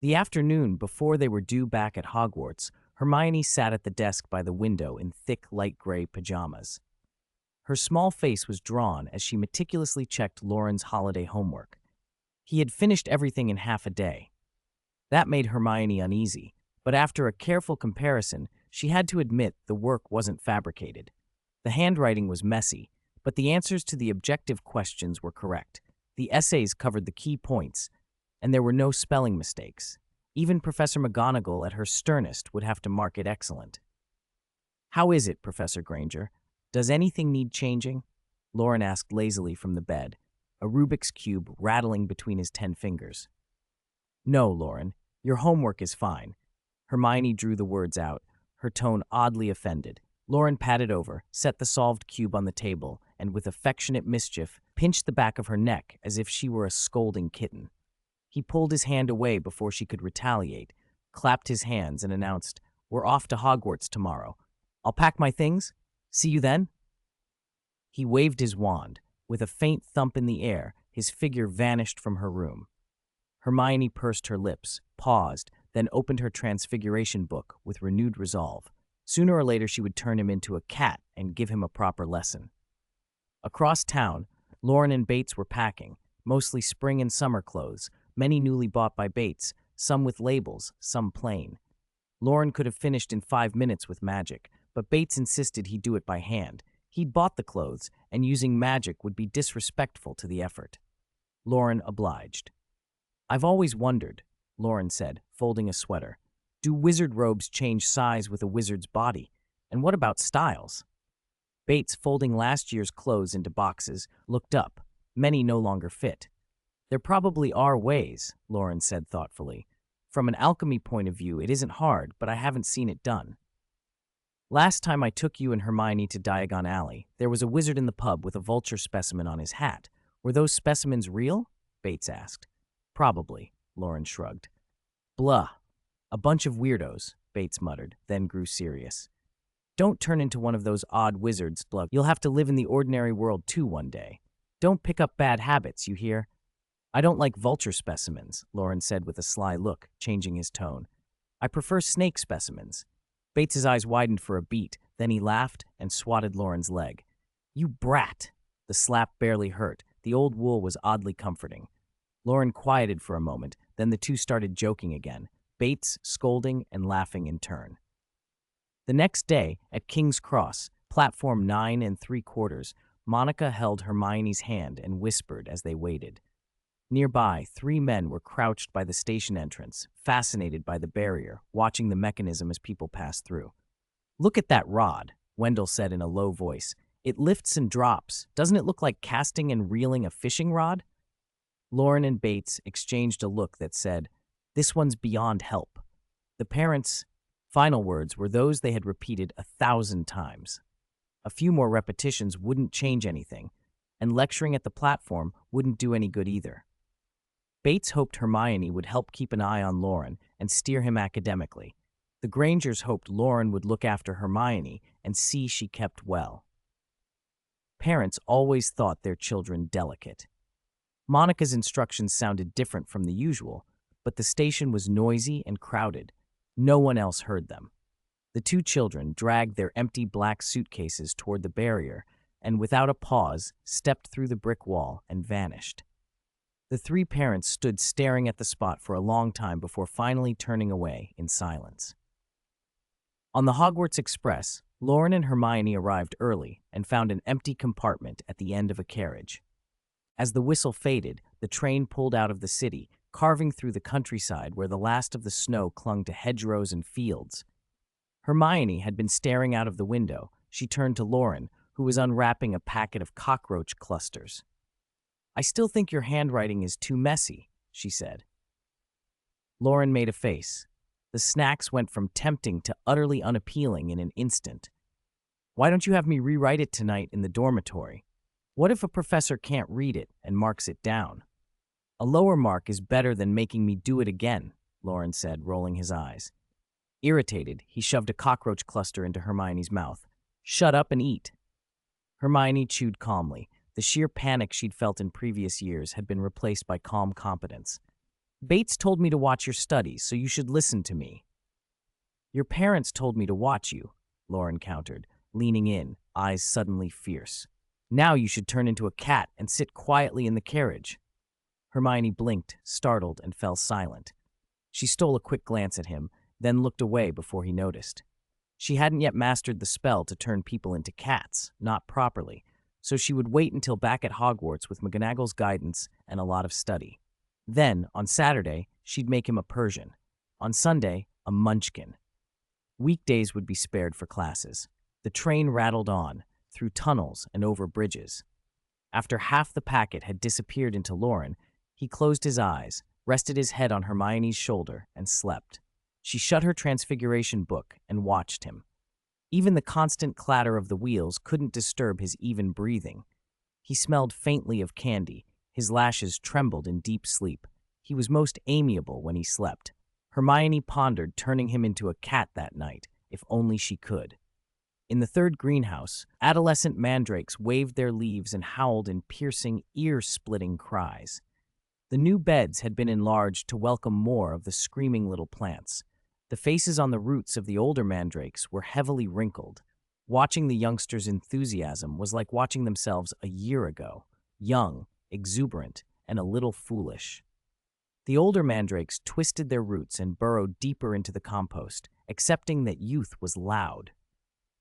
The afternoon before they were due back at Hogwarts, Hermione sat at the desk by the window in thick light gray pajamas. Her small face was drawn as she meticulously checked Loren's holiday homework. He had finished everything in half a day. That made Hermione uneasy, but after a careful comparison, she had to admit the work wasn't fabricated. The handwriting was messy, but the answers to the objective questions were correct. The essays covered the key points, and there were no spelling mistakes. Even Professor McGonagall at her sternest would have to mark it excellent. "How is it, Professor Granger? Does anything need changing?" Loren asked lazily from the bed, a Rubik's Cube rattling between his 10 fingers. "No, Loren, your homework is fine." Hermione drew the words out, her tone oddly offended. Loren patted over, set the solved cube on the table, and with affectionate mischief, pinched the back of her neck as if she were a scolding kitten. He pulled his hand away before she could retaliate, clapped his hands, and announced, "We're off to Hogwarts tomorrow. I'll pack my things. See you then." He waved his wand. With a faint thump in the air, his figure vanished from her room. Hermione pursed her lips, paused, then opened her transfiguration book with renewed resolve. Sooner or later she would turn him into a cat and give him a proper lesson. Across town, Loren and Bates were packing, mostly spring and summer clothes, many newly bought by Bates, some with labels, some plain. Loren could have finished in 5 minutes with magic, but Bates insisted he do it by hand. He'd bought the clothes, and using magic would be disrespectful to the effort. Loren obliged. "I've always wondered," Loren said, folding a sweater. "Do wizard robes change size with a wizard's body? And what about styles?" Bates, folding last year's clothes into boxes, looked up. Many no longer fit. "There probably are ways," Loren said thoughtfully. "From an alchemy point of view, it isn't hard, but I haven't seen it done. Last time I took you and Hermione to Diagon Alley, there was a wizard in the pub with a vulture specimen on his hat. Were those specimens real?" Bates asked. "Probably," Loren shrugged. "Blah. A bunch of weirdos," Bates muttered, then grew serious. "Don't turn into one of those odd wizards, Blug. You'll have to live in the ordinary world too one day. Don't pick up bad habits, you hear?" "I don't like vulture specimens," Loren said with a sly look, changing his tone. "I prefer snake specimens." Bates's eyes widened for a beat, then he laughed and swatted Loren's leg. "You brat!" The slap barely hurt. The old wool was oddly comforting. Loren quieted for a moment, then the two started joking again, Bates scolding and laughing in turn. The next day, at King's Cross, platform 9 3/4, Monica held Hermione's hand and whispered as they waited. Nearby, 3 men were crouched by the station entrance, fascinated by the barrier, watching the mechanism as people passed through. "Look at that rod," Wendell said in a low voice. "It lifts and drops. Doesn't it look like casting and reeling a fishing rod?" Loren and Bates exchanged a look that said, "This one's beyond help." The parents' final words were those they had repeated 1,000 times. A few more repetitions wouldn't change anything, and lecturing at the platform wouldn't do any good either. Bates hoped Hermione would help keep an eye on Loren and steer him academically. The Grangers hoped Loren would look after Hermione and see she kept well. Parents always thought their children delicate. Monica's instructions sounded different from the usual, but the station was noisy and crowded. No one else heard them. The 2 children dragged their empty black suitcases toward the barrier and, without a pause, stepped through the brick wall and vanished. The 3 parents stood staring at the spot for a long time before finally turning away in silence. On the Hogwarts Express, Loren and Hermione arrived early and found an empty compartment at the end of a carriage. As the whistle faded, the train pulled out of the city, carving through the countryside where the last of the snow clung to hedgerows and fields. Hermione had been staring out of the window. She turned to Loren, who was unwrapping a packet of cockroach clusters. "I still think your handwriting is too messy," she said. Loren made a face. The snacks went from tempting to utterly unappealing in an instant. "Why don't you have me rewrite it tonight in the dormitory? What if a professor can't read it and marks it down?" "A lower mark is better than making me do it again," Loren said, rolling his eyes. Irritated, he shoved a cockroach cluster into Hermione's mouth. "Shut up and eat." Hermione chewed calmly. The sheer panic she'd felt in previous years had been replaced by calm competence. Bates told me to watch your studies, so you should listen to me. Your parents told me to watch you, Loren countered, leaning in, eyes suddenly fierce. Now you should turn into a cat and sit quietly in the carriage. Hermione blinked, startled, and fell silent. She stole a quick glance at him, then looked away before he noticed. She hadn't yet mastered the spell to turn people into cats, not properly, so she would wait until back at Hogwarts with McGonagall's guidance and a lot of study. Then, on Saturday, she'd make him a Persian. On Sunday, a Munchkin. Weekdays would be spared for classes. The train rattled on, through tunnels and over bridges. After half the packet had disappeared into Loren, he closed his eyes, rested his head on Hermione's shoulder, and slept. She shut her Transfiguration book and watched him. Even the constant clatter of the wheels couldn't disturb his even breathing. He smelled faintly of candy. His lashes trembled in deep sleep. He was most amiable when he slept. Hermione pondered turning him into a cat that night, if only she could. In the third greenhouse, adolescent mandrakes waved their leaves and howled in piercing, ear-splitting cries. The new beds had been enlarged to welcome more of the screaming little plants. The faces on the roots of the older mandrakes were heavily wrinkled. Watching the youngsters' enthusiasm was like watching themselves a year ago, young, exuberant, and a little foolish. The older mandrakes twisted their roots and burrowed deeper into the compost, accepting that youth was loud.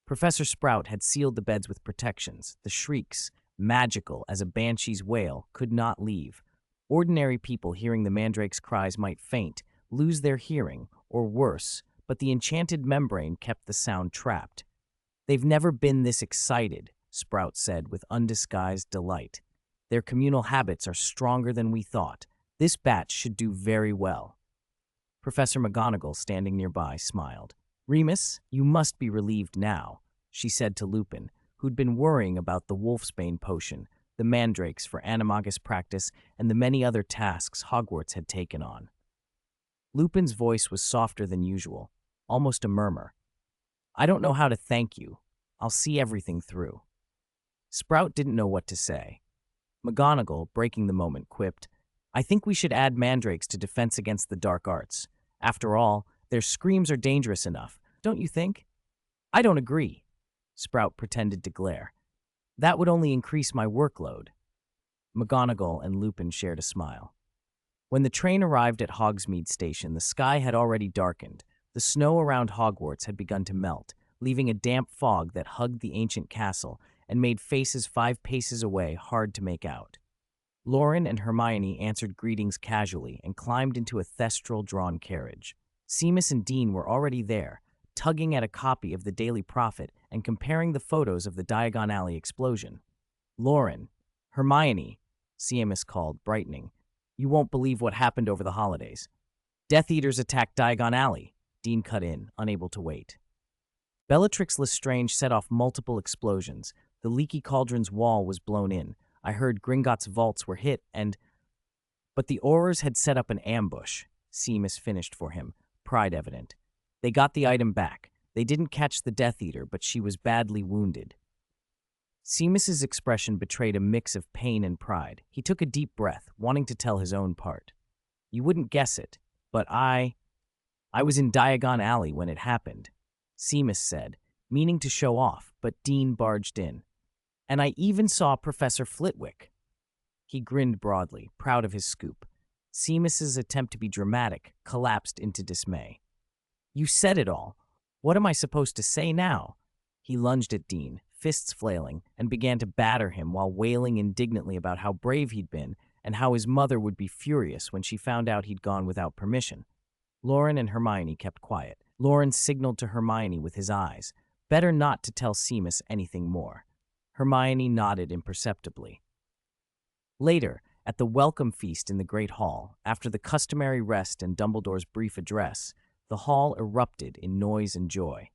Professor Sprout had sealed the beds with protections. The shrieks, magical as a banshee's wail, could not leave. Ordinary people hearing the mandrake's cries might faint, lose their hearing, or worse, but the enchanted membrane kept the sound trapped. "They've never been this excited," Sprout said with undisguised delight. "Their communal habits are stronger than we thought. This batch should do very well." Professor McGonagall, standing nearby, smiled. "Remus, you must be relieved now," she said to Lupin, who'd been worrying about the wolfsbane potion, the mandrakes for animagus practice, and the many other tasks Hogwarts had taken on. Lupin's voice was softer than usual, almost a murmur. "I don't know how to thank you. I'll see everything through." Sprout didn't know what to say. McGonagall, breaking the moment, quipped, "I think we should add mandrakes to Defense Against the Dark Arts. After all, their screams are dangerous enough, don't you think?" "I don't agree," Sprout pretended to glare. "That would only increase my workload." McGonagall and Lupin shared a smile. When the train arrived at Hogsmeade Station, the sky had already darkened. The snow around Hogwarts had begun to melt, leaving a damp fog that hugged the ancient castle and made faces 5 paces away hard to make out. Loren and Hermione answered greetings casually and climbed into a thestral-drawn carriage. Seamus and Dean were already there, tugging at a copy of the Daily Prophet and comparing the photos of the Diagon Alley explosion. "Loren, Hermione," Seamus called, brightening. "You won't believe what happened over the holidays." "Death Eaters attacked Diagon Alley," Dean cut in, unable to wait. Bellatrix Lestrange set off multiple explosions. The leaky cauldron's wall was blown in. I heard Gringotts' vaults were hit, But the Aurors had set up an ambush, Seamus finished for him, pride evident. "They got the item back. They didn't catch the Death Eater, but she was badly wounded." Seamus's expression betrayed a mix of pain and pride. He took a deep breath, wanting to tell his own part. "You wouldn't guess it, but I was in Diagon Alley when it happened," Seamus said, meaning to show off, but Dean barged in. "And I even saw Professor Flitwick." He grinned broadly, proud of his scoop. Seamus's attempt to be dramatic collapsed into dismay. "You said it all. What am I supposed to say now?" He lunged at Dean, fists flailing, and began to batter him while wailing indignantly about how brave he'd been and how his mother would be furious when she found out he'd gone without permission. Loren and Hermione kept quiet. Loren signaled to Hermione with his eyes. Better not to tell Seamus anything more. Hermione nodded imperceptibly. Later, at the welcome feast in the Great Hall, after the customary rest and Dumbledore's brief address, the hall erupted in noise and joy.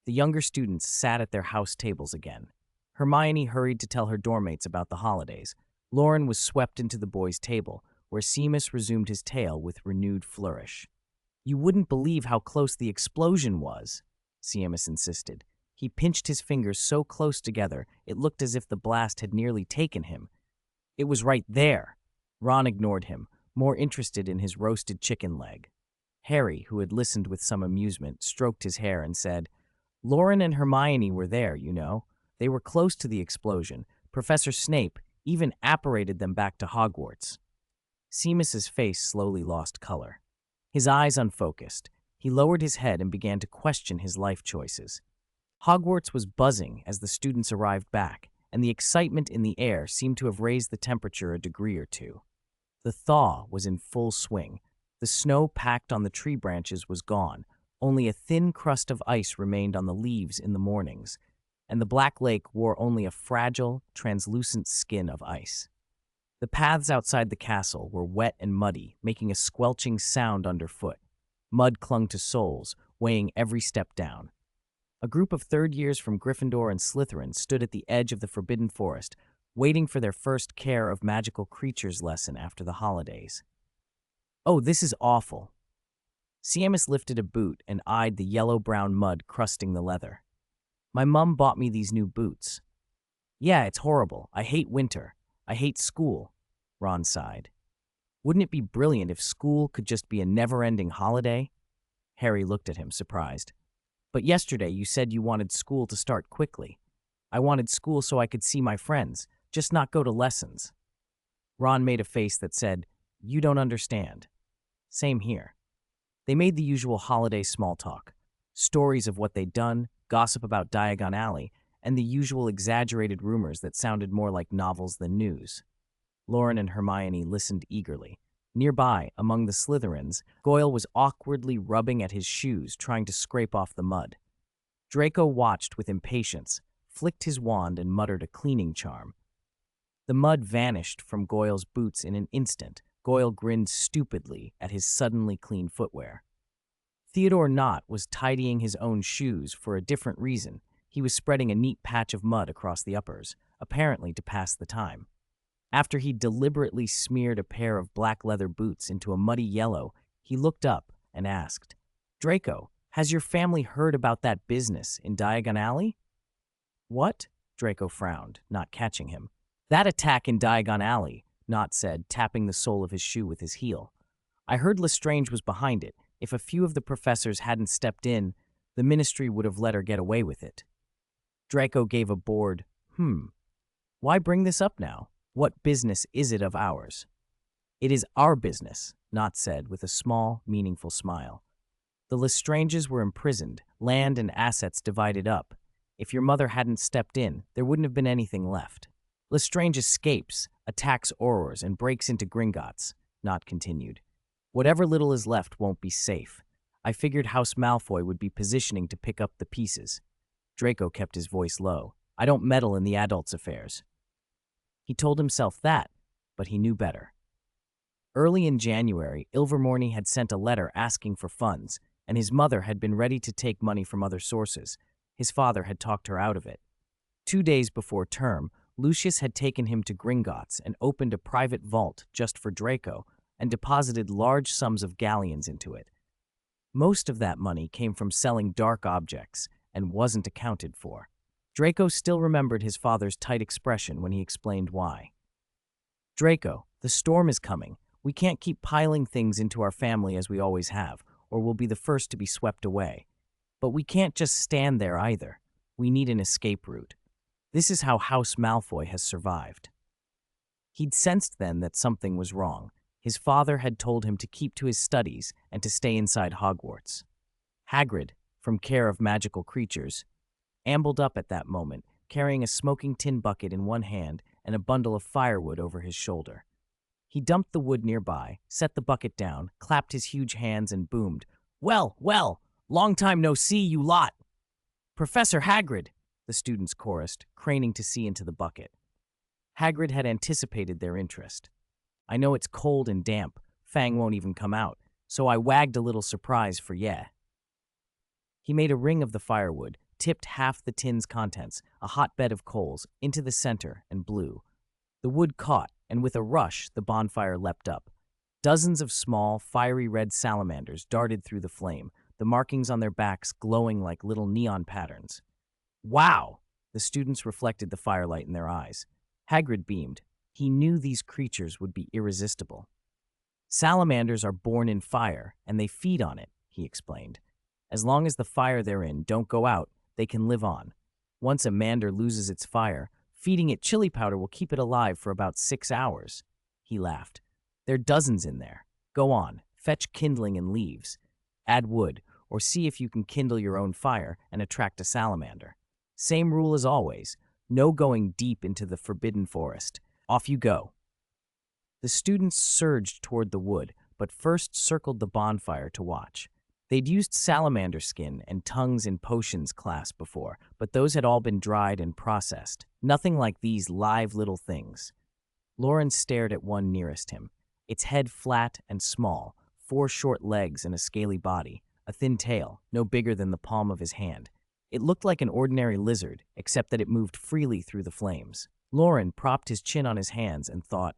The younger students sat at their house tables again. Hermione hurried to tell her dormmates about the holidays. Loren was swept into the boys' table, where Seamus resumed his tale with renewed flourish. "You wouldn't believe how close the explosion was," Seamus insisted. He pinched his fingers so close together it looked as if the blast had nearly taken him. "It was right there." Ron ignored him. more interested in his roasted chicken leg. Harry, who had listened with some amusement, stroked his hair and said, "Loren and Hermione were there, you know. They were close to the explosion. Professor Snape even apparated them back to Hogwarts." Seamus's face slowly lost color. His eyes unfocused. He lowered his head and began to question his life choices. Hogwarts was buzzing as the students arrived back, and the excitement in the air seemed to have raised the temperature a degree or two. The thaw was in full swing. The snow packed on the tree branches was gone. Only a thin crust of ice remained on the leaves in the mornings, and the Black Lake wore only a fragile, translucent skin of ice. The paths outside the castle were wet and muddy, making a squelching sound underfoot. Mud clung to soles, weighing every step down. A group of third years from Gryffindor and Slytherin stood at the edge of the Forbidden Forest, waiting for their first Care of Magical Creatures lesson after the holidays. "Oh, this is awful." Seamus lifted a boot and eyed the yellow-brown mud crusting the leather. "My mum bought me these new boots." "Yeah, it's horrible. I hate winter. I hate school," Ron sighed. "Wouldn't it be brilliant if school could just be a never-ending holiday?" Harry looked at him, surprised. "But yesterday you said you wanted school to start quickly." "I wanted school so I could see my friends, just not go to lessons." Ron made a face that said, "You don't understand." "Same here." They made the usual holiday small talk. Stories of what they'd done, gossip about Diagon Alley, and the usual exaggerated rumors that sounded more like novels than news. Loren and Hermione listened eagerly. Nearby, among the Slytherins, Goyle was awkwardly rubbing at his shoes, trying to scrape off the mud. Draco watched with impatience, flicked his wand, and muttered a cleaning charm. The mud vanished from Goyle's boots in an instant. Goyle grinned stupidly at his suddenly clean footwear. Theodore Knott was tidying his own shoes for a different reason. He was spreading a neat patch of mud across the uppers, apparently to pass the time. After he deliberately smeared a pair of black leather boots into a muddy yellow, he looked up and asked, "Draco, has your family heard about that business in Diagon Alley?" "What?" Draco frowned, not catching him. "That attack in Diagon Alley," Knott said, tapping the sole of his shoe with his heel. "I heard Lestrange was behind it. If a few of the professors hadn't stepped in, the Ministry would have let her get away with it." Draco gave a bored, "Why bring this up now? What business is it of ours?" "It is our business," Knott said with a small, meaningful smile. "The Lestranges were imprisoned, land and assets divided up. If your mother hadn't stepped in, there wouldn't have been anything left. Lestrange escapes, attacks Aurors, and breaks into Gringotts," Knott continued. "Whatever little is left won't be safe. I figured House Malfoy would be positioning to pick up the pieces." Draco kept his voice low. "I don't meddle in the adults' affairs." He told himself that, but he knew better. Early in January, Ilvermorny had sent a letter asking for funds, and his mother had been ready to take money from other sources. His father had talked her out of it. 2 days before term, Lucius had taken him to Gringotts and opened a private vault just for Draco and deposited large sums of galleons into it. Most of that money came from selling dark objects and wasn't accounted for. Draco still remembered his father's tight expression when he explained why. "Draco, the storm is coming. We can't keep piling things into our family as we always have, or we'll be the first to be swept away. But we can't just stand there either. We need an escape route. This is how House Malfoy has survived." He'd sensed then that something was wrong. His father had told him to keep to his studies and to stay inside Hogwarts. Hagrid, from Care of Magical Creatures, ambled up at that moment, carrying a smoking tin bucket in one hand and a bundle of firewood over his shoulder. He dumped the wood nearby, set the bucket down, clapped his huge hands, and boomed, "Well, well, long time no see, you lot!" "Professor Hagrid!" the students chorused, craning to see into the bucket. Hagrid had anticipated their interest. "I know it's cold and damp, Fang won't even come out, so I wagged a little surprise for ye." He made a ring of the firewood, tipped half the tin's contents, a hotbed of coals, into the center and blew. The wood caught, and with a rush, the bonfire leapt up. Dozens of small, fiery red salamanders darted through the flame, the markings on their backs glowing like little neon patterns. "Wow!" The students reflected the firelight in their eyes. Hagrid beamed. He knew these creatures would be irresistible. Salamanders are born in fire, and they feed on it, he explained. As long as the fire they're in don't go out, they can live on. Once a mander loses its fire, feeding it chili powder will keep it alive for about 6 hours. He laughed. There are dozens in there. Go on, fetch kindling and leaves. Add wood, or see if you can kindle your own fire and attract a salamander. Same rule as always, no going deep into the forbidden forest. Off you go. The students surged toward the wood, but first circled the bonfire to watch. They'd used salamander skin and tongues in potions class before, but those had all been dried and processed. Nothing like these live little things. Loren stared at one nearest him. Its head flat and small, 4 short legs and a scaly body, a thin tail, no bigger than the palm of his hand. It looked like an ordinary lizard, except that it moved freely through the flames. Loren propped his chin on his hands and thought,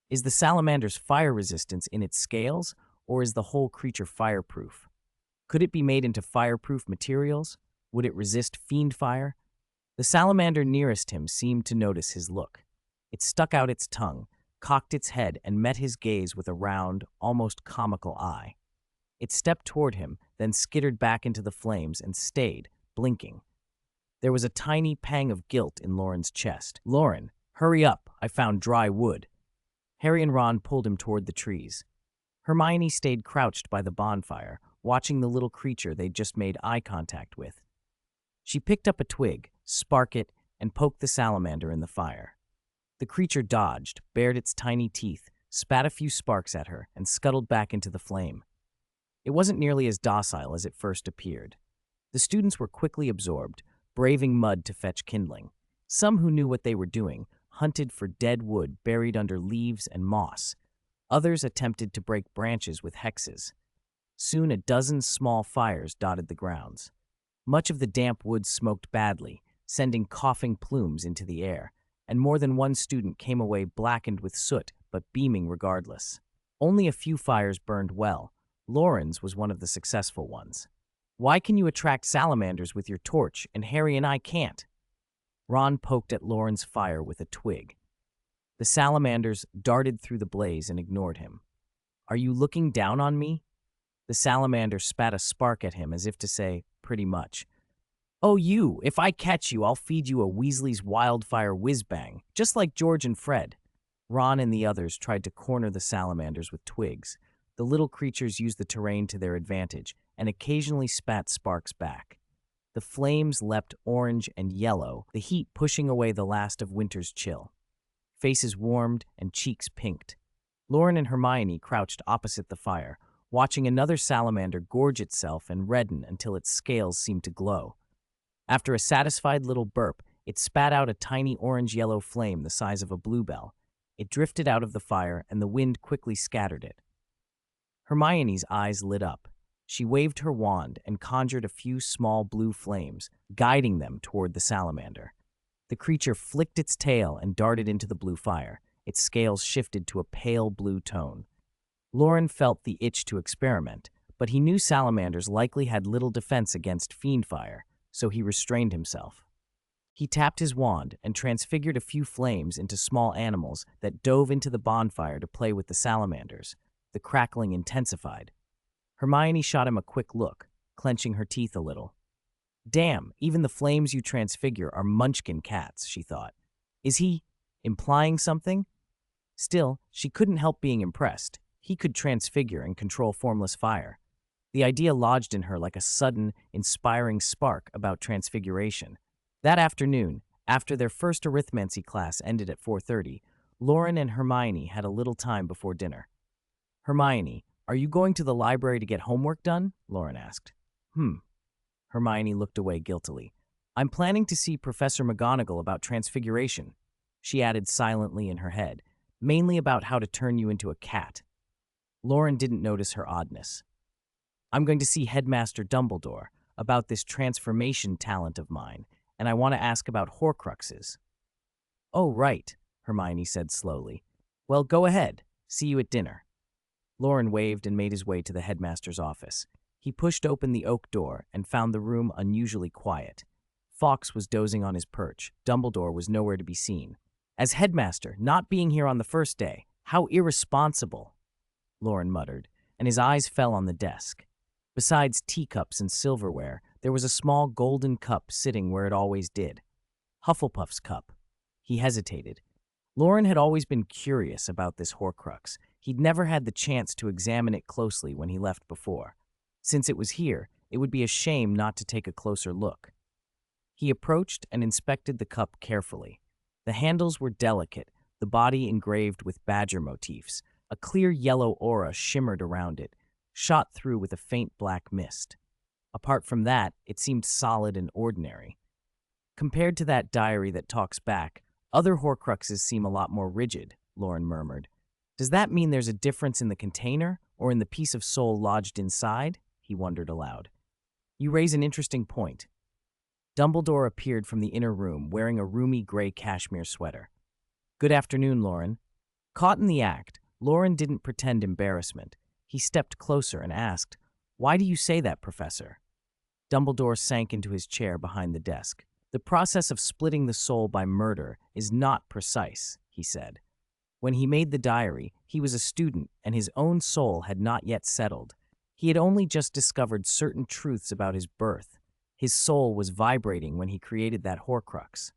is the salamander's fire resistance in its scales, or is the whole creature fireproof? Could it be made into fireproof materials? Would it resist fiend fire? The salamander nearest him seemed to notice his look. It stuck out its tongue, cocked its head, and met his gaze with a round, almost comical eye. It stepped toward him, then skittered back into the flames and stayed, blinking. There was a tiny pang of guilt in Loren's chest. Loren, hurry up, I found dry wood. Harry and Ron pulled him toward the trees. Hermione stayed crouched by the bonfire, watching the little creature they'd just made eye contact with. She picked up a twig, sparked it, and poked the salamander in the fire. The creature dodged, bared its tiny teeth, spat a few sparks at her, and scuttled back into the flame. It wasn't nearly as docile as it first appeared. The students were quickly absorbed, braving mud to fetch kindling. Some who knew what they were doing hunted for dead wood buried under leaves and moss. Others attempted to break branches with hexes. Soon a dozen small fires dotted the grounds. Much of the damp wood smoked badly, sending coughing plumes into the air, and more than one student came away blackened with soot but beaming regardless. Only a few fires burned well. Loren's was one of the successful ones. Why can you attract salamanders with your torch and Harry and I can't? Ron poked at Loren's fire with a twig. The salamanders darted through the blaze and ignored him. Are you looking down on me? The salamander spat a spark at him as if to say, pretty much. Oh, you, if I catch you, I'll feed you a Weasley's wildfire whiz-bang, just like George and Fred. Ron and the others tried to corner the salamanders with twigs. The little creatures used the terrain to their advantage and occasionally spat sparks back. The flames leapt orange and yellow, the heat pushing away the last of winter's chill. Faces warmed and cheeks pinked. Loren and Hermione crouched opposite the fire, watching another salamander gorge itself and redden until its scales seemed to glow. After a satisfied little burp, it spat out a tiny orange-yellow flame the size of a bluebell. It drifted out of the fire, and the wind quickly scattered it. Hermione's eyes lit up. She waved her wand and conjured a few small blue flames, guiding them toward the salamander. The creature flicked its tail and darted into the blue fire. Its scales shifted to a pale blue tone. Loren felt the itch to experiment, but he knew salamanders likely had little defense against fiend fire, so he restrained himself. He tapped his wand and transfigured a few flames into small animals that dove into the bonfire to play with the salamanders. The crackling intensified. Hermione shot him a quick look, clenching her teeth a little. Damn, even the flames you transfigure are munchkin cats, she thought. Is he implying something? Still, she couldn't help being impressed. He could transfigure and control formless fire. The idea lodged in her like a sudden, inspiring spark about transfiguration. That afternoon, after their first arithmancy class ended at 4:30, Loren and Hermione had a little time before dinner. Hermione, are you going to the library to get homework done? Loren asked. Hermione looked away guiltily. I'm planning to see Professor McGonagall about transfiguration, she added silently in her head, mainly about how to turn you into a cat. Loren didn't notice her oddness. I'm going to see Headmaster Dumbledore about this transformation talent of mine, and I want to ask about Horcruxes. Oh, right, Hermione said slowly. Well, go ahead. See you at dinner. Loren waved and made his way to the headmaster's office. He pushed open the oak door and found the room unusually quiet. Fawkes was dozing on his perch. Dumbledore was nowhere to be seen. As headmaster, not being here on the first day, how irresponsible. Loren muttered, and his eyes fell on the desk. Besides teacups and silverware, there was a small golden cup sitting where it always did. Hufflepuff's cup. He hesitated. Loren had always been curious about this Horcrux. He'd never had the chance to examine it closely when he left before. Since it was here, it would be a shame not to take a closer look. He approached and inspected the cup carefully. The handles were delicate, the body engraved with badger motifs. A clear yellow aura shimmered around it, shot through with a faint black mist. Apart from that, it seemed solid and ordinary. Compared to that diary that talks back, other Horcruxes seem a lot more rigid, Loren murmured. Does that mean there's a difference in the container, or in the piece of soul lodged inside? He wondered aloud. You raise an interesting point. Dumbledore appeared from the inner room, wearing a roomy gray cashmere sweater. Good afternoon, Loren. Caught in the act, Loren didn't pretend embarrassment. He stepped closer and asked, Why do you say that, Professor? Dumbledore sank into his chair behind the desk. The process of splitting the soul by murder is not precise, he said. When he made the diary, he was a student and his own soul had not yet settled. He had only just discovered certain truths about his birth. His soul was vibrating when he created that Horcrux.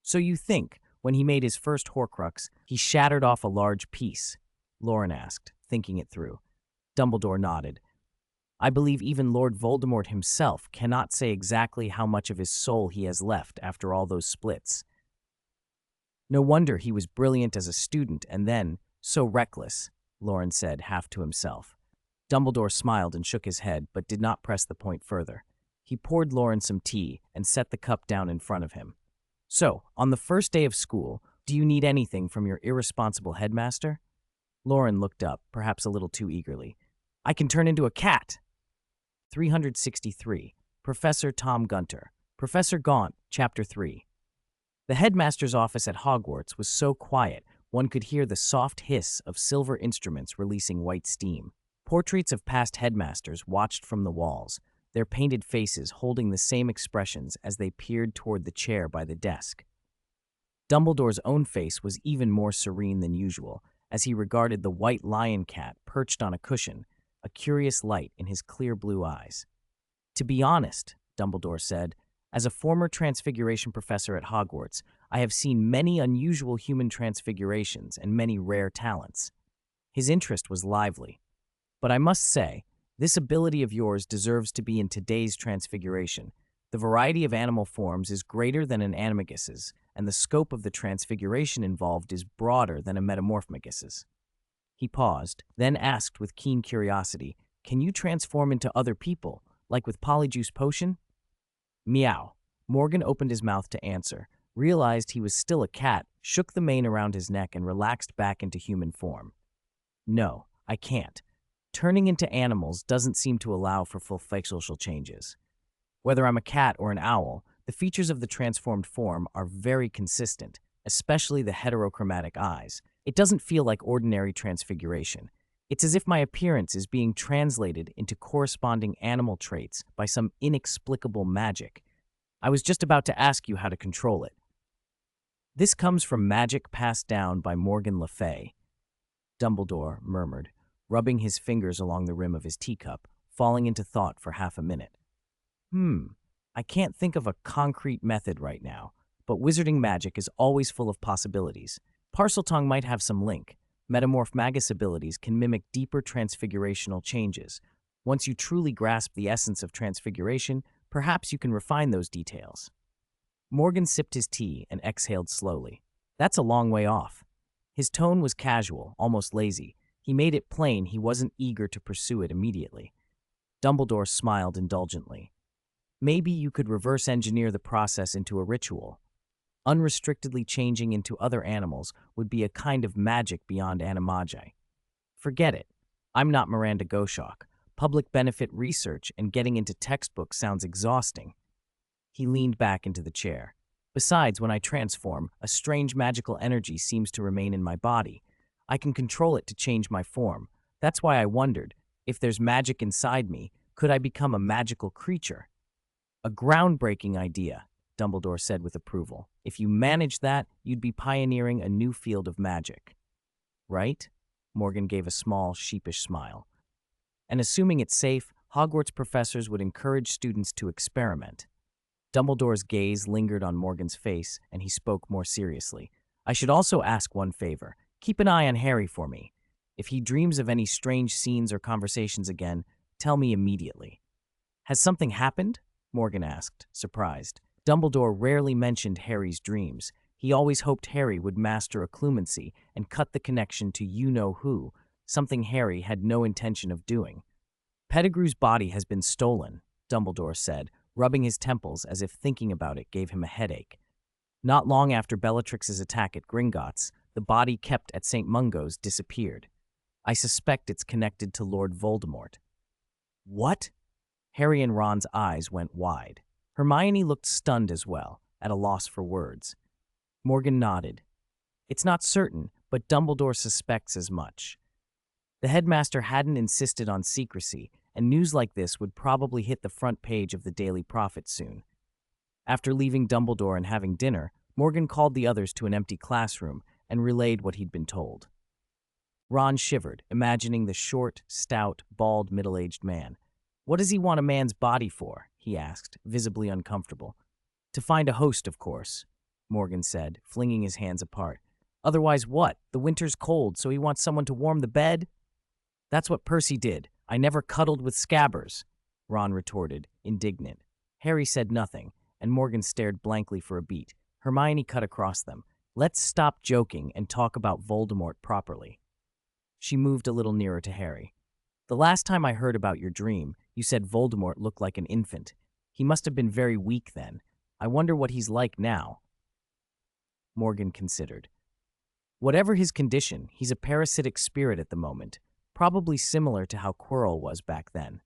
So you think, when he made his first Horcrux, he shattered off a large piece? Loren asked, thinking it through. Dumbledore nodded. I believe even Lord Voldemort himself cannot say exactly how much of his soul he has left after all those splits. No wonder he was brilliant as a student and then so reckless, Loren said, half to himself. Dumbledore smiled and shook his head, but did not press the point further. He poured Loren some tea and set the cup down in front of him. So, on the first day of school, do you need anything from your irresponsible headmaster? Loren looked up, perhaps a little too eagerly. I can turn into a cat! 363. Professor Tom Gunter. Professor Gaunt, Chapter 3. The headmaster's office at Hogwarts was so quiet, one could hear the soft hiss of silver instruments releasing white steam. Portraits of past headmasters watched from the walls, their painted faces holding the same expressions as they peered toward the chair by the desk. Dumbledore's own face was even more serene than usual, as he regarded the white lion cat perched on a cushion, a curious light in his clear blue eyes. To be honest, Dumbledore said, as a former transfiguration professor at Hogwarts, I have seen many unusual human transfigurations and many rare talents. His interest was lively. But I must say, this ability of yours deserves to be in today's transfiguration. The variety of animal forms is greater than an animagus's, and the scope of the transfiguration involved is broader than a metamorphmagus's. He paused, then asked with keen curiosity, Can you transform into other people, like with Polyjuice Potion? Meow. Morgan opened his mouth to answer, realized he was still a cat, shook the mane around his neck and relaxed back into human form. No, I can't. Turning into animals doesn't seem to allow for full facial changes. Whether I'm a cat or an owl, the features of the transformed form are very consistent, especially the heterochromatic eyes. It doesn't feel like ordinary transfiguration. It's as if my appearance is being translated into corresponding animal traits by some inexplicable magic. I was just about to ask you how to control it. This comes from magic passed down by Morgan Le Fay, Dumbledore murmured, rubbing his fingers along the rim of his teacup, falling into thought for half a minute. I can't think of a concrete method right now, but wizarding magic is always full of possibilities. Parseltongue might have some link. Metamorph Magus abilities can mimic deeper transfigurational changes. Once you truly grasp the essence of transfiguration, perhaps you can refine those details. Morgan sipped his tea and exhaled slowly. That's a long way off. His tone was casual, almost lazy. He made it plain he wasn't eager to pursue it immediately. Dumbledore smiled indulgently. Maybe you could reverse engineer the process into a ritual. Unrestrictedly changing into other animals would be a kind of magic beyond animagi. Forget it. I'm not Miranda Goshawk. Public benefit research and getting into textbooks sounds exhausting. He leaned back into the chair. Besides, when I transform, a strange magical energy seems to remain in my body. I can control it to change my form. That's why I wondered, if there's magic inside me, could I become a magical creature? A groundbreaking idea, Dumbledore said with approval. If you managed that, you'd be pioneering a new field of magic. Right? Morgan gave a small, sheepish smile. And assuming it's safe, Hogwarts professors would encourage students to experiment. Dumbledore's gaze lingered on Morgan's face, and he spoke more seriously. I should also ask one favor. Keep an eye on Harry for me. If he dreams of any strange scenes or conversations again, tell me immediately. Has something happened? Morgan asked, surprised. Dumbledore rarely mentioned Harry's dreams. He always hoped Harry would master occlumency and cut the connection to you-know-who, something Harry had no intention of doing. Pettigrew's body has been stolen, Dumbledore said, rubbing his temples as if thinking about it gave him a headache. Not long after Bellatrix's attack at Gringotts, the body kept at St. Mungo's disappeared. I suspect it's connected to Lord Voldemort. What? Harry and Ron's eyes went wide. Hermione looked stunned as well, at a loss for words. Morgan nodded. It's not certain, but Dumbledore suspects as much. The headmaster hadn't insisted on secrecy, and news like this would probably hit the front page of the Daily Prophet soon. After leaving Dumbledore and having dinner, Morgan called the others to an empty classroom and relayed what he'd been told. Ron shivered, imagining the short, stout, bald, middle-aged man. What does he want a man's body for? He asked, visibly uncomfortable. To find a host, of course, Morgan said, flinging his hands apart. Otherwise what? The winter's cold, so he wants someone to warm the bed? That's what Percy did. I never cuddled with scabbers, Ron retorted, indignant. Harry said nothing, and Morgan stared blankly for a beat. Hermione cut across them. Let's stop joking and talk about Voldemort properly. She moved a little nearer to Harry. The last time I heard about your dream, you said Voldemort looked like an infant. He must have been very weak then. I wonder what he's like now. Morgan considered. Whatever his condition, he's a parasitic spirit at the moment, probably similar to how Quirrell was back then.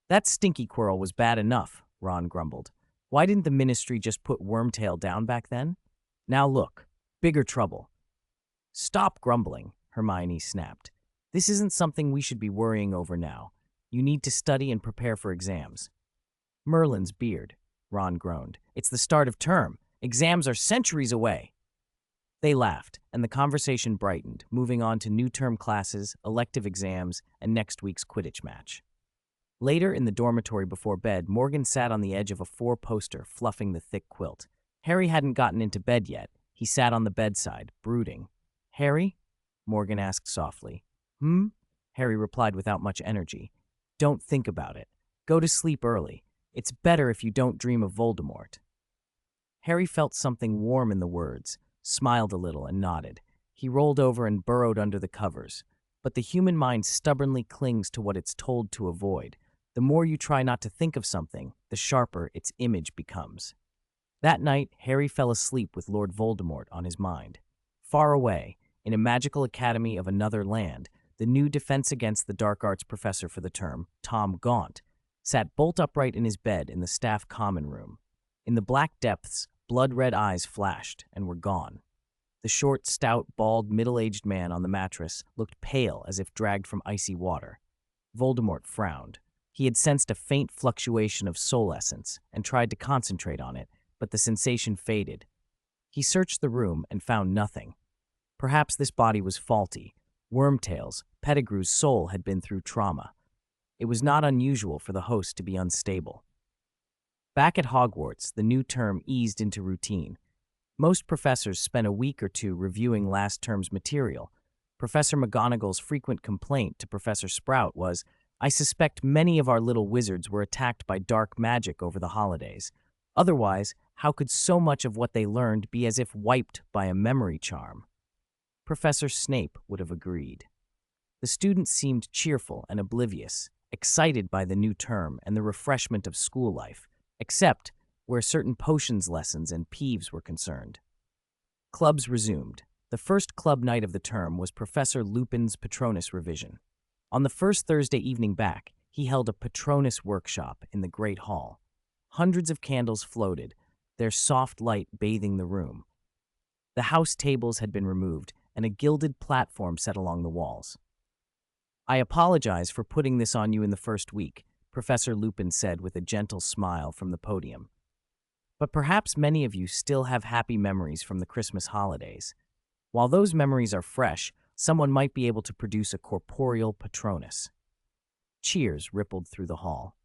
That stinky Quirrell was bad enough, Ron grumbled. Why didn't the Ministry just put Wormtail down back then? Now look, bigger trouble. Stop grumbling, Hermione snapped. This isn't something we should be worrying over now. You need to study and prepare for exams. Merlin's beard, Ron groaned. It's the start of term. Exams are centuries away. They laughed, and the conversation brightened, moving on to new term classes, elective exams, and next week's Quidditch match. Later, in the dormitory before bed, Morgan sat on the edge of a four-poster, fluffing the thick quilt. Harry hadn't gotten into bed yet. He sat on the bedside, brooding. Harry? Morgan asked softly. Harry replied without much energy. Don't think about it. Go to sleep early. It's better if you don't dream of Voldemort. Harry felt something warm in the words, smiled a little, and nodded. He rolled over and burrowed under the covers. But the human mind stubbornly clings to what it's told to avoid. The more you try not to think of something, the sharper its image becomes. That night, Harry fell asleep with Lord Voldemort on his mind. Far away, in a magical academy of another land, the new Defense Against the Dark Arts professor for the term, Tom Gaunt, sat bolt upright in his bed in the staff common room. In the black depths, blood-red eyes flashed and were gone. The short, stout, bald, middle-aged man on the mattress looked pale as if dragged from icy water. Voldemort frowned. He had sensed a faint fluctuation of soul essence and tried to concentrate on it, but the sensation faded. He searched the room and found nothing. Perhaps this body was faulty. Wormtail's, Pettigrew's soul had been through trauma. It was not unusual for the host to be unstable. Back at Hogwarts, the new term eased into routine. Most professors spent a week or two reviewing last term's material. Professor McGonagall's frequent complaint to Professor Sprout was, I suspect many of our little wizards were attacked by dark magic over the holidays. Otherwise, how could so much of what they learned be as if wiped by a memory charm? Professor Snape would have agreed. The students seemed cheerful and oblivious, excited by the new term and the refreshment of school life, except where certain potions lessons and peeves were concerned. Clubs resumed. The first club night of the term was Professor Lupin's Patronus revision. On the first Thursday evening back, he held a Patronus workshop in the Great Hall. Hundreds of candles floated, their soft light bathing the room. The house tables had been removed, and a gilded platform set along the walls. I apologize for putting this on you in the first week, Professor Lupin said with a gentle smile from the podium. But perhaps many of you still have happy memories from the Christmas holidays. While those memories are fresh, someone might be able to produce a corporeal Patronus. Cheers rippled through the hall.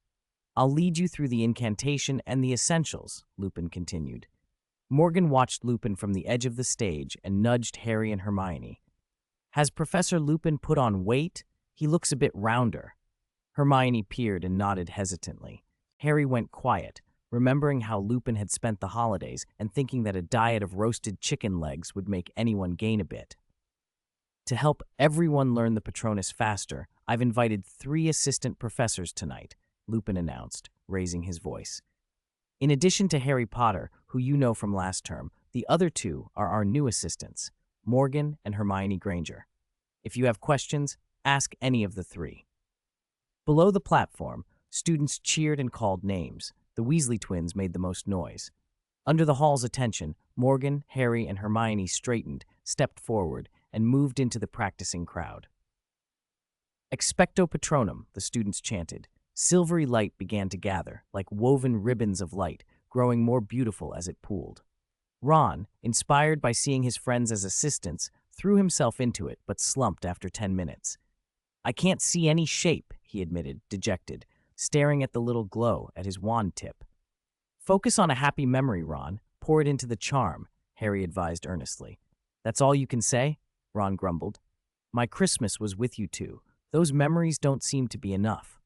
I'll lead you through the incantation and the essentials, Lupin continued. Morgan watched Lupin from the edge of the stage and nudged Harry and Hermione. Has Professor Lupin put on weight? He looks a bit rounder. Hermione peered and nodded hesitantly. Harry went quiet, remembering how Lupin had spent the holidays and thinking that a diet of roasted chicken legs would make anyone gain a bit. To help everyone learn the Patronus faster, I've invited 3 assistant professors tonight, Lupin announced, raising his voice. In addition to Harry Potter, who you know from last term, the other 2 are our new assistants, Morgan and Hermione Granger. If you have questions, ask any of the 3. Below the platform, students cheered and called names. The Weasley twins made the most noise. Under the hall's attention, Morgan, Harry, and Hermione straightened, stepped forward, and moved into the practicing crowd. Expecto Patronum, the students chanted. Silvery light began to gather, like woven ribbons of light, growing more beautiful as it pooled. Ron, inspired by seeing his friends as assistants, threw himself into it but slumped after 10 minutes. I can't see any shape, he admitted, dejected, staring at the little glow at his wand tip. Focus on a happy memory, Ron. Pour it into the charm, Harry advised earnestly. That's all you can say? Ron grumbled. My Christmas was with you 2. Those memories don't seem to be enough.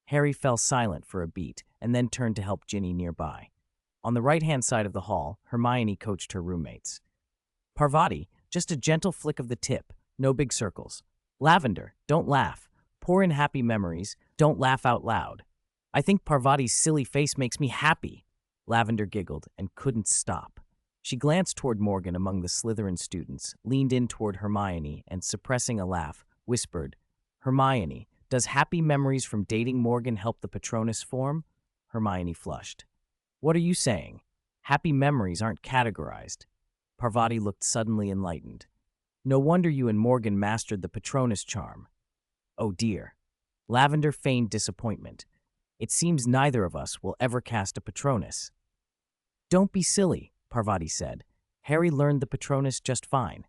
Harry fell silent for a beat and then turned to help Ginny nearby. On the right-hand side of the hall, Hermione coached her roommates. Parvati, just a gentle flick of the tip, no big circles. Lavender, don't laugh. Pour in happy memories, don't laugh out loud. I think Parvati's silly face makes me happy. Lavender giggled and couldn't stop. She glanced toward Morgan among the Slytherin students, leaned in toward Hermione, and suppressing a laugh, whispered, Hermione, does happy memories from dating Morgan help the Patronus form? Hermione flushed. What are you saying? Happy memories aren't categorized. Parvati looked suddenly enlightened. No wonder you and Morgan mastered the Patronus charm. Oh dear. Lavender feigned disappointment. It seems neither of us will ever cast a Patronus. Don't be silly, Parvati said. Harry learned the Patronus just fine.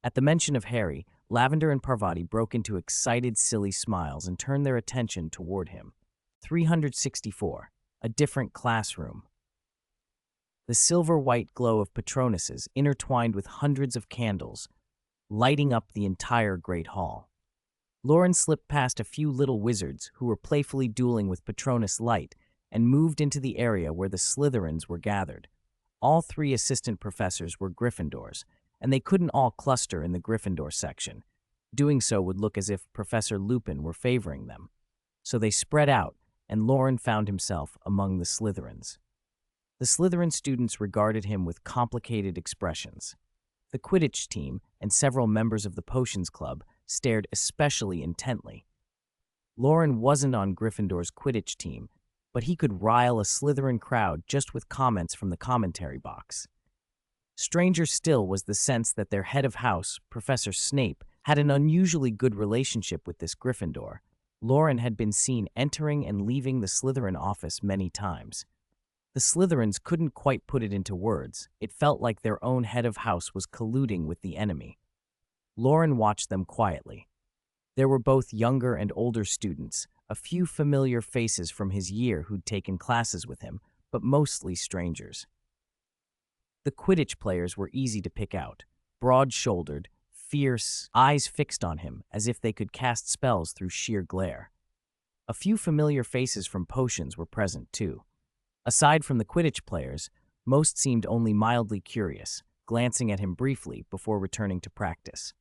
At the mention of Harry, Lavender and Parvati broke into excited, silly smiles and turned their attention toward him. 364. A different classroom. The silver-white glow of Patronuses intertwined with hundreds of candles, lighting up the entire great hall. Loren slipped past a few little wizards who were playfully dueling with Patronus light and moved into the area where the Slytherins were gathered. All 3 assistant professors were Gryffindors, and they couldn't all cluster in the Gryffindor section. Doing so would look as if Professor Lupin were favoring them. So they spread out, and Loren found himself among the Slytherins. The Slytherin students regarded him with complicated expressions. The Quidditch team and several members of the Potions Club stared especially intently. Loren wasn't on Gryffindor's Quidditch team, but he could rile a Slytherin crowd just with comments from the commentary box. Stranger still was the sense that their head of house, Professor Snape, had an unusually good relationship with this Gryffindor. Loren had been seen entering and leaving the Slytherin office many times. The Slytherins couldn't quite put it into words. It felt like their own head of house was colluding with the enemy. Loren watched them quietly. There were both younger and older students, a few familiar faces from his year who'd taken classes with him, but mostly strangers. The Quidditch players were easy to pick out, broad-shouldered, fierce, eyes fixed on him as if they could cast spells through sheer glare. A few familiar faces from Potions were present, too. Aside from the Quidditch players, most seemed only mildly curious, glancing at him briefly before returning to practice.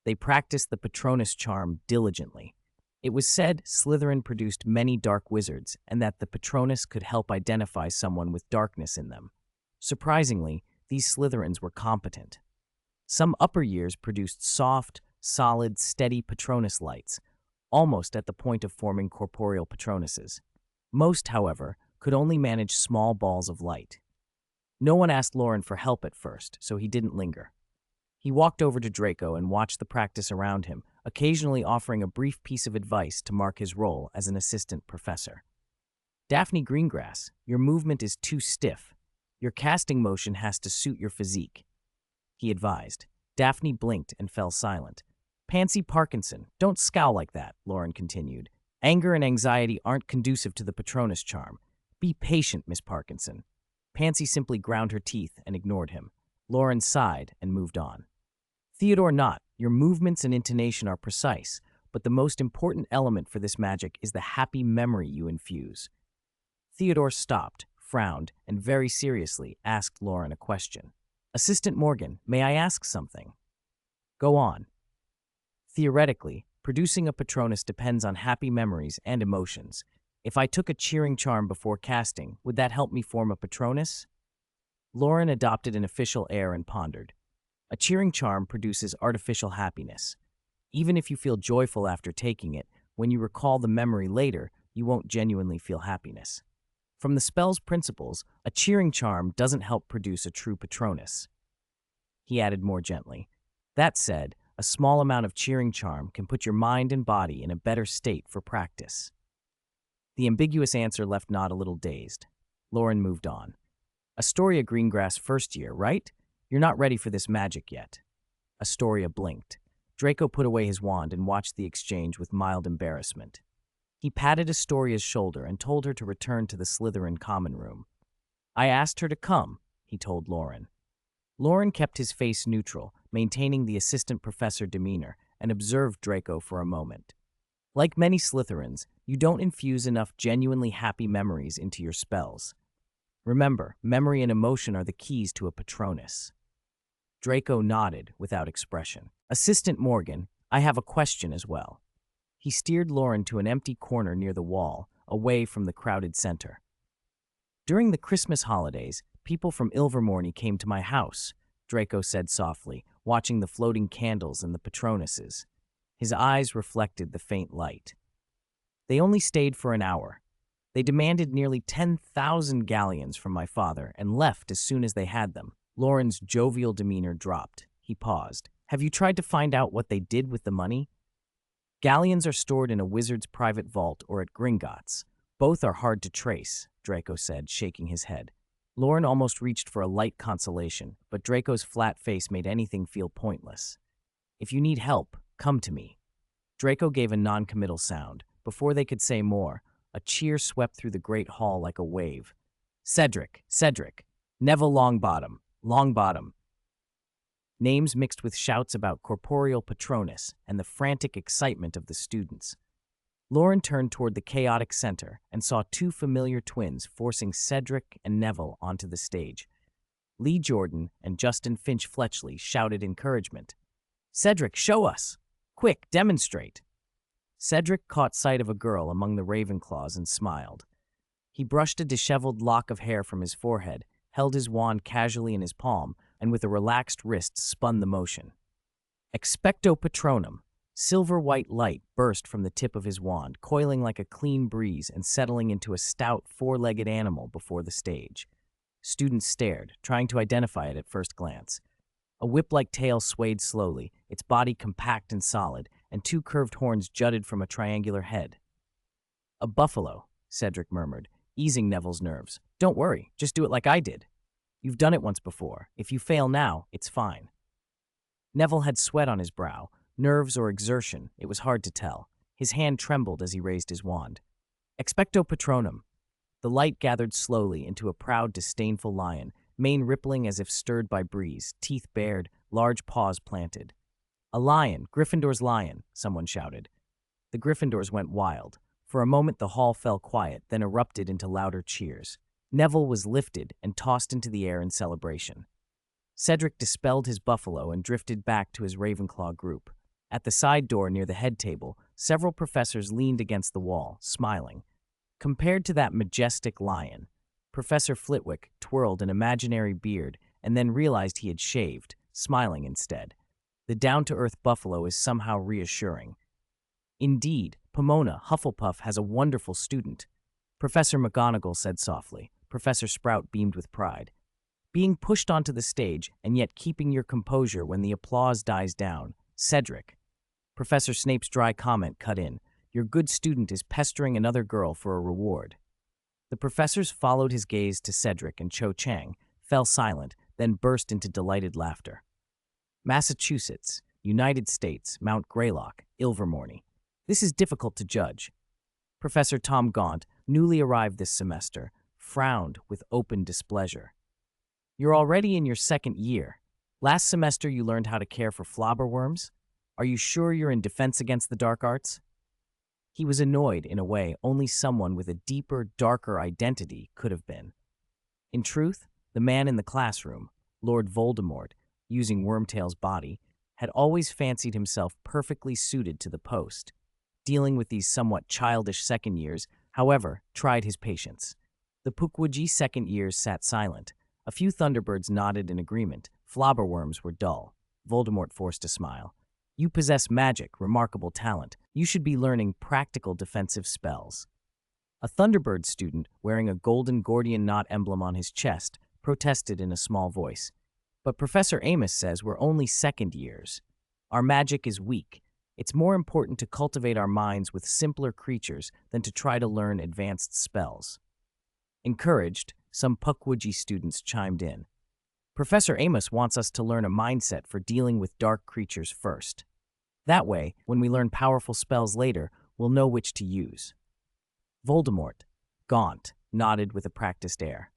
They practiced the Patronus charm diligently. It was said Slytherin produced many dark wizards and that the Patronus could help identify someone with darkness in them. Surprisingly, these Slytherins were competent. Some upper years produced soft, solid, steady Patronus lights, almost at the point of forming corporeal Patronuses. Most, however, could only manage small balls of light. No one asked Loren for help at first, so he didn't linger. He walked over to Draco and watched the practice around him, occasionally offering a brief piece of advice to mark his role as an assistant professor. Daphne Greengrass, your movement is too stiff. Your casting motion has to suit your physique, he advised. Daphne blinked and fell silent. Pansy Parkinson, don't scowl like that, Loren continued. Anger and anxiety aren't conducive to the Patronus charm. Be patient, Miss Parkinson. Pansy simply ground her teeth and ignored him. Loren sighed and moved on. Theodore Knott, your movements and intonation are precise, but the most important element for this magic is the happy memory you infuse. Theodore stopped, frowned, and very seriously asked Loren a question. Assistant Morgan, may I ask something? Go on. Theoretically, producing a Patronus depends on happy memories and emotions. If I took a cheering charm before casting, would that help me form a Patronus? Loren adopted an official air and pondered. A cheering charm produces artificial happiness. Even if you feel joyful after taking it, when you recall the memory later, you won't genuinely feel happiness. From the spell's principles, a cheering charm doesn't help produce a true Patronus. He added more gently. That said, a small amount of cheering charm can put your mind and body in a better state for practice. The ambiguous answer left Nod a little dazed. Loren moved on. Astoria Greengrass first year, right? You're not ready for this magic yet. Astoria blinked. Draco put away his wand and watched the exchange with mild embarrassment. He patted Astoria's shoulder and told her to return to the Slytherin common room. I asked her to come, he told Loren. Loren kept his face neutral, maintaining the assistant professor demeanor, and observed Draco for a moment. Like many Slytherins, you don't infuse enough genuinely happy memories into your spells. Remember, memory and emotion are the keys to a Patronus. Draco nodded without expression. Assistant Morgan, I have a question as well. He steered Loren to an empty corner near the wall, away from the crowded center. During the Christmas holidays, people from Ilvermorny came to my house, Draco said softly, watching the floating candles and the Patronuses. His eyes reflected the faint light. They only stayed for an hour. They demanded nearly 10,000 galleons from my father and left as soon as they had them. Loren's jovial demeanor dropped. He paused. Have you tried to find out what they did with the money? Galleons are stored in a wizard's private vault or at Gringotts. Both are hard to trace, Draco said, shaking his head. Loren almost reached for a light consolation, but Draco's flat face made anything feel pointless. If you need help, come to me. Draco gave a non-committal sound. Before they could say more, a cheer swept through the great hall like a wave. Cedric, Cedric, Neville Longbottom, Longbottom. Names mixed with shouts about corporeal Patronus and the frantic excitement of the students. Loren turned toward the chaotic center and saw two familiar twins forcing Cedric and Neville onto the stage. Lee Jordan and Justin Finch Fletchley shouted encouragement. Cedric, show us! Quick, demonstrate! Cedric caught sight of a girl among the Ravenclaws and smiled. He brushed a disheveled lock of hair from his forehead, held his wand casually in his palm, and with a relaxed wrist spun the motion. Expecto Patronum. Silver-white light burst from the tip of his wand, coiling like a clean breeze and settling into a stout, four-legged animal before the stage. Students stared, trying to identify it at first glance. A whip-like tail swayed slowly, its body compact and solid, and two curved horns jutted from a triangular head. A buffalo, Cedric murmured, easing Neville's nerves. Don't worry, just do it like I did. You've done it once before. If you fail now, it's fine. Neville had sweat on his brow. Nerves or exertion, it was hard to tell. His hand trembled as he raised his wand. Expecto Patronum. The light gathered slowly into a proud, disdainful lion, mane rippling as if stirred by breeze, teeth bared, large paws planted. A lion, Gryffindor's lion, someone shouted. The Gryffindors went wild. For a moment the hall fell quiet, then erupted into louder cheers. Neville was lifted and tossed into the air in celebration. Cedric dispelled his buffalo and drifted back to his Ravenclaw group. At the side door near the head table, several professors leaned against the wall, smiling. Compared to that majestic lion, Professor Flitwick twirled an imaginary beard and then realized he had shaved, smiling instead. The down-to-earth buffalo is somehow reassuring. Indeed, Pomona, Hufflepuff, has a wonderful student, Professor McGonagall said softly. Professor Sprout beamed with pride. Being pushed onto the stage and yet keeping your composure when the applause dies down. Cedric. Professor Snape's dry comment cut in. Your good student is pestering another girl for a reward. The professors followed his gaze to Cedric and Cho Chang, fell silent, then burst into delighted laughter. Massachusetts, United States, Mount Greylock, Ilvermorny. This is difficult to judge. Professor Tom Gaunt, newly arrived this semester, frowned with open displeasure. You're already in your second year. Last semester you learned how to care for flobberworms? Are you sure you're in defense against the dark arts? He was annoyed in a way only someone with a deeper, darker identity could have been. In truth, the man in the classroom, Lord Voldemort, using Wormtail's body, had always fancied himself perfectly suited to the post. Dealing with these somewhat childish second years, however, tried his patience. The Pukwudgie second years sat silent. A few Thunderbirds nodded in agreement. Flobberworms were dull. Voldemort forced a smile. You possess magic, remarkable talent. You should be learning practical defensive spells. A Thunderbird student, wearing a golden Gordian knot emblem on his chest, protested in a small voice. But Professor Amos says we're only second years. Our magic is weak. It's more important to cultivate our minds with simpler creatures than to try to learn advanced spells. Encouraged, some Pukwudgie students chimed in. Professor Amos wants us to learn a mindset for dealing with dark creatures first. That way, when we learn powerful spells later, we'll know which to use. Voldemort, Gaunt, nodded with a practiced air.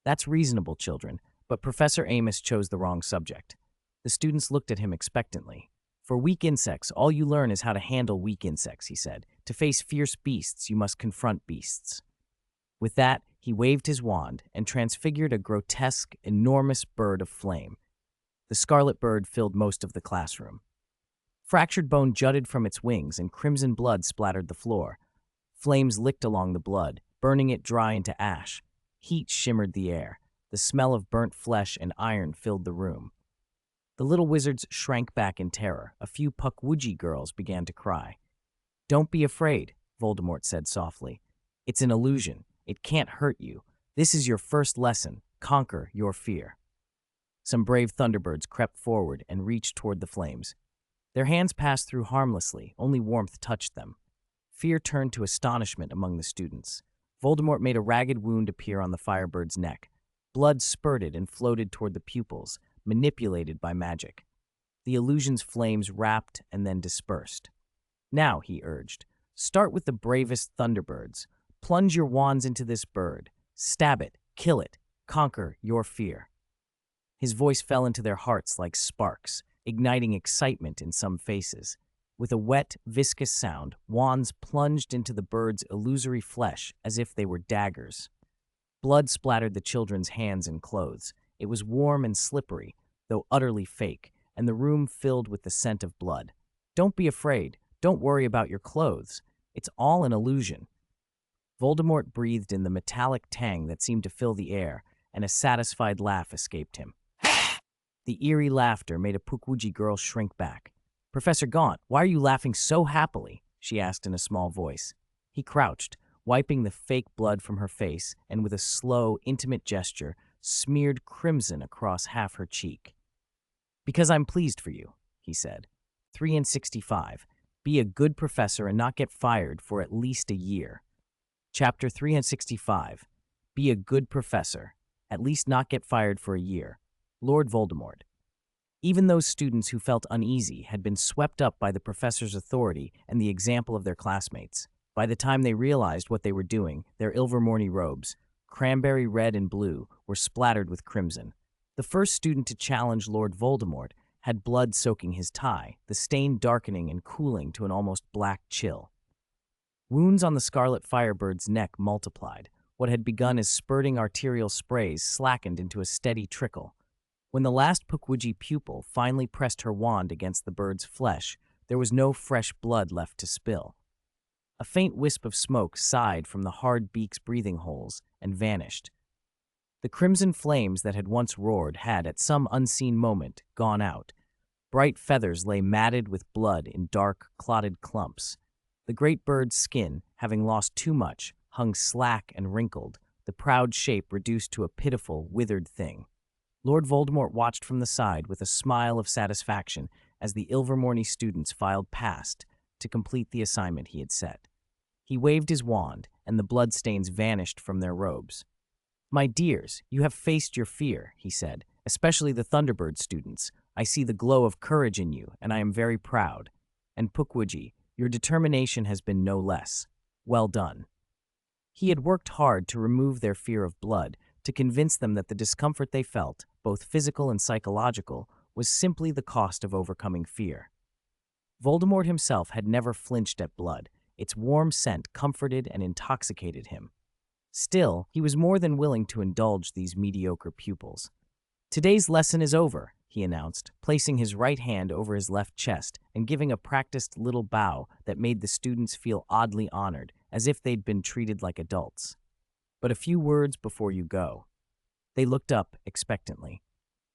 That's reasonable, children, but Professor Amos chose the wrong subject. The students looked at him expectantly. For weak insects, all you learn is how to handle weak insects, he said. To face fierce beasts, you must confront beasts. With that, he waved his wand and transfigured a grotesque, enormous bird of flame. The scarlet bird filled most of the classroom. Fractured bone jutted from its wings and crimson blood splattered the floor. Flames licked along the blood, burning it dry into ash. Heat shimmered the air. The smell of burnt flesh and iron filled the room. The little wizards shrank back in terror. A few Pukwudgie girls began to cry. Don't be afraid, Voldemort said softly. It's an illusion. It can't hurt you. This is your first lesson. Conquer your fear. Some brave Thunderbirds crept forward and reached toward the flames. Their hands passed through harmlessly, only warmth touched them. Fear turned to astonishment among the students. Voldemort made a ragged wound appear on the Firebird's neck. Blood spurted and floated toward the pupils, manipulated by magic. The illusion's flames wrapped and then dispersed. Now, he urged, start with the bravest Thunderbirds. Plunge your wands into this bird. Stab it, kill it, conquer your fear. His voice fell into their hearts like sparks, igniting excitement in some faces. With a wet, viscous sound, wands plunged into the bird's illusory flesh as if they were daggers. Blood splattered the children's hands and clothes. It was warm and slippery, though utterly fake, and the room filled with the scent of blood. Don't be afraid. Don't worry about your clothes. It's all an illusion. Voldemort breathed in the metallic tang that seemed to fill the air, and a satisfied laugh escaped him. The eerie laughter made a Pukwudgie girl shrink back. Professor Gaunt, why are you laughing so happily? She asked in a small voice. He crouched, wiping the fake blood from her face, and with a slow, intimate gesture, smeared crimson across half her cheek. Because I'm pleased for you, he said. 3 and 65. Be a good professor and not get fired for at least a year. Chapter 365. Be a good professor. At least not get fired for a year. Lord Voldemort. Even those students who felt uneasy had been swept up by the professor's authority and the example of their classmates. By the time they realized what they were doing, their Ilvermorny robes, cranberry red and blue, were splattered with crimson. The first student to challenge Lord Voldemort had blood soaking his tie, the stain darkening and cooling to an almost black chill. Wounds on the Scarlet Firebird's neck multiplied. What had begun as spurting arterial sprays slackened into a steady trickle. When the last Pukwudgie pupil finally pressed her wand against the bird's flesh, there was no fresh blood left to spill. A faint wisp of smoke sighed from the hard beak's breathing holes and vanished. The crimson flames that had once roared had, at some unseen moment, gone out. Bright feathers lay matted with blood in dark, clotted clumps. The great bird's skin, having lost too much, hung slack and wrinkled, the proud shape reduced to a pitiful, withered thing. Lord Voldemort watched from the side with a smile of satisfaction as the Ilvermorny students filed past to complete the assignment he had set. He waved his wand, and the bloodstains vanished from their robes. My dears, you have faced your fear, he said, especially the Thunderbird students. I see the glow of courage in you, and I am very proud. And Pukwudgie, your determination has been no less. Well done." He had worked hard to remove their fear of blood, to convince them that the discomfort they felt, both physical and psychological, was simply the cost of overcoming fear. Voldemort himself had never flinched at blood. Its warm scent comforted and intoxicated him. Still, he was more than willing to indulge these mediocre pupils. "Today's lesson is over," he announced, placing his right hand over his left chest and giving a practiced little bow that made the students feel oddly honored, as if they'd been treated like adults. "But a few words before you go." They looked up expectantly.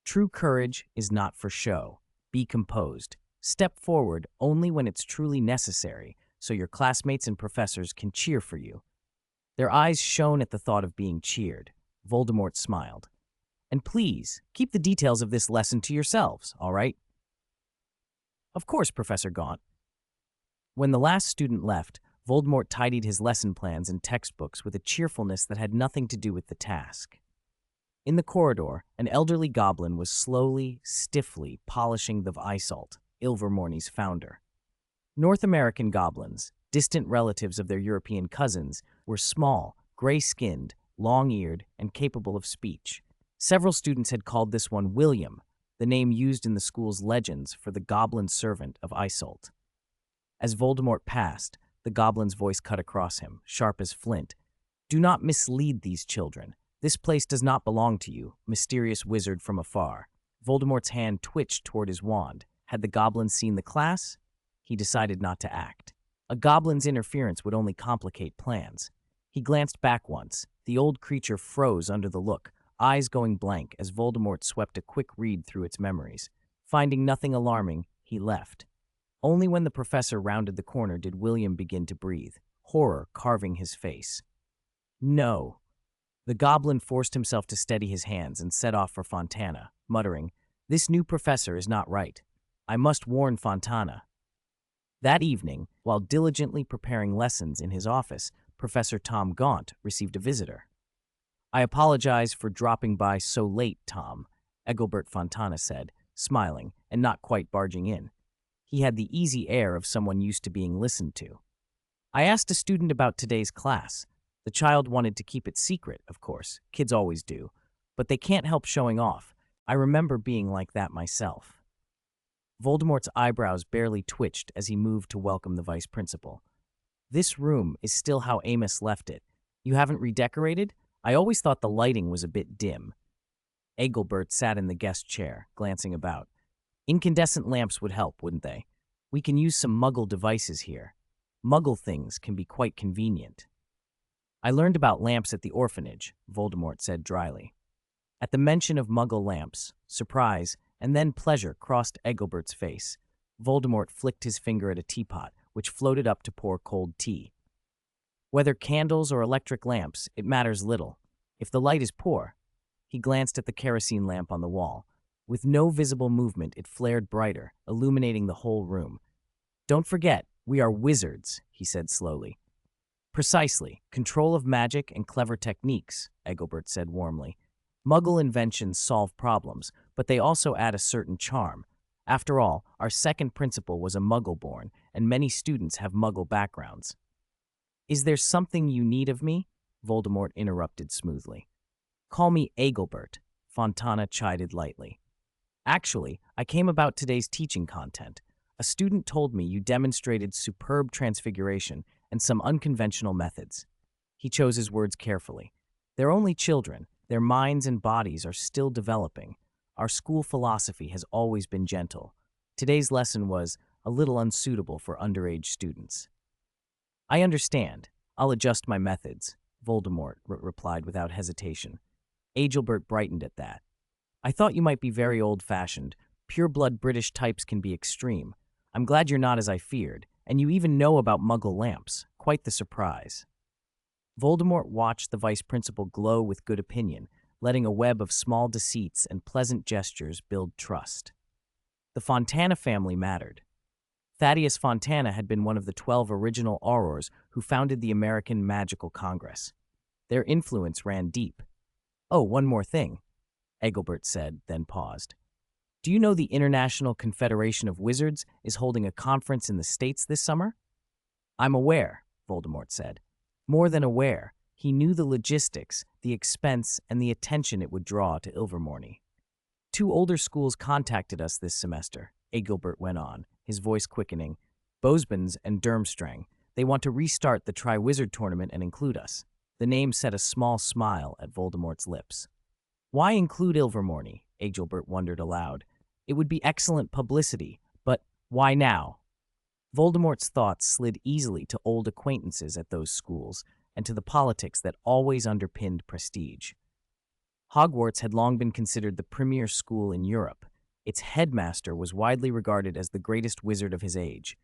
"True courage is not for show. Be composed. Step forward only when it's truly necessary, so your classmates and professors can cheer for you." Their eyes shone at the thought of being cheered. Voldemort smiled. "And please, keep the details of this lesson to yourselves, all right?" "Of course, Professor Gaunt." When the last student left, Voldemort tidied his lesson plans and textbooks with a cheerfulness that had nothing to do with the task. In the corridor, an elderly goblin was slowly, stiffly polishing the Isolt, Ilvermorny's founder. North American goblins, distant relatives of their European cousins, were small, gray-skinned, long-eared, and capable of speech. Several students had called this one William, the name used in the school's legends for the goblin servant of Isolt. As Voldemort passed, the goblin's voice cut across him, sharp as flint. "Do not mislead these children. This place does not belong to you, mysterious wizard from afar." Voldemort's hand twitched toward his wand. Had the goblin seen the class? He decided not to act. A goblin's interference would only complicate plans. He glanced back once. The old creature froze under the look, eyes going blank as Voldemort swept a quick read through its memories. Finding nothing alarming, he left. Only when the professor rounded the corner did William begin to breathe, horror carving his face. "No." The goblin forced himself to steady his hands and set off for Fontana, muttering, "This new professor is not right. I must warn Fontana." That evening, while diligently preparing lessons in his office, Professor Tom Gaunt received a visitor. "I apologize for dropping by so late, Tom," Egilbert Fontana said, smiling and not quite barging in. He had the easy air of someone used to being listened to. "I asked a student about today's class. The child wanted to keep it secret, of course. Kids always do. But they can't help showing off. I remember being like that myself." Voldemort's eyebrows barely twitched as he moved to welcome the vice principal. "This room is still how Amos left it. You haven't redecorated? I always thought the lighting was a bit dim." Egilbert sat in the guest chair, glancing about. "Incandescent lamps would help, wouldn't they? We can use some Muggle devices here. Muggle things can be quite convenient." "I learned about lamps at the orphanage," Voldemort said dryly. At the mention of Muggle lamps, surprise and then pleasure crossed Egilbert's face. Voldemort flicked his finger at a teapot, which floated up to pour cold tea. "Whether candles or electric lamps, it matters little. If the light is poor." He glanced at the kerosene lamp on the wall. With no visible movement, it flared brighter, illuminating the whole room. "Don't forget, we are wizards," he said slowly. "Precisely. Control of magic and clever techniques," Egilbert said warmly. "Muggle inventions solve problems, but they also add a certain charm. After all, our second principal was a Muggle-born, and many students have Muggle backgrounds." "Is there something you need of me?" Voldemort interrupted smoothly. "Call me Egilbert," Fontana chided lightly. "Actually, I came about today's teaching content. A student told me you demonstrated superb transfiguration and some unconventional methods." He chose his words carefully. "They're only children. Their minds and bodies are still developing. Our school philosophy has always been gentle. Today's lesson was a little unsuitable for underage students." "I understand. I'll adjust my methods," Voldemort replied without hesitation. Agilbert brightened at that. "I thought you might be very old-fashioned. Pure-blood British types can be extreme. I'm glad you're not as I feared, and you even know about Muggle lamps. Quite the surprise." Voldemort watched the vice principal glow with good opinion, letting a web of small deceits and pleasant gestures build trust. The Fontana family mattered. Thaddeus Fontana had been one of the 12 original Aurors who founded the American Magical Congress. Their influence ran deep. "Oh, one more thing," Egilbert said, then paused. Do you know the International Confederation of Wizards is holding a conference in the States this summer? I'm aware, Voldemort said. More than aware, he knew the logistics, the expense, and the attention it would draw to Ilvermorny. Two older schools contacted us this semester, Agilbert went on, his voice quickening. Bosbans and Durmstrang. They want to restart the Triwizard Tournament and include us. The name set a small smile at Voldemort's lips. Why include Ilvermorny? Agilbert wondered aloud. It would be excellent publicity, but why now? Voldemort's thoughts slid easily to old acquaintances at those schools and to the politics that always underpinned prestige. Hogwarts had long been considered the premier school in Europe. Its headmaster was widely regarded as the greatest wizard of his age.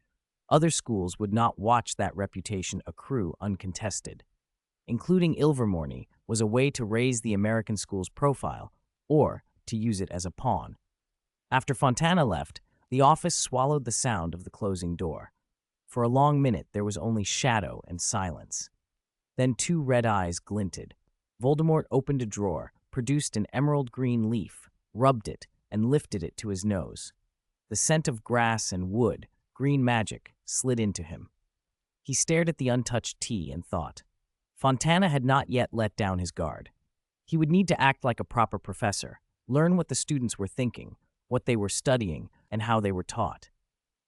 Other schools would not watch that reputation accrue uncontested. Including Ilvermorny was a way to raise the American school's profile, or to use it as a pawn. After Fontana left, the office swallowed the sound of the closing door. For a long minute there was only shadow and silence. Then two red eyes glinted. Voldemort opened a drawer, produced an emerald green leaf, rubbed it, and lifted it to his nose. The scent of grass and wood, green magic, slid into him. He stared at the untouched tea and thought. Fontana had not yet let down his guard. He would need to act like a proper professor, learn what the students were thinking, what they were studying, and how they were taught.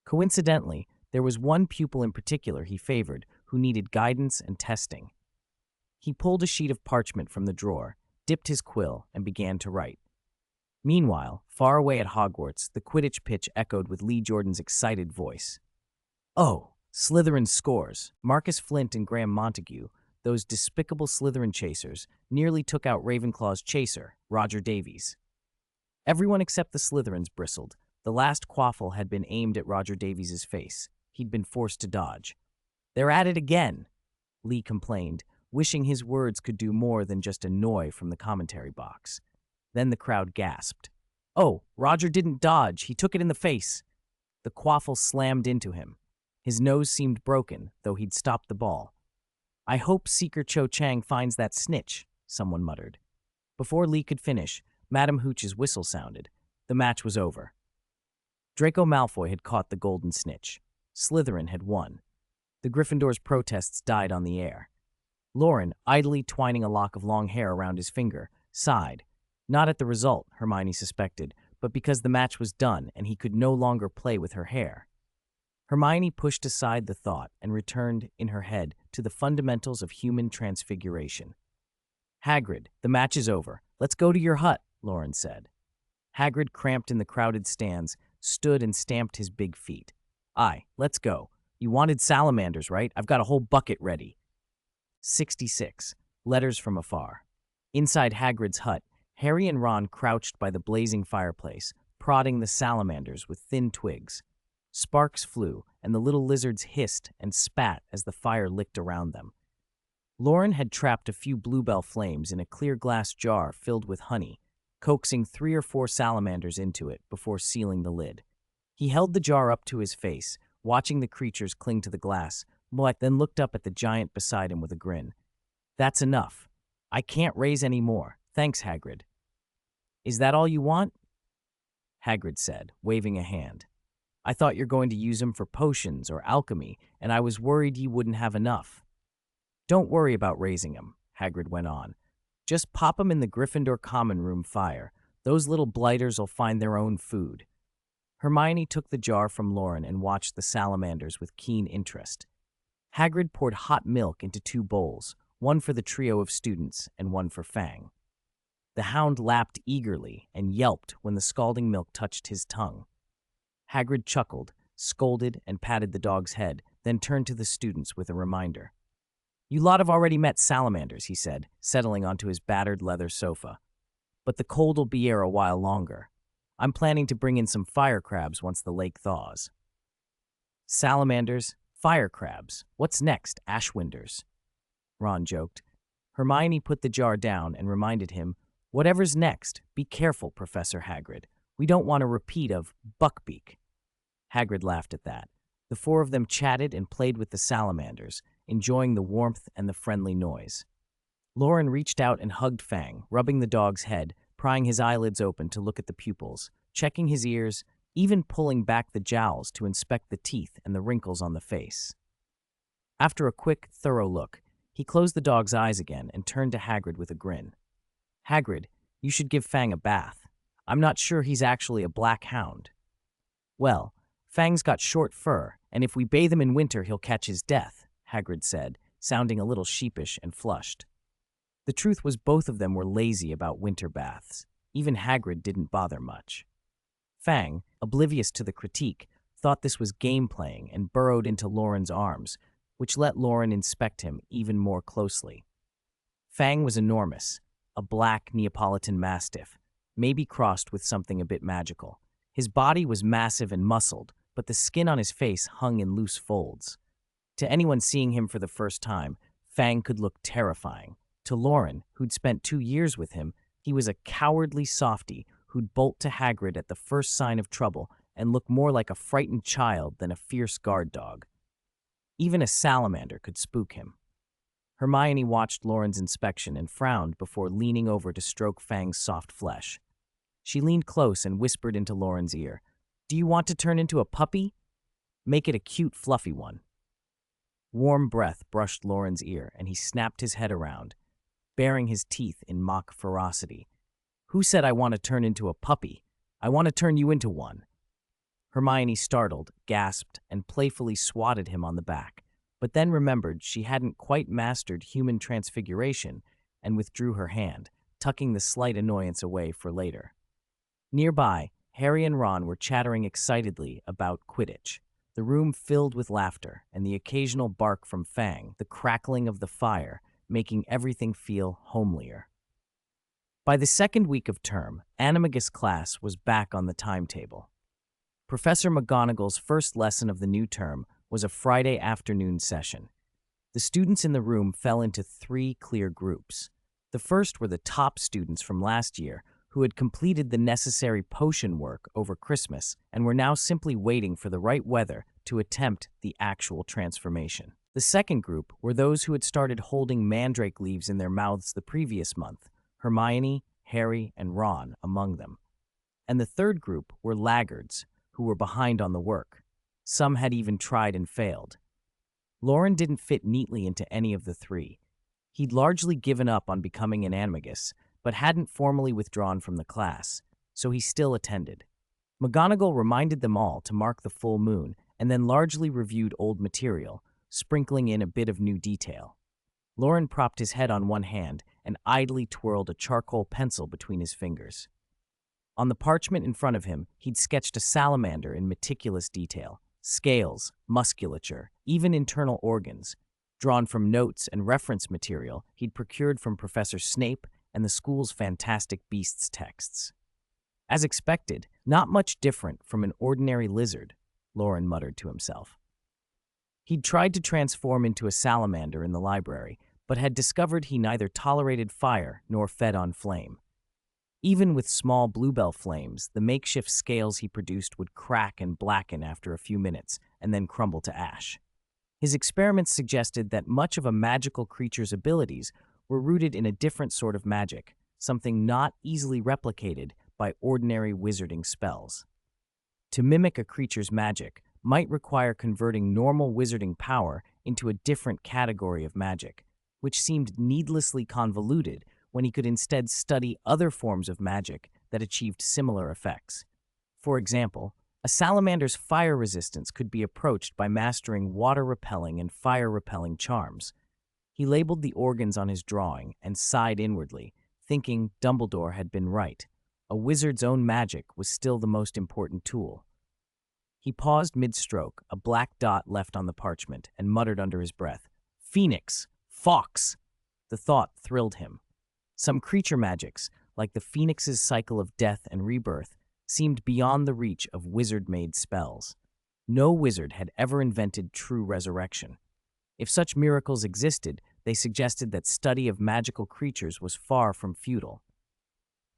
Coincidentally, there was one pupil in particular he favored who needed guidance and testing. He pulled a sheet of parchment from the drawer, dipped his quill, and began to write. Meanwhile, far away at Hogwarts, the Quidditch pitch echoed with Lee Jordan's excited voice. Oh, Slytherin scores. Marcus Flint and Graham Montague, those despicable Slytherin chasers, nearly took out Ravenclaw's chaser, Roger Davies. Everyone except the Slytherins bristled. The last quaffle had been aimed at Roger Davies's face. He'd been forced to dodge. They're at it again, Lee complained, wishing his words could do more than just annoy from the commentary box. Then the crowd gasped. Oh, Roger didn't dodge. He took it in the face. The quaffle slammed into him. His nose seemed broken, though he'd stopped the ball. I hope Seeker Cho Chang finds that snitch, someone muttered. Before Lee could finish, Madame Hooch's whistle sounded. The match was over. Draco Malfoy had caught the golden snitch. Slytherin had won. The Gryffindor's protests died on the air. Loren, idly twining a lock of long hair around his finger, sighed. Not at the result, Hermione suspected, but because the match was done and he could no longer play with her hair. Hermione pushed aside the thought and returned, in her head, to the fundamentals of human transfiguration. Hagrid, the match is over. Let's go to your hut, Loren said. Hagrid, cramped in the crowded stands, stood and stamped his big feet. Aye, let's go. You wanted salamanders, right? I've got a whole bucket ready. 66. Letters from afar. Inside Hagrid's hut, Harry and Ron crouched by the blazing fireplace, prodding the salamanders with thin twigs. Sparks flew, and the little lizards hissed and spat as the fire licked around them. Loren had trapped a few bluebell flames in a clear glass jar filled with honey, coaxing 3 or 4 salamanders into it before sealing the lid. He held the jar up to his face, watching the creatures cling to the glass, then looked up at the giant beside him with a grin. That's enough. I can't raise any more. Thanks, Hagrid. Is that all you want? Hagrid said, waving a hand. I thought you're going to use them for potions or alchemy, and I was worried you wouldn't have enough. Don't worry about raising them, Hagrid went on. Just pop them in the Gryffindor common room fire. Those little blighters'll find their own food. Hermione took the jar from Loren and watched the salamanders with keen interest. Hagrid poured hot milk into 2 bowls, one for the trio of students and one for Fang. The hound lapped eagerly and yelped when the scalding milk touched his tongue. Hagrid chuckled, scolded, and patted the dog's head, then turned to the students with a reminder. You lot have already met salamanders, he said, settling onto his battered leather sofa. But the cold'll be here a while longer. I'm planning to bring in some fire crabs once the lake thaws. Salamanders, fire crabs. What's next, Ashwinders? Ron joked. Hermione put the jar down and reminded him, Whatever's next, be careful, Professor Hagrid. We don't want a repeat of Buckbeak. Hagrid laughed at that. The 4 of them chatted and played with the salamanders, enjoying the warmth and the friendly noise. Loren reached out and hugged Fang, rubbing the dog's head, prying his eyelids open to look at the pupils, checking his ears, even pulling back the jowls to inspect the teeth and the wrinkles on the face. After a quick, thorough look, he closed the dog's eyes again and turned to Hagrid with a grin. "Hagrid, you should give Fang a bath. I'm not sure he's actually a black hound." "Well, Fang's got short fur, and if we bathe him in winter, he'll catch his death," Hagrid said, sounding a little sheepish and flushed. The truth was both of them were lazy about winter baths. Even Hagrid didn't bother much. Fang, oblivious to the critique, thought this was game playing and burrowed into Loren's arms, which let Loren inspect him even more closely. Fang was enormous, a black Neapolitan Mastiff, maybe crossed with something a bit magical. His body was massive and muscled, but the skin on his face hung in loose folds. To anyone seeing him for the first time, Fang could look terrifying. To Loren, who'd spent 2 years with him, he was a cowardly softy who'd bolt to Hagrid at the first sign of trouble and look more like a frightened child than a fierce guard dog. Even a salamander could spook him. Hermione watched Loren's inspection and frowned before leaning over to stroke Fang's soft flesh. She leaned close and whispered into Loren's ear, "Do you want to turn into a puppy? Make it a cute, fluffy one." Warm breath brushed Loren's ear, and he snapped his head around, baring his teeth in mock ferocity. "Who said I want to turn into a puppy? I want to turn you into one." Hermione, startled, gasped, and playfully swatted him on the back, but then remembered she hadn't quite mastered human transfiguration and withdrew her hand, tucking the slight annoyance away for later. Nearby, Harry and Ron were chattering excitedly about Quidditch, the room filled with laughter and the occasional bark from Fang, the crackling of the fire, making everything feel homelier. By the second week of term, Animagus class was back on the timetable. Professor McGonagall's first lesson of the new term was a Friday afternoon session. The students in the room fell into 3 clear groups. The first were the top students from last year who had completed the necessary potion work over Christmas and were now simply waiting for the right weather to attempt the actual transformation. The second group were those who had started holding mandrake leaves in their mouths the previous month, Hermione, Harry, and Ron among them. And the third group were laggards, who were behind on the work. Some had even tried and failed. Loren didn't fit neatly into any of the 3. He'd largely given up on becoming an animagus, but hadn't formally withdrawn from the class, so he still attended. McGonagall reminded them all to mark the full moon and then largely reviewed old material, sprinkling in a bit of new detail. Loren propped his head on one hand and idly twirled a charcoal pencil between his fingers. On the parchment in front of him, he'd sketched a salamander in meticulous detail. Scales, musculature, even internal organs, drawn from notes and reference material he'd procured from Professor Snape and the school's Fantastic Beasts texts. As expected, not much different from an ordinary lizard, Loren muttered to himself. He'd tried to transform into a salamander in the library, but had discovered he neither tolerated fire nor fed on flame. Even with small bluebell flames, the makeshift scales he produced would crack and blacken after a few minutes and then crumble to ash. His experiments suggested that much of a magical creature's abilities were rooted in a different sort of magic, something not easily replicated by ordinary wizarding spells. To mimic a creature's magic might require converting normal wizarding power into a different category of magic, which seemed needlessly convoluted when he could instead study other forms of magic that achieved similar effects. For example, a salamander's fire resistance could be approached by mastering water-repelling and fire-repelling charms. He labeled the organs on his drawing and sighed inwardly, thinking Dumbledore had been right. A wizard's own magic was still the most important tool. He paused mid-stroke, a black dot left on the parchment, and muttered under his breath, "Phoenix! Fox!" The thought thrilled him. Some creature magics, like the phoenix's cycle of death and rebirth, seemed beyond the reach of wizard-made spells. No wizard had ever invented true resurrection. If such miracles existed, they suggested that study of magical creatures was far from futile.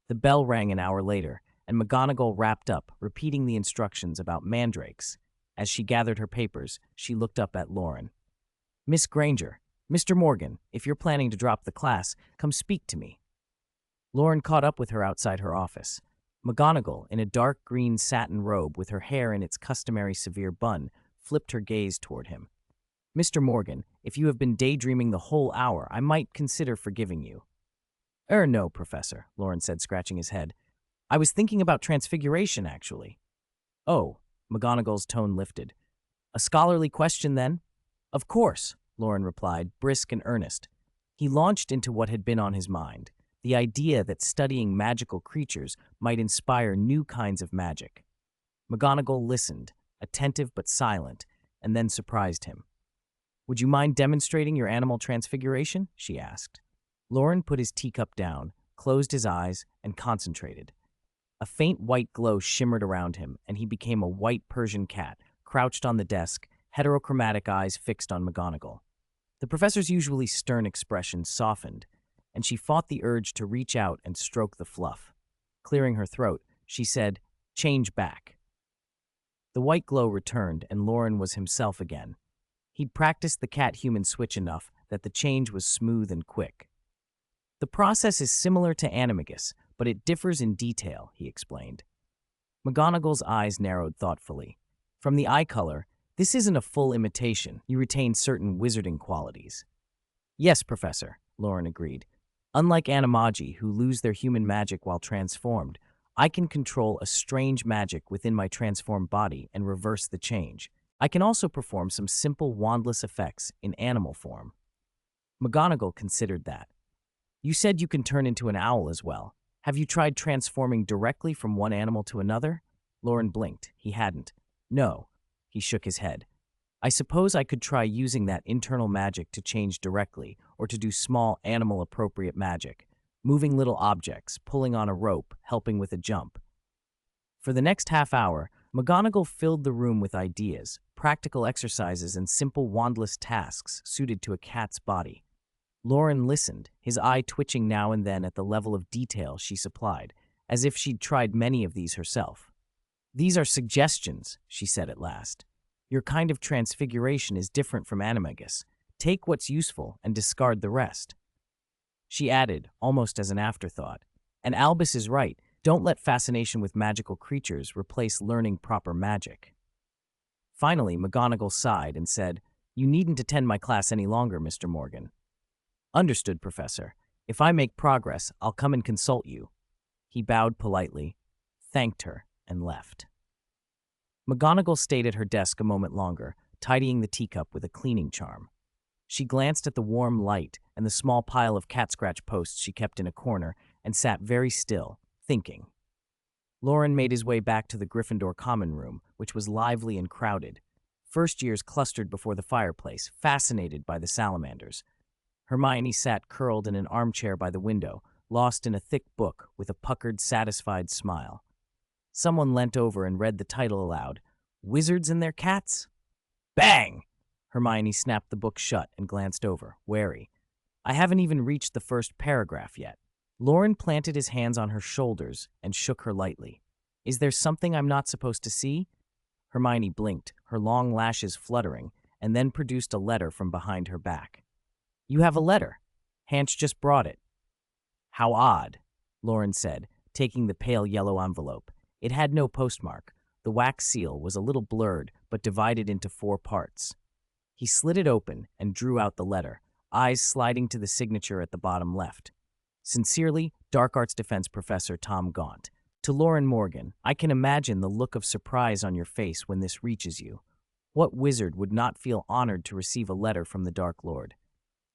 The bell rang an hour later, and McGonagall wrapped up, repeating the instructions about mandrakes. As she gathered her papers, she looked up at Loren. "Miss Granger, Mr. Morgan, if you're planning to drop the class, come speak to me." Loren caught up with her outside her office. McGonagall, in a dark green satin robe with her hair in its customary severe bun, flipped her gaze toward him. "Mr. Morgan, if you have been daydreaming the whole hour, I might consider forgiving you." No, Professor," Loren said, scratching his head. "I was thinking about transfiguration, actually." "Oh," McGonagall's tone lifted. "A scholarly question, then?" "Of course," Loren replied, brisk and earnest. He launched into what had been on his mind, the idea that studying magical creatures might inspire new kinds of magic. McGonagall listened, attentive but silent, and then surprised him. "Would you mind demonstrating your animal transfiguration?" she asked. Loren put his teacup down, closed his eyes, and concentrated. A faint white glow shimmered around him, and he became a white Persian cat, crouched on the desk, heterochromatic eyes fixed on McGonagall. The professor's usually stern expression softened, and she fought the urge to reach out and stroke the fluff. Clearing her throat, she said, "Change back." The white glow returned, and Loren was himself again. He'd practiced the cat-human switch enough that the change was smooth and quick. "The process is similar to animagus, but it differs in detail," he explained. McGonagall's eyes narrowed thoughtfully. "From the eye color, this isn't a full imitation. You retain certain wizarding qualities." "Yes, Professor," Loren agreed. "Unlike animagi, who lose their human magic while transformed, I can control a strange magic within my transformed body and reverse the change. I can also perform some simple wandless effects in animal form." McGonagall considered that. "You said you can turn into an owl as well. Have you tried transforming directly from one animal to another?" Loren blinked. He hadn't. "No." He shook his head. "I suppose I could try using that internal magic to change directly, or to do small animal-appropriate magic, moving little objects, pulling on a rope, helping with a jump." For the next half hour, McGonagall filled the room with ideas, practical exercises, and simple wandless tasks suited to a cat's body. Loren listened, his eye twitching now and then at the level of detail she supplied, as if she'd tried many of these herself. "These are suggestions," she said at last. "Your kind of transfiguration is different from animagus. Take what's useful and discard the rest." She added, almost as an afterthought, "And Albus is right. Don't let fascination with magical creatures replace learning proper magic." Finally, McGonagall sighed and said, "You needn't attend my class any longer, Mr. Morgan." "Understood, Professor. If I make progress, I'll come and consult you." He bowed politely, thanked her, and left. McGonagall stayed at her desk a moment longer, tidying the teacup with a cleaning charm. She glanced at the warm light and the small pile of cat-scratch posts she kept in a corner and sat very still, thinking. Loren made his way back to the Gryffindor common room, which was lively and crowded. First years clustered before the fireplace, fascinated by the salamanders. Hermione sat curled in an armchair by the window, lost in a thick book with a puckered, satisfied smile. Someone leant over and read the title aloud, "Wizards and Their Cats?" Bang! Hermione snapped the book shut and glanced over, wary. "I haven't even reached the first paragraph yet." Loren planted his hands on her shoulders and shook her lightly. "Is there something I'm not supposed to see?" Hermione blinked, her long lashes fluttering, and then produced a letter from behind her back. "You have a letter. Hanch just brought it." "How odd," Loren said, taking the pale yellow envelope. It had no postmark. The wax seal was a little blurred, but divided into 4 parts. He slid it open and drew out the letter, eyes sliding to the signature at the bottom left. "Sincerely, Dark Arts Defense Professor Tom Gaunt. To Loren Morgan, I can imagine the look of surprise on your face when this reaches you. What wizard would not feel honored to receive a letter from the Dark Lord?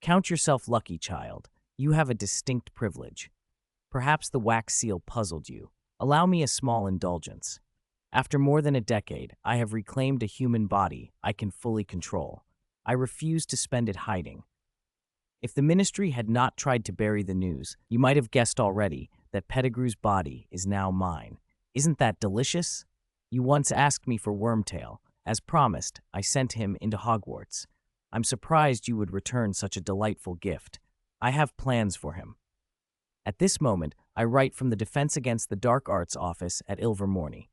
Count yourself lucky, child. You have a distinct privilege. Perhaps the wax seal puzzled you. Allow me a small indulgence. After more than a decade, I have reclaimed a human body I can fully control. I refuse to spend it hiding. If the Ministry had not tried to bury the news, you might have guessed already that Pettigrew's body is now mine. Isn't that delicious? You once asked me for Wormtail. As promised, I sent him into Hogwarts. I'm surprised you would return such a delightful gift. I have plans for him. At this moment, I write from the Defense Against the Dark Arts office at Ilvermorny.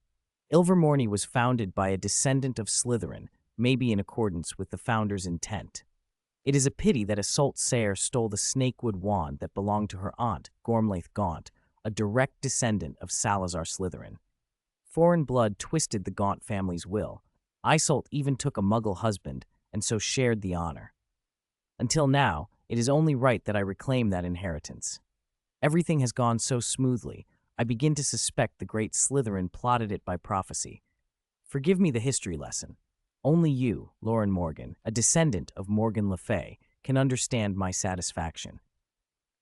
Ilvermorny was founded by a descendant of Slytherin, maybe in accordance with the founder's intent. It is a pity that Iseult Sayre stole the snakewood wand that belonged to her aunt, Gormlaith Gaunt, a direct descendant of Salazar Slytherin. Foreign blood twisted the Gaunt family's will. Iseult even took a Muggle husband, and so shared the honor. Until now, it is only right that I reclaim that inheritance. Everything has gone so smoothly, I begin to suspect the great Slytherin plotted it by prophecy. Forgive me the history lesson. Only you, Loren Morgan, a descendant of Morgan Le Fay, can understand my satisfaction.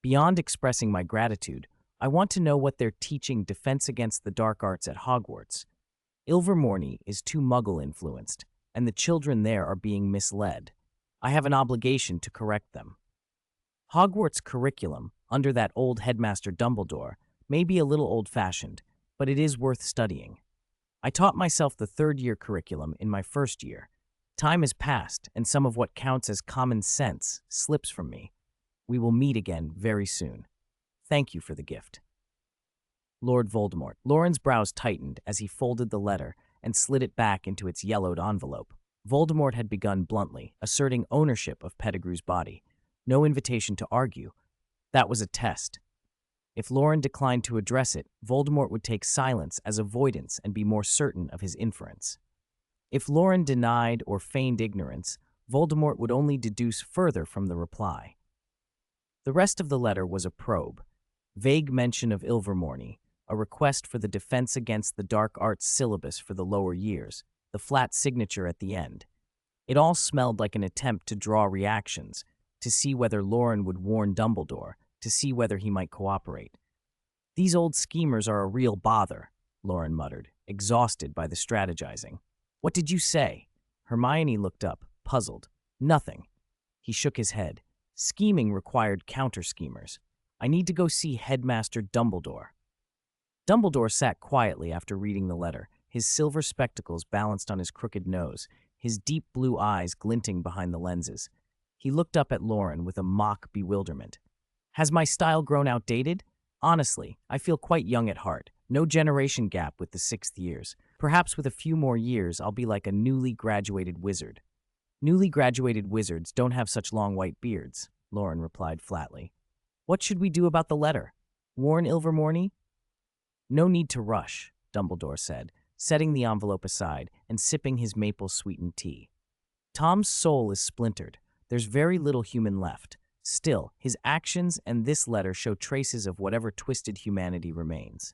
Beyond expressing my gratitude, I want to know what they're teaching Defense Against the Dark Arts at Hogwarts. Ilvermorny is too Muggle-influenced, and the children there are being misled. I have an obligation to correct them. Hogwarts' curriculum, under that old headmaster Dumbledore, may be a little old-fashioned, but it is worth studying. I taught myself the third-year curriculum in my first year. Time has passed, and some of what counts as common sense slips from me. We will meet again very soon. Thank you for the gift. Lord Voldemort. Loren's brows tightened as he folded the letter and slid it back into its yellowed envelope. Voldemort had begun bluntly, asserting ownership of Pettigrew's body. No invitation to argue. That was a test. If Loren declined to address it, Voldemort would take silence as avoidance and be more certain of his inference. If Loren denied or feigned ignorance, Voldemort would only deduce further from the reply. The rest of the letter was a probe. Vague mention of Ilvermorny, a request for the Defense Against the Dark Arts syllabus for the lower years, the flat signature at the end. It all smelled like an attempt to draw reactions, to see whether Loren would warn Dumbledore, to see whether he might cooperate. These old schemers are a real bother, Loren muttered, exhausted by the strategizing. What did you say? Hermione looked up, puzzled. Nothing. He shook his head. Scheming required counter-schemers. I need to go see Headmaster Dumbledore. Dumbledore sat quietly after reading the letter, his silver spectacles balanced on his crooked nose, his deep blue eyes glinting behind the lenses. He looked up at Loren with a mock bewilderment. Has my style grown outdated? Honestly, I feel quite young at heart. No generation gap with the 6th years. Perhaps with a few more years, I'll be like a newly graduated wizard. Newly graduated wizards don't have such long white beards, Loren replied flatly. What should we do about the letter? Warn Ilvermorny? No need to rush, Dumbledore said, setting the envelope aside and sipping his maple-sweetened tea. Tom's soul is splintered. There's very little human left. Still, his actions and this letter show traces of whatever twisted humanity remains.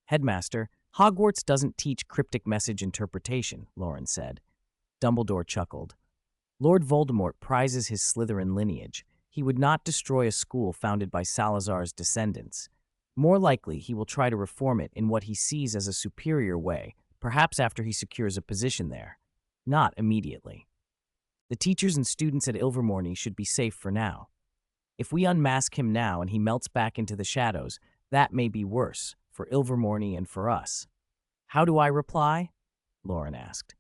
Headmaster, Hogwarts doesn't teach cryptic message interpretation, Loren said. Dumbledore chuckled. Lord Voldemort prizes his Slytherin lineage. He would not destroy a school founded by Salazar's descendants. More likely, he will try to reform it in what he sees as a superior way, perhaps after he secures a position there. Not immediately. The teachers and students at Ilvermorny should be safe for now. If we unmask him now and he melts back into the shadows, that may be worse, for Ilvermorny and for us. How do I reply? Loren asked.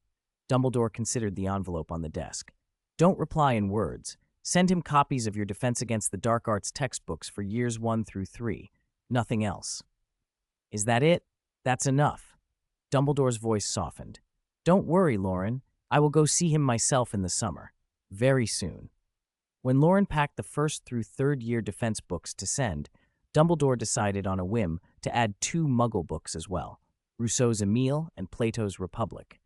Dumbledore considered the envelope on the desk. Don't reply in words. Send him copies of your Defense Against the Dark Arts textbooks for years 1 through 3. Nothing else. Is that it? That's enough. Dumbledore's voice softened. Don't worry, Loren. I will go see him myself in the summer. Very soon. When Loren packed the 1st through 3rd year defense books to send, Dumbledore decided on a whim to add 2 Muggle books as well, Rousseau's Emile and Plato's Republic.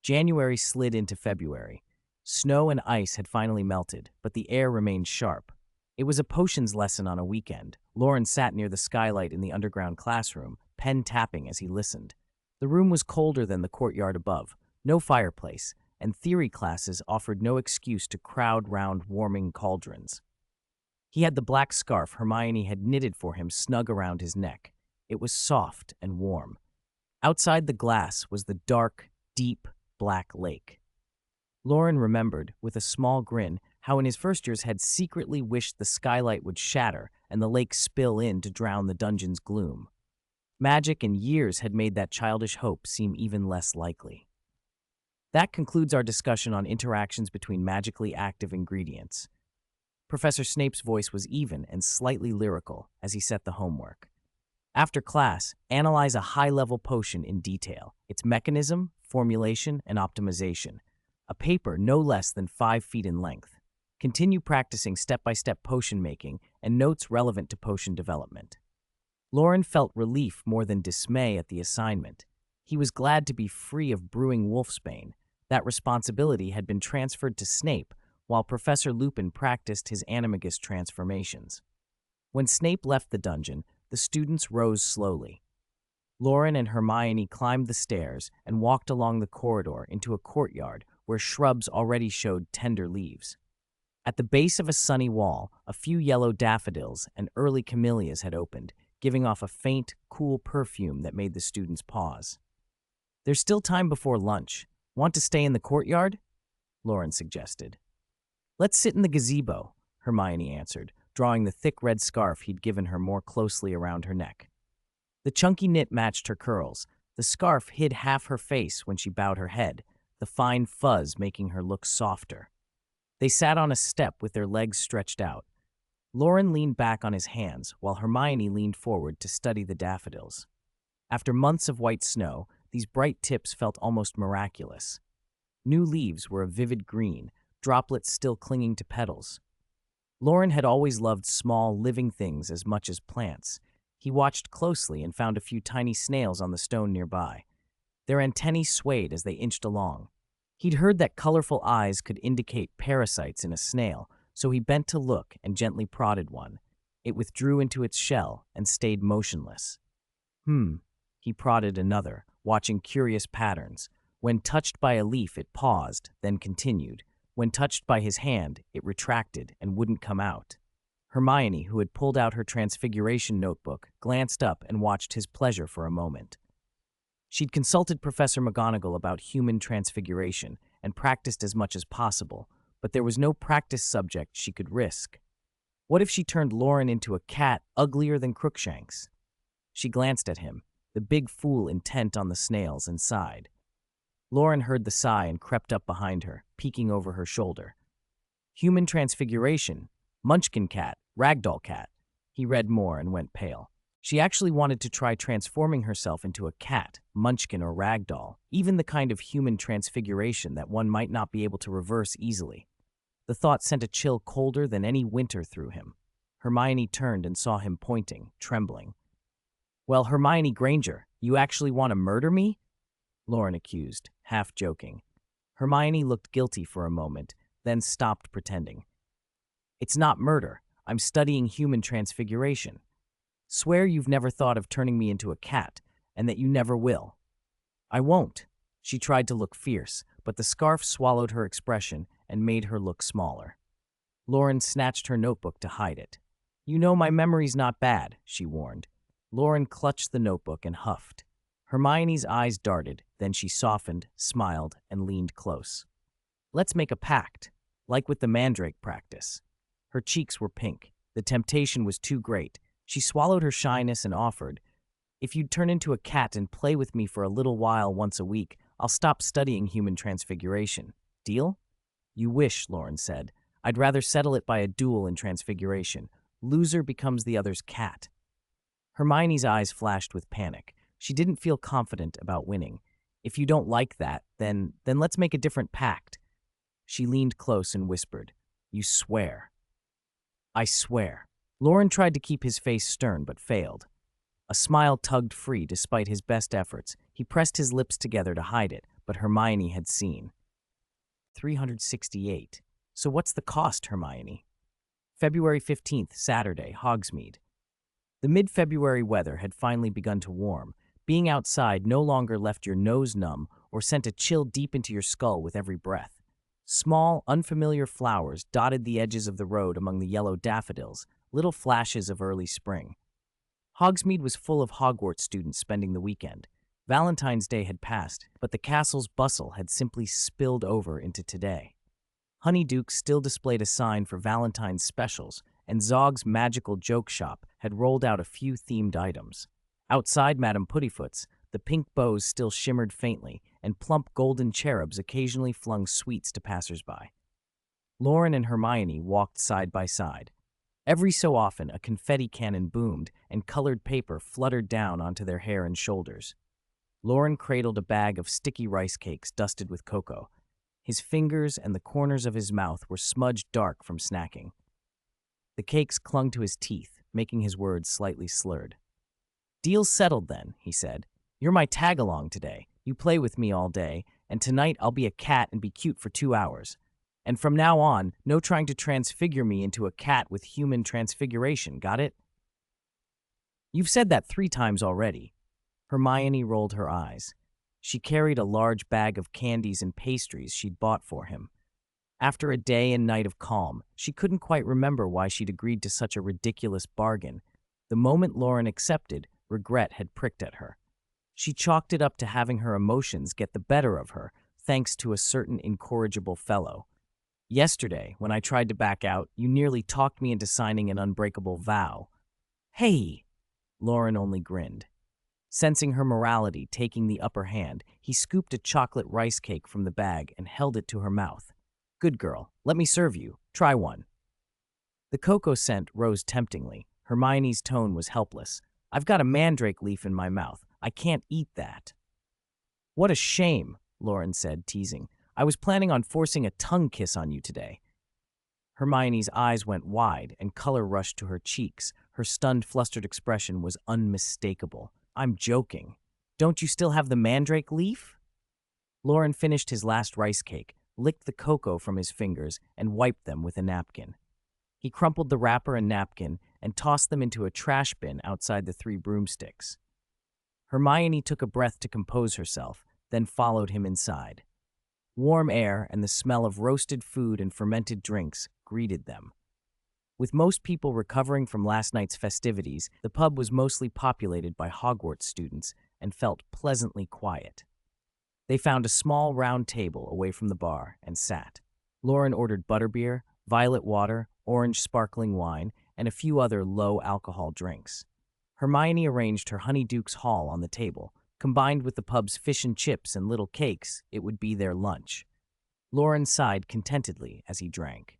January slid into February. Snow and ice had finally melted, but the air remained sharp. It was a potions lesson on a weekend. Loren sat near the skylight in the underground classroom, pen tapping as he listened. The room was colder than the courtyard above, no fireplace, and theory classes offered no excuse to crowd round warming cauldrons. He had the black scarf Hermione had knitted for him snug around his neck. It was soft and warm. Outside the glass was the dark, deep, black lake. Loren remembered, with a small grin, how in his first years had secretly wished the skylight would shatter and the lake spill in to drown the dungeon's gloom. Magic and years had made that childish hope seem even less likely. That concludes our discussion on interactions between magically active ingredients. Professor Snape's voice was even and slightly lyrical as he set the homework. After class, analyze a high-level potion in detail, its mechanism, formulation, and optimization. A paper no less than 5 feet in length. Continue practicing step-by-step potion making and notes relevant to potion development. Loren felt relief more than dismay at the assignment. He was glad to be free of brewing wolfsbane. That responsibility had been transferred to Snape while Professor Lupin practiced his animagus transformations. When Snape left the dungeon, the students rose slowly. Loren and Hermione climbed the stairs and walked along the corridor into a courtyard where shrubs already showed tender leaves. At the base of a sunny wall, a few yellow daffodils and early camellias had opened, giving off a faint, cool perfume that made the students pause. "There's still time before lunch. Want to stay in the courtyard?" Loren suggested. "Let's sit in the gazebo," Hermione answered, drawing the thick red scarf he'd given her more closely around her neck. The chunky knit matched her curls. The scarf hid half her face when she bowed her head, the fine fuzz making her look softer. They sat on a step with their legs stretched out. Loren leaned back on his hands, while Hermione leaned forward to study the daffodils. After months of white snow, these bright tips felt almost miraculous. New leaves were a vivid green, droplets still clinging to petals. Loren had always loved small, living things as much as plants. He watched closely and found a few tiny snails on the stone nearby. Their antennae swayed as they inched along. He'd heard that colorful eyes could indicate parasites in a snail, so he bent to look and gently prodded one. It withdrew into its shell and stayed motionless. He prodded another, watching curious patterns. When touched by a leaf, it paused, then continued. When touched by his hand, it retracted and wouldn't come out. Hermione, who had pulled out her transfiguration notebook, glanced up and watched his pleasure for a moment. She'd consulted Professor McGonagall about human transfiguration and practiced as much as possible, but there was no practice subject she could risk. What if she turned Loren into a cat uglier than Crookshanks? She glanced at him, the big fool intent on the snails, and sighed. Loren heard the sigh and crept up behind her, peeking over her shoulder. Human transfiguration, Munchkin cat, ragdoll cat. He read more and went pale. She actually wanted to try transforming herself into a cat, munchkin, or ragdoll, even the kind of human transfiguration that one might not be able to reverse easily. The thought sent a chill colder than any winter through him. Hermione turned and saw him pointing, trembling. "Well, Hermione Granger, you actually want to murder me?" Loren accused, half joking. Hermione looked guilty for a moment, then stopped pretending. "It's not murder. I'm studying human transfiguration. Swear you've never thought of turning me into a cat, and that you never will." "I won't." She tried to look fierce, but the scarf swallowed her expression and made her look smaller. Loren snatched her notebook to hide it. "You know my memory's not bad," she warned. Loren clutched the notebook and huffed. Hermione's eyes darted, then she softened, smiled, and leaned close. "Let's make a pact, like with the mandrake practice." Her cheeks were pink. The temptation was too great. She swallowed her shyness and offered, "If you'd turn into a cat and play with me for a little while once a week, I'll stop studying human transfiguration. Deal?" "You wish," Loren said. "I'd rather settle it by a duel in transfiguration. Loser becomes the other's cat." Hermione's eyes flashed with panic. She didn't feel confident about winning. "If you don't like that, then let's make a different pact." She leaned close and whispered, "You swear." "I swear." Loren tried to keep his face stern but failed. A smile tugged free despite his best efforts. He pressed his lips together to hide it, but Hermione had seen. 368. "So what's the cost, Hermione?" February 15th, Saturday, Hogsmeade. The mid-February weather had finally begun to warm. Being outside no longer left your nose numb or sent a chill deep into your skull with every breath. Small, unfamiliar flowers dotted the edges of the road among the yellow daffodils, little flashes of early spring. Hogsmeade was full of Hogwarts students spending the weekend. Valentine's Day had passed, but the castle's bustle had simply spilled over into today. Honeyduke still displayed a sign for Valentine's specials, and Zog's magical joke shop had rolled out a few themed items. Outside Madame Puttyfoot's, the pink bows still shimmered faintly, and plump golden cherubs occasionally flung sweets to passersby. Loren and Hermione walked side by side. Every so often, a confetti cannon boomed, and colored paper fluttered down onto their hair and shoulders. Loren cradled a bag of sticky rice cakes dusted with cocoa. His fingers and the corners of his mouth were smudged dark from snacking. The cakes clung to his teeth, making his words slightly slurred. "Deal's settled then," he said. "You're my tag-along today. You play with me all day, and tonight I'll be a cat and be cute for 2 hours. And from now on, no trying to transfigure me into a cat with human transfiguration, got it?" "You've said that 3 times already." Hermione rolled her eyes. She carried a large bag of candies and pastries she'd bought for him. After a day and night of calm, she couldn't quite remember why she'd agreed to such a ridiculous bargain. The moment Loren accepted, regret had pricked at her. She chalked it up to having her emotions get the better of her, thanks to a certain incorrigible fellow. "Yesterday, when I tried to back out, you nearly talked me into signing an unbreakable vow." "Hey!" Loren only grinned. Sensing her morality taking the upper hand, he scooped a chocolate rice cake from the bag and held it to her mouth. "Good girl, let me serve you. Try one." The cocoa scent rose temptingly. Hermione's tone was helpless. "I've got a mandrake leaf in my mouth. I can't eat that." "What a shame," Loren said, teasing. "I was planning on forcing a tongue kiss on you today." Hermione's eyes went wide and color rushed to her cheeks. Her stunned, flustered expression was unmistakable. "I'm joking. Don't you still have the mandrake leaf?" Loren finished his last rice cake, licked the cocoa from his fingers, and wiped them with a napkin. He crumpled the wrapper and napkin and tossed them into a trash bin outside the 3 broomsticks. Hermione took a breath to compose herself, then followed him inside. Warm air and the smell of roasted food and fermented drinks greeted them. With most people recovering from last night's festivities, the pub was mostly populated by Hogwarts students and felt pleasantly quiet. They found a small round table away from the bar and sat. Loren ordered butterbeer, violet water, orange sparkling wine, and a few other low-alcohol drinks. Hermione arranged her Honeyduke's haul on the table. Combined with the pub's fish and chips and little cakes, it would be their lunch. Loren sighed contentedly as he drank.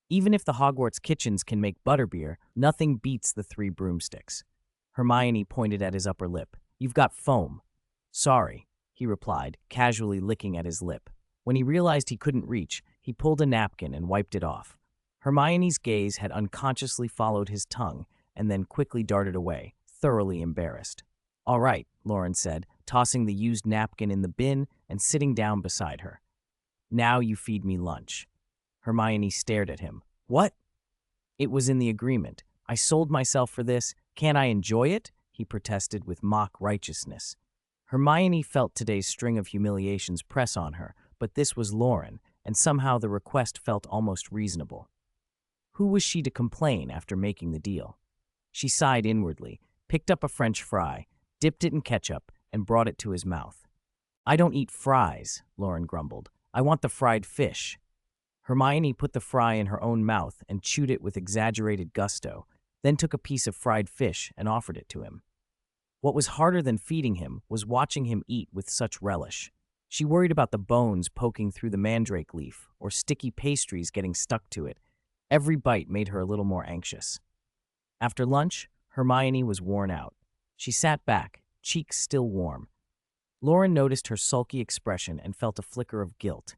Even if the Hogwarts kitchens can make butterbeer, nothing beats the 3 broomsticks. Hermione pointed at his upper lip. "You've got foam." "Sorry," he replied, casually licking at his lip. When he realized he couldn't reach, he pulled a napkin and wiped it off. Hermione's gaze had unconsciously followed his tongue and then quickly darted away, thoroughly embarrassed. "All right," Loren said, tossing the used napkin in the bin and sitting down beside her. "Now you feed me lunch." Hermione stared at him. "What?" "It was in the agreement. I sold myself for this. Can't I enjoy it?" he protested with mock righteousness. Hermione felt today's string of humiliations press on her, but this was Loren, and somehow the request felt almost reasonable. Who was she to complain after making the deal? She sighed inwardly, picked up a French fry, dipped it in ketchup, and brought it to his mouth. "I don't eat fries," Loren grumbled. "I want the fried fish." Hermione put the fry in her own mouth and chewed it with exaggerated gusto, then took a piece of fried fish and offered it to him. What was harder than feeding him was watching him eat with such relish. She worried about the bones poking through the mandrake leaf or sticky pastries getting stuck to it. Every bite made her a little more anxious. After lunch, Hermione was worn out. She sat back, cheeks still warm. Loren noticed her sulky expression and felt a flicker of guilt.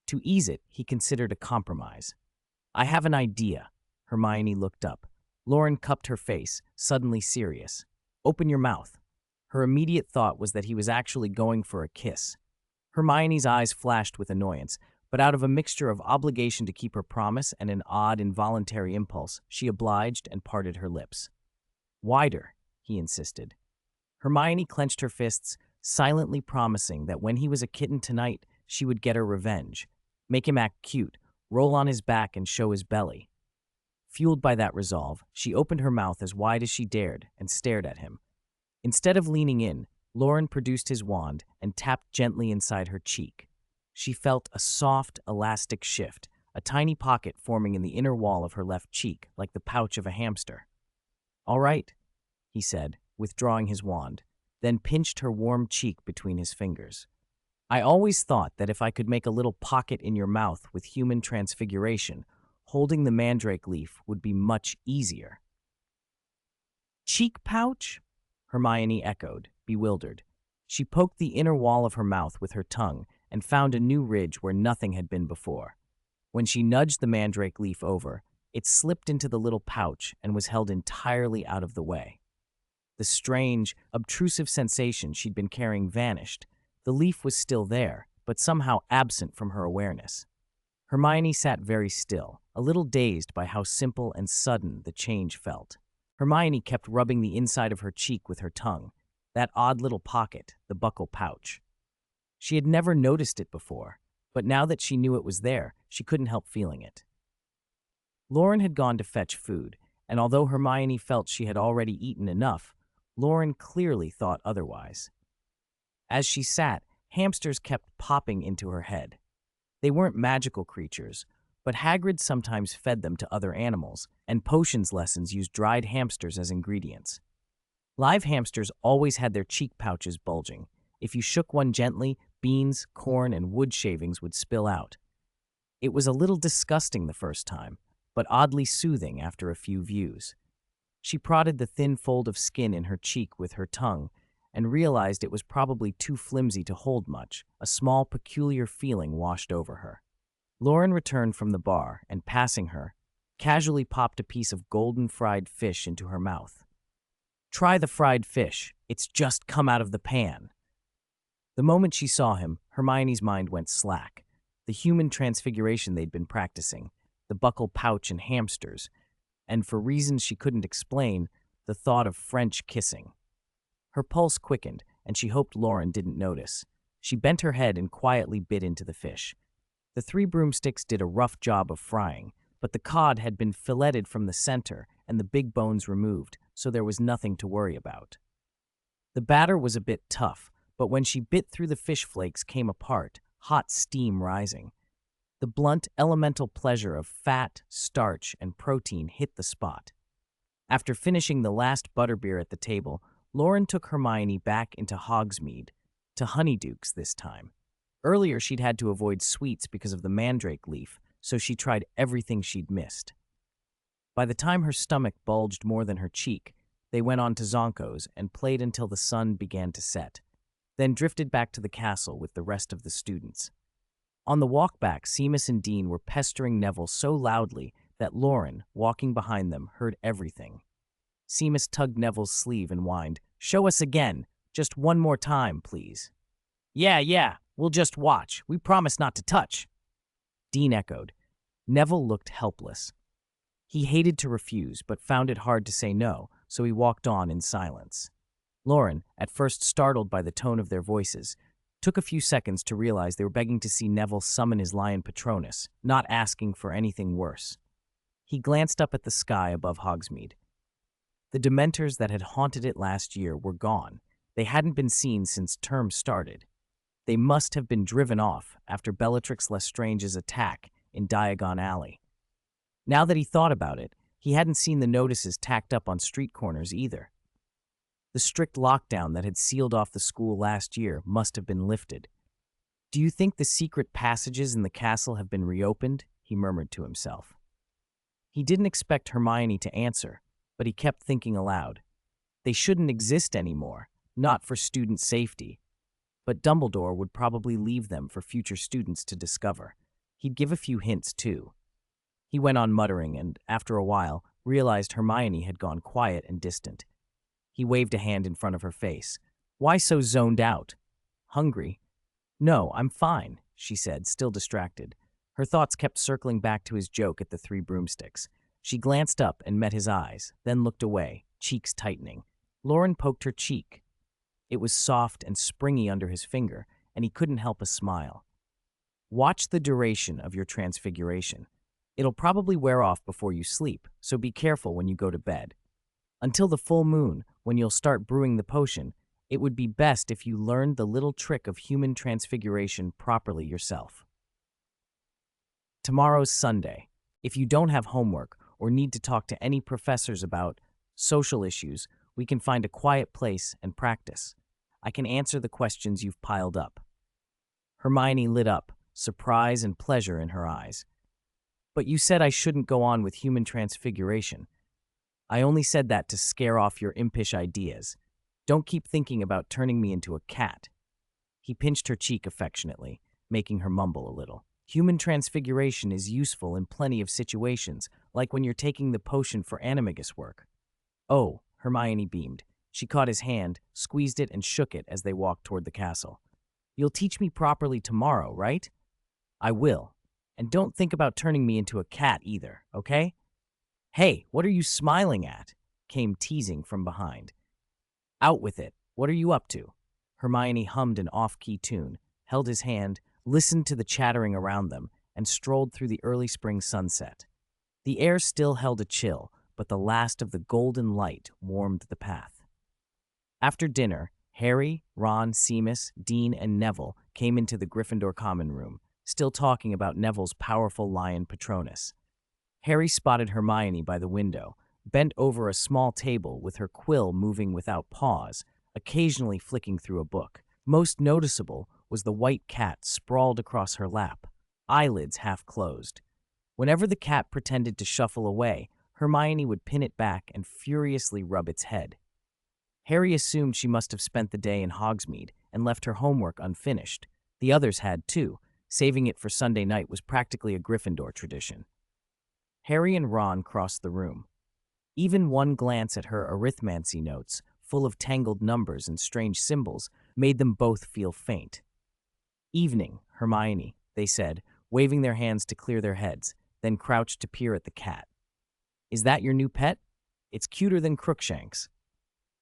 To ease it, he considered a compromise. "I have an idea." Hermione looked up. Loren cupped her face, suddenly serious. "Open your mouth." Her immediate thought was that he was actually going for a kiss. Hermione's eyes flashed with annoyance, but out of a mixture of obligation to keep her promise and an odd, involuntary impulse, she obliged and parted her lips. "Wider," he insisted. Hermione clenched her fists, silently promising that when he was a kitten tonight, she would get her revenge. Make him act cute, roll on his back and show his belly. Fueled by that resolve, she opened her mouth as wide as she dared and stared at him. Instead of leaning in, Loren produced his wand and tapped gently inside her cheek. She felt a soft, elastic shift, a tiny pocket forming in the inner wall of her left cheek, like the pouch of a hamster. "All right," he said, withdrawing his wand, then pinched her warm cheek between his fingers. "I always thought that if I could make a little pocket in your mouth with human transfiguration, holding the mandrake leaf would be much easier." "Cheek pouch?" Hermione echoed, bewildered. She poked the inner wall of her mouth with her tongue and found a new ridge where nothing had been before. When she nudged the mandrake leaf over, it slipped into the little pouch and was held entirely out of the way. The strange, obtrusive sensation she'd been carrying vanished. The leaf was still there, but somehow absent from her awareness. Hermione sat very still, a little dazed by how simple and sudden the change felt. Hermione kept rubbing the inside of her cheek with her tongue, that odd little pocket, the buckle pouch. She had never noticed it before, but now that she knew it was there, she couldn't help feeling it. Loren had gone to fetch food, and although Hermione felt she had already eaten enough, Loren clearly thought otherwise. As she sat, hamsters kept popping into her head. They weren't magical creatures, but Hagrid sometimes fed them to other animals, and potions lessons used dried hamsters as ingredients. Live hamsters always had their cheek pouches bulging. If you shook one gently, beans, corn, and wood shavings would spill out. It was a little disgusting the first time, but oddly soothing after a few views. She prodded the thin fold of skin in her cheek with her tongue and realized it was probably too flimsy to hold much. A small, peculiar feeling washed over her. Loren returned from the bar and, passing her, casually popped a piece of golden fried fish into her mouth. "Try the fried fish. It's just come out of the pan." The moment she saw him, Hermione's mind went slack. The human transfiguration they'd been practicing, the buckle pouch and hamsters, and for reasons she couldn't explain, the thought of French kissing. Her pulse quickened, and she hoped Loren didn't notice. She bent her head and quietly bit into the fish. The 3 broomsticks did a rough job of frying, but the cod had been filleted from the center and the big bones removed, so there was nothing to worry about. The batter was a bit tough, but when she bit through the fish flakes came apart, hot steam rising. The blunt, elemental pleasure of fat, starch, and protein hit the spot. After finishing the last butterbeer at the table, Loren took Hermione back into Hogsmeade, to Honeydukes this time. Earlier she'd had to avoid sweets because of the mandrake leaf, so she tried everything she'd missed. By the time her stomach bulged more than her cheek, they went on to Zonko's and played until the sun began to set, then drifted back to the castle with the rest of the students. On the walk back, Seamus and Dean were pestering Neville so loudly that Loren, walking behind them, heard everything. Seamus tugged Neville's sleeve and whined, "Show us again. Just one more time, please." Yeah, we'll just watch. We promise not to touch." Dean echoed. Neville looked helpless. He hated to refuse, but found it hard to say no, so he walked on in silence. Loren, at first startled by the tone of their voices, took a few seconds to realize they were begging to see Neville summon his lion Patronus, not asking for anything worse. He glanced up at the sky above Hogsmeade. The Dementors that had haunted it last year were gone. They hadn't been seen since term started. They must have been driven off after Bellatrix Lestrange's attack in Diagon Alley. Now that he thought about it, he hadn't seen the notices tacked up on street corners either. The strict lockdown that had sealed off the school last year must have been lifted. "Do you think the secret passages in the castle have been reopened?" he murmured to himself. He didn't expect Hermione to answer, but he kept thinking aloud. They shouldn't exist anymore, not for student safety. But Dumbledore would probably leave them for future students to discover. He'd give a few hints, too. He went on muttering and, after a while, realized Hermione had gone quiet and distant. He waved a hand in front of her face. "Why so zoned out? Hungry?" "No, I'm fine," she said, still distracted. Her thoughts kept circling back to his joke at the 3 broomsticks. She glanced up and met his eyes, then looked away, cheeks tightening. Loren poked her cheek. It was soft and springy under his finger, and he couldn't help a smile. "Watch the duration of your transfiguration. It'll probably wear off before you sleep, so be careful when you go to bed. Until the full moon, when you'll start brewing the potion, it would be best if you learned the little trick of human transfiguration properly yourself." Tomorrow's Sunday. If you don't have homework or need to talk to any professors about social issues, we can find a quiet place and practice. I can answer the questions you've piled up. Hermione lit up, surprise and pleasure in her eyes. "But you said I shouldn't go on with human transfiguration." "I only said that to scare off your impish ideas. Don't keep thinking about turning me into a cat." He pinched her cheek affectionately. making her mumble a little. Human transfiguration is useful in plenty of situations, like when you're taking the potion for animagus work. Oh, Hermione beamed. She caught his hand, squeezed it, and shook it as they walked toward the castle. You'll teach me properly tomorrow, right? I will. And don't think about turning me into a cat either, okay? Hey, what are you smiling at? Came teasing from behind. Out with it. What are you up to? Hermione hummed an off-key tune, held his hand, listened to the chattering around them, and strolled through the early spring sunset. The air still held a chill, but the last of the golden light warmed the path. After dinner, Harry, Ron, Seamus, Dean, and Neville came into the Gryffindor common room, still talking about Neville's powerful lion Patronus. Harry spotted Hermione by the window, bent over a small table with her quill moving without pause, occasionally flicking through a book. Most noticeable was the white cat sprawled across her lap, eyelids half closed. Whenever the cat pretended to shuffle away, Hermione would pin it back and furiously rub its head. Harry assumed she must have spent the day in Hogsmeade and left her homework unfinished. The others had too. Saving it for Sunday night was practically a Gryffindor tradition. Harry and Ron crossed the room. Even one glance at her arithmancy notes, full of tangled numbers and strange symbols, made them both feel faint. Evening, Hermione, they said, waving their hands to clear their heads, then crouched to peer at the cat. Is that your new pet? It's cuter than Crookshanks.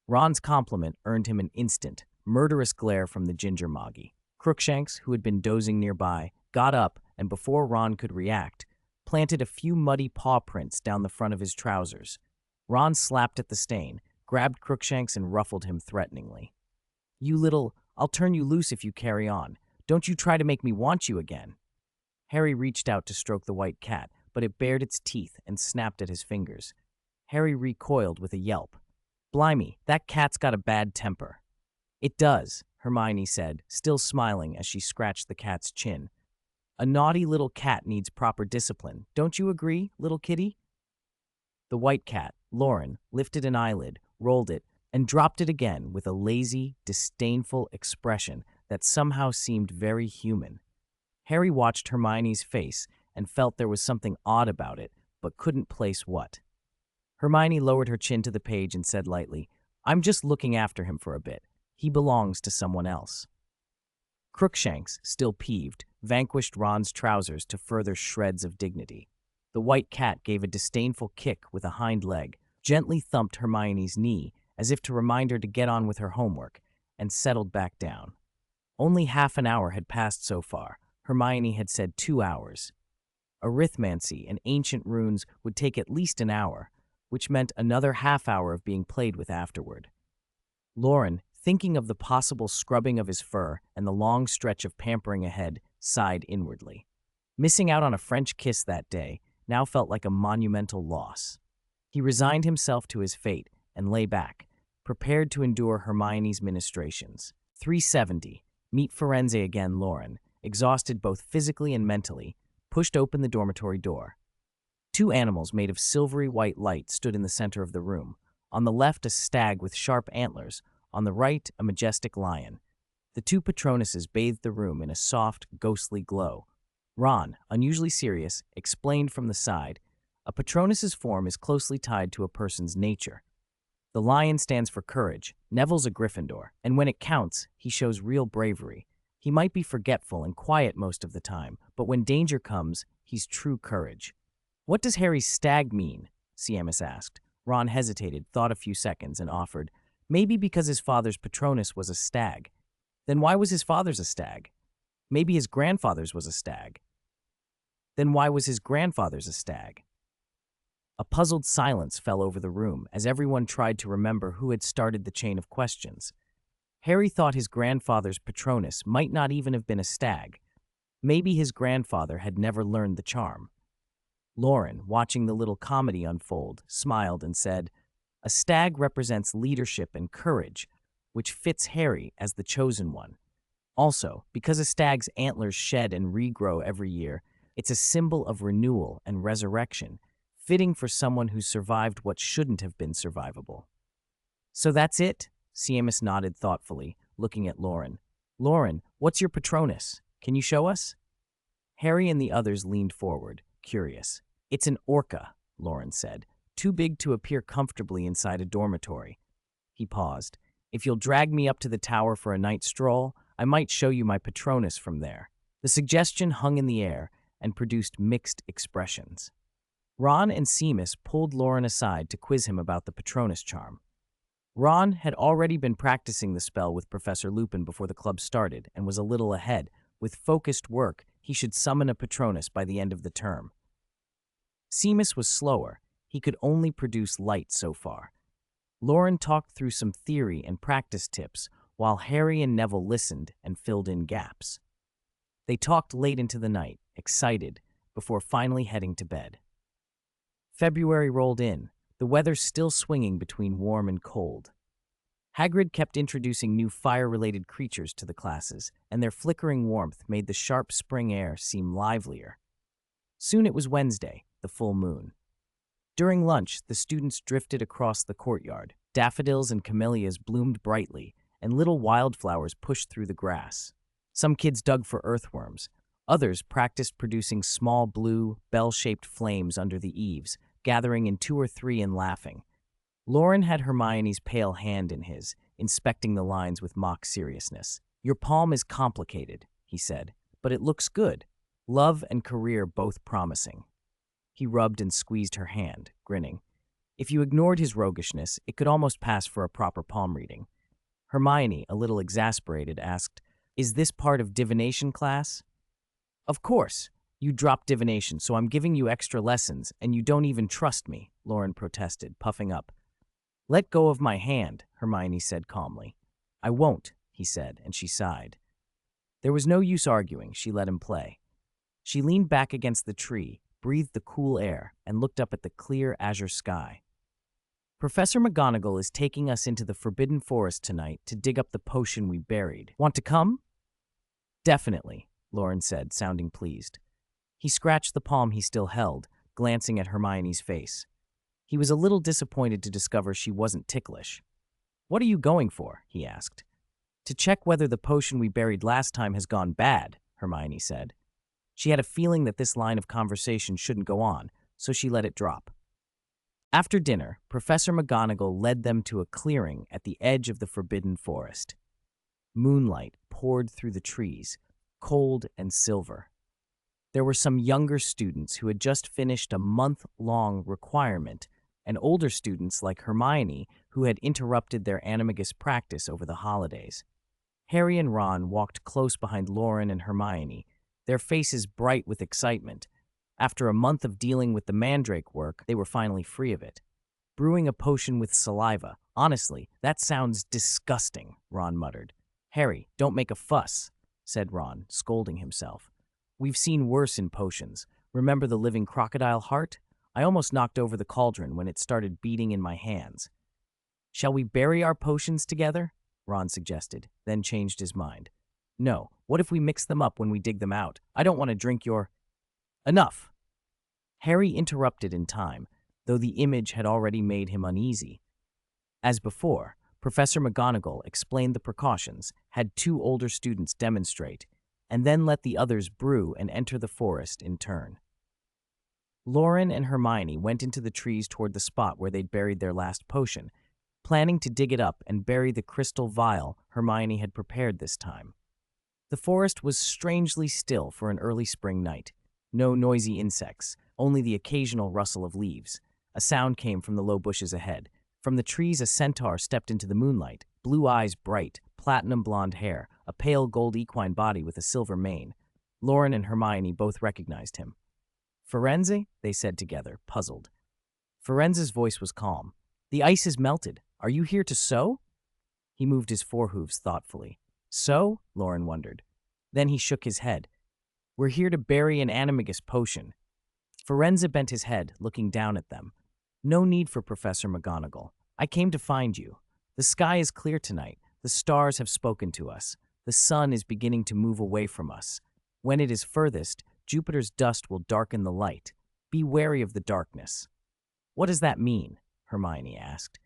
Ron's compliment earned him an instant, murderous glare from the ginger moggy. Crookshanks, who had been dozing nearby, got up and before Ron could react, planted a few muddy paw prints down the front of his trousers. Ron slapped at the stain, grabbed Crookshanks and ruffled him threateningly. You little, I'll turn you loose if you carry on. Don't you try to make me want you again. Harry reached out to stroke the white cat, but it bared its teeth and snapped at his fingers. Harry recoiled with a yelp. Blimey, that cat's got a bad temper. It does, Hermione said, still smiling as she scratched the cat's chin. A naughty little cat needs proper discipline. Don't you agree, little kitty? The white cat, Loren, lifted an eyelid, rolled it, and dropped it again with a lazy, disdainful expression that somehow seemed very human. Harry watched Hermione's face and felt there was something odd about it, but couldn't place what. Hermione lowered her chin to the page and said lightly, I'm just looking after him for a bit. He belongs to someone else. Crookshanks, still peeved, vanquished Ron's trousers to further shreds of dignity. The white cat gave a disdainful kick with a hind leg, gently thumped Hermione's knee as if to remind her to get on with her homework, and settled back down. Only half an hour had passed so far. Hermione had said 2 hours. Arithmancy and ancient runes would take at least an hour, which meant another half hour of being played with afterward. Loren, thinking of the possible scrubbing of his fur and the long stretch of pampering ahead, sighed inwardly. Missing out on a French kiss that day now felt like a monumental loss. He resigned himself to his fate and lay back, prepared to endure Hermione's ministrations. 370. Meet Firenze again, Loren, exhausted both physically and mentally, pushed open the dormitory door. 2 animals made of silvery white light stood in the center of the room. On the left, a stag with sharp antlers. On the right, a majestic lion. The 2 Patronuses bathed the room in a soft, ghostly glow. Ron, unusually serious, explained from the side, a Patronus's form is closely tied to a person's nature. The lion stands for courage. Neville's a Gryffindor, and when it counts, he shows real bravery. He might be forgetful and quiet most of the time, but when danger comes, he's true courage. What does Harry's stag mean? Seamus asked. Ron hesitated, thought a few seconds, and offered, maybe because his father's Patronus was a stag. Then why was his father's a stag? Maybe his grandfather's was a stag. Then why was his grandfather's a stag? A puzzled silence fell over the room as everyone tried to remember who had started the chain of questions. Harry thought his grandfather's Patronus might not even have been a stag. Maybe his grandfather had never learned the charm. Loren, watching the little comedy unfold, smiled and said, a stag represents leadership and courage, which fits Harry as the chosen one. Also, because a stag's antlers shed and regrow every year, it's a symbol of renewal and resurrection, fitting for someone who survived what shouldn't have been survivable. So that's it? Seamus nodded thoughtfully, looking at Loren. Loren, what's your Patronus? Can you show us? Harry and the others leaned forward, curious. It's an orca, Loren said, too big to appear comfortably inside a dormitory. He paused. If you'll drag me up to the tower for a night stroll, I might show you my Patronus from there. The suggestion hung in the air and produced mixed expressions. Ron and Seamus pulled Loren aside to quiz him about the Patronus charm. Ron had already been practicing the spell with Professor Lupin before the club started and was a little ahead. With focused work, he should summon a Patronus by the end of the term. Seamus was slower. He could only produce light so far. Loren talked through some theory and practice tips, while Harry and Neville listened and filled in gaps. They talked late into the night, excited, before finally heading to bed. February rolled in, the weather still swinging between warm and cold. Hagrid kept introducing new fire-related creatures to the classes, and their flickering warmth made the sharp spring air seem livelier. Soon it was Wednesday, the full moon. During lunch, the students drifted across the courtyard. Daffodils and camellias bloomed brightly, and little wildflowers pushed through the grass. Some kids dug for earthworms. Others practiced producing small blue, bell-shaped flames under the eaves, gathering in 2 or 3 and laughing. Loren had Hermione's pale hand in his, inspecting the lines with mock seriousness. Your palm is complicated, he said, but it looks good. Love and career both promising. He rubbed and squeezed her hand, grinning. If you ignored his roguishness, it could almost pass for a proper palm reading. Hermione, a little exasperated, asked, Is this part of divination class? Of course. You dropped divination, so I'm giving you extra lessons, and you don't even trust me, Loren protested, puffing up. Let go of my hand, Hermione said calmly. I won't, he said, and she sighed. There was no use arguing, she let him play. She leaned back against the tree, breathed the cool air, and looked up at the clear azure sky. Professor McGonagall is taking us into the Forbidden Forest tonight to dig up the potion we buried. Want to come? Definitely, Loren said, sounding pleased. He scratched the palm he still held, glancing at Hermione's face. He was a little disappointed to discover she wasn't ticklish. What are you going for? He asked. To check whether the potion we buried last time has gone bad, Hermione said. She had a feeling that this line of conversation shouldn't go on, so she let it drop. After dinner, Professor McGonagall led them to a clearing at the edge of the Forbidden Forest. Moonlight poured through the trees, cold and silver. There were some younger students who had just finished a month-long requirement, and older students like Hermione who had interrupted their animagus practice over the holidays. Harry and Ron walked close behind Loren and Hermione, their faces bright with excitement. After a month of dealing with the mandrake work, they were finally free of it. Brewing a potion with saliva. Honestly, that sounds disgusting, Ron muttered. Harry, don't make a fuss, said Ron, scolding himself. We've seen worse in potions. Remember the living crocodile heart? I almost knocked over the cauldron when it started beating in my hands. Shall we bury our potions together? Ron suggested, then changed his mind. No, what if we mix them up when we dig them out? I don't want to drink your... Enough! Harry interrupted in time, though the image had already made him uneasy. As before, Professor McGonagall explained the precautions, had 2 older students demonstrate, and then let the others brew and enter the forest in turn. Loren and Hermione went into the trees toward the spot where they'd buried their last potion, planning to dig it up and bury the crystal vial Hermione had prepared this time. The forest was strangely still for an early spring night. No noisy insects, only the occasional rustle of leaves. A sound came from the low bushes ahead. From the trees a centaur stepped into the moonlight, blue eyes bright, platinum blonde hair, a pale gold equine body with a silver mane. Loren and Hermione both recognized him. Firenze? They said together, puzzled. Firenze's voice was calm. The ice is melted. Are you here to sew? He moved his forehooves thoughtfully. Sew? Loren wondered. Then he shook his head. We're here to bury an animagus potion. Firenze bent his head, looking down at them. No need for Professor McGonagall. I came to find you. The sky is clear tonight. The stars have spoken to us. The sun is beginning to move away from us. When it is furthest, Jupiter's dust will darken the light. Be wary of the darkness. What does that mean? Hermione asked.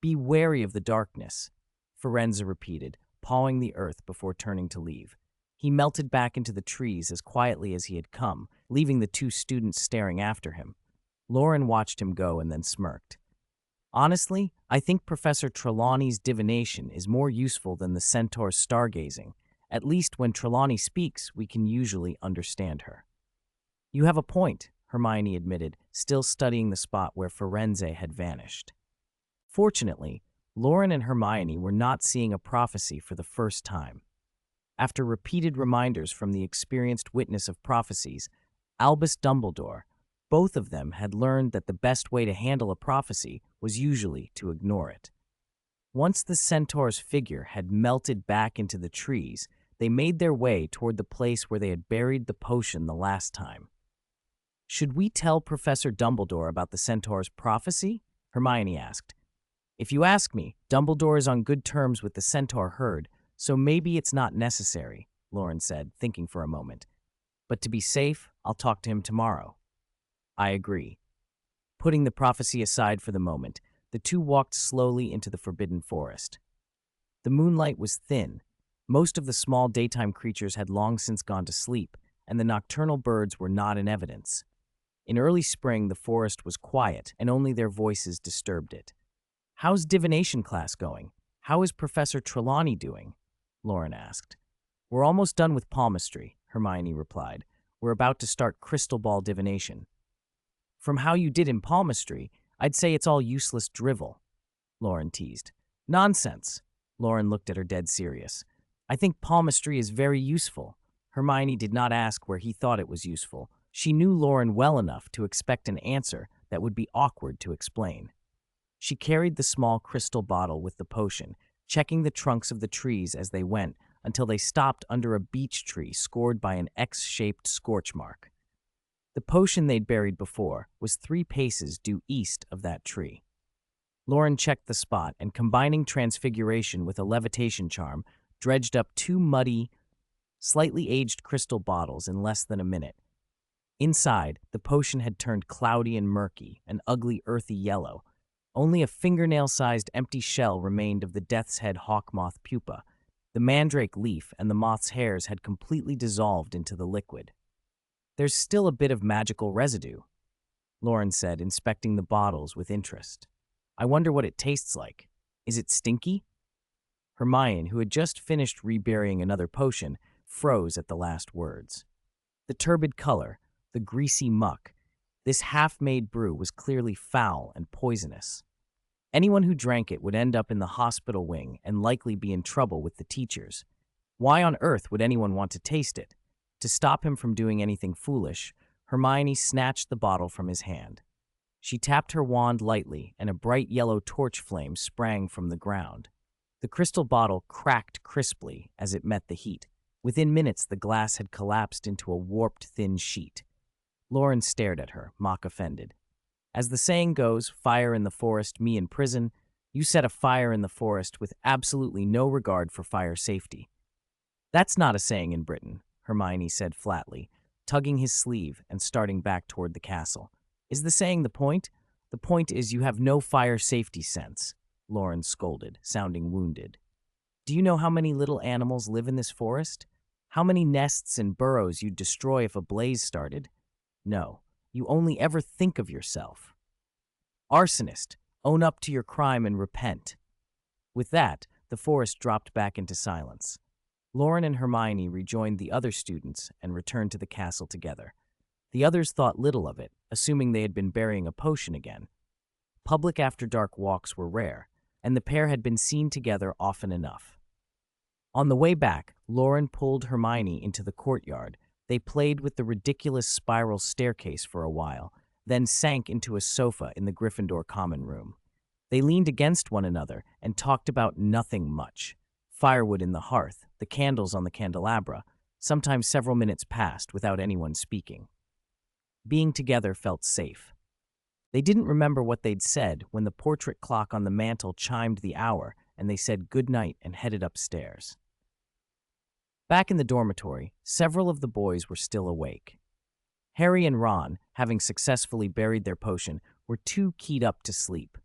Be wary of the darkness, Firenze repeated, pawing the earth before turning to leave. He melted back into the trees as quietly as he had come, leaving the two students staring after him. Loren watched him go and then smirked. Honestly, I think Professor Trelawney's divination is more useful than the centaur's stargazing. At least when Trelawney speaks, we can usually understand her. You have a point, Hermione admitted, still studying the spot where Firenze had vanished. Fortunately, Loren and Hermione were not seeing a prophecy for the first time. After repeated reminders from the experienced witness of prophecies, Albus Dumbledore, both of them had learned that the best way to handle a prophecy was usually to ignore it. Once the centaur's figure had melted back into the trees, they made their way toward the place where they had buried the potion the last time. Should we tell Professor Dumbledore about the centaur's prophecy? Hermione asked. If you ask me, Dumbledore is on good terms with the centaur herd, so maybe it's not necessary, Loren said, thinking for a moment. But to be safe, I'll talk to him tomorrow. I agree. Putting the prophecy aside for the moment, the two walked slowly into the forbidden forest. The moonlight was thin. Most of the small daytime creatures had long since gone to sleep, and the nocturnal birds were not in evidence. In early spring, the forest was quiet, and only their voices disturbed it. How's divination class going? How is Professor Trelawney doing? Loren asked. We're almost done with palmistry, Hermione replied. We're about to start crystal ball divination. From how you did in palmistry, I'd say it's all useless drivel, Loren teased. Nonsense. Loren looked at her dead serious. I think palmistry is very useful. Hermione did not ask where he thought it was useful. She knew Loren well enough to expect an answer that would be awkward to explain. She carried the small crystal bottle with the potion, checking the trunks of the trees as they went until they stopped under a beech tree scored by an X-shaped scorch mark. The potion they'd buried before was 3 paces due east of that tree. Loren checked the spot and, combining transfiguration with a levitation charm, dredged up 2 muddy, slightly aged crystal bottles in less than a minute. Inside, the potion had turned cloudy and murky, an ugly earthy yellow. Only a fingernail-sized empty shell remained of the death's head hawk moth pupa. The mandrake leaf and the moth's hairs had completely dissolved into the liquid. There's still a bit of magical residue, Loren said, inspecting the bottles with interest. I wonder what it tastes like. Is it stinky? Hermione, who had just finished reburying another potion, froze at the last words. The turbid color, the greasy muck, this half-made brew was clearly foul and poisonous. Anyone who drank it would end up in the hospital wing and likely be in trouble with the teachers. Why on earth would anyone want to taste it? To stop him from doing anything foolish, Hermione snatched the bottle from his hand. She tapped her wand lightly, and a bright yellow torch flame sprang from the ground. The crystal bottle cracked crisply as it met the heat. Within minutes, the glass had collapsed into a warped, thin sheet. Loren stared at her, mock-offended. As the saying goes, fire in the forest, me in prison. You set a fire in the forest with absolutely no regard for fire safety. That's not a saying in Britain, Hermione said flatly, tugging his sleeve and starting back toward the castle. Is the saying the point? The point is you have no fire safety sense, Loren scolded, sounding wounded. Do you know how many little animals live in this forest? How many nests and burrows you'd destroy if a blaze started? No, you only ever think of yourself. Arsonist, own up to your crime and repent. With that, the forest dropped back into silence. Loren and Hermione rejoined the other students and returned to the castle together. The others thought little of it, assuming they had been burying a potion again. Public after-dark walks were rare, and the pair had been seen together often enough. On the way back, Loren pulled Hermione into the courtyard. They played with the ridiculous spiral staircase for a while, then sank into a sofa in the Gryffindor common room. They leaned against one another and talked about nothing much. Firewood in the hearth, the candles on the candelabra. Sometimes several minutes passed without anyone speaking. Being together felt safe. They didn't remember what they'd said when the portrait clock on the mantel chimed the hour and they said goodnight and headed upstairs. Back in the dormitory, several of the boys were still awake. Harry and Ron, having successfully buried their potion, were too keyed up to sleep.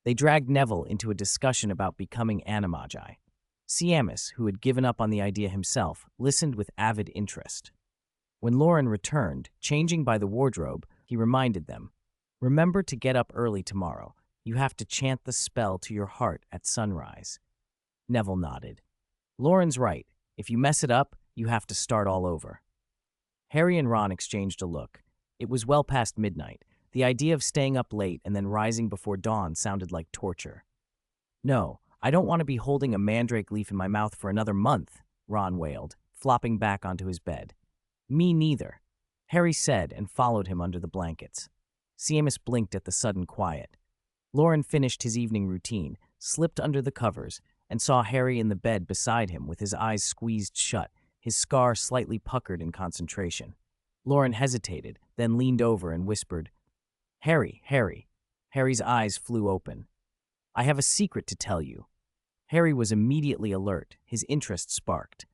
They dragged Neville into a discussion about becoming animagi. Seamus, who had given up on the idea himself, listened with avid interest. When Loren returned, changing by the wardrobe, he reminded them, "Remember to get up early tomorrow. You have to chant the spell to your heart at sunrise." Neville nodded. "Loren's right. If you mess it up, you have to start all over." Harry and Ron exchanged a look. It was well past midnight. The idea of staying up late and then rising before dawn sounded like torture. "No, I don't want to be holding a mandrake leaf in my mouth for another month," Ron wailed, flopping back onto his bed. "Me neither," Harry said and followed him under the blankets. Seamus blinked at the sudden quiet. Loren finished his evening routine, slipped under the covers, and saw Harry in the bed beside him with his eyes squeezed shut, his scar slightly puckered in concentration. Loren hesitated, then leaned over and whispered, "Harry, Harry." Harry's eyes flew open. "I have a secret to tell you." Harry was immediately alert, his interest sparked.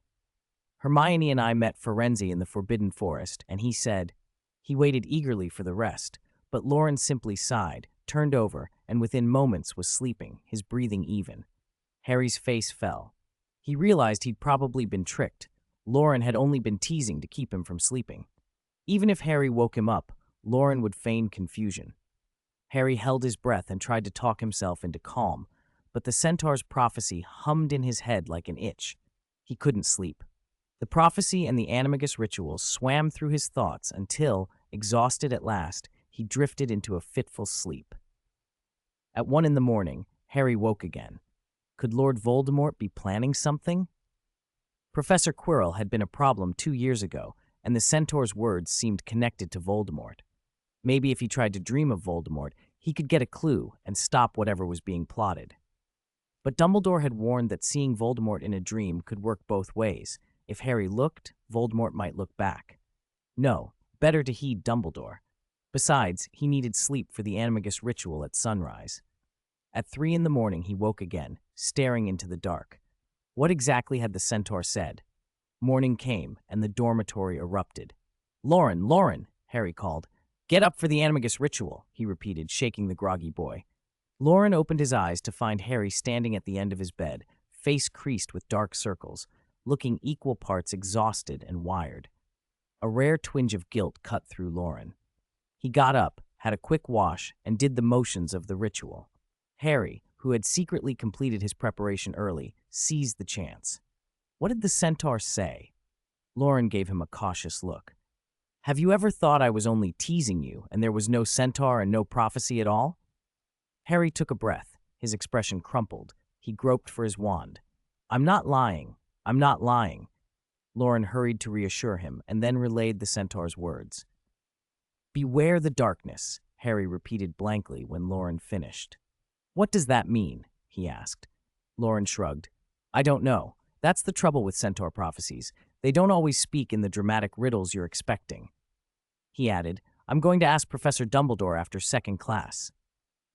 "Hermione and I met Firenze in the Forbidden Forest, and he said—" He waited eagerly for the rest, but Loren simply sighed, turned over, and within moments was sleeping, his breathing even. Harry's face fell. He realized he'd probably been tricked. Loren had only been teasing to keep him from sleeping. Even if Harry woke him up, Loren would feign confusion. Harry held his breath and tried to talk himself into calm, but the centaur's prophecy hummed in his head like an itch. He couldn't sleep. The prophecy and the animagus ritual swam through his thoughts until, exhausted at last, he drifted into a fitful sleep. At 1 a.m, Harry woke again. Could Lord Voldemort be planning something? Professor Quirrell had been a problem 2 years ago, and the centaur's words seemed connected to Voldemort. Maybe if he tried to dream of Voldemort, he could get a clue and stop whatever was being plotted. But Dumbledore had warned that seeing Voldemort in a dream could work both ways. If Harry looked, Voldemort might look back. No, better to heed Dumbledore. Besides, he needed sleep for the animagus ritual at sunrise. At 3 a.m, he woke again, staring into the dark. What exactly had the centaur said? Morning came, and the dormitory erupted. "Loren, Loren," Harry called. "Get up for the animagus ritual," he repeated, shaking the groggy boy. Loren opened his eyes to find Harry standing at the end of his bed, face creased with dark circles, looking equal parts exhausted and wired. A rare twinge of guilt cut through Loren. He got up, had a quick wash, and did the motions of the ritual. Harry, who had secretly completed his preparation early, seized the chance. What did the centaur say? Loren gave him a cautious look. "Have you ever thought I was only teasing you, and there was no centaur and no prophecy at all?" Harry took a breath. His expression crumpled. He groped for his wand. "I'm not lying. I'm not lying." Loren hurried to reassure him, and then relayed the centaur's words. "Beware the darkness," Harry repeated blankly when Loren finished. "What does that mean?" he asked. Loren shrugged. "I don't know. That's the trouble with centaur prophecies. They don't always speak in the dramatic riddles you're expecting." He added, "I'm going to ask Professor Dumbledore after second class."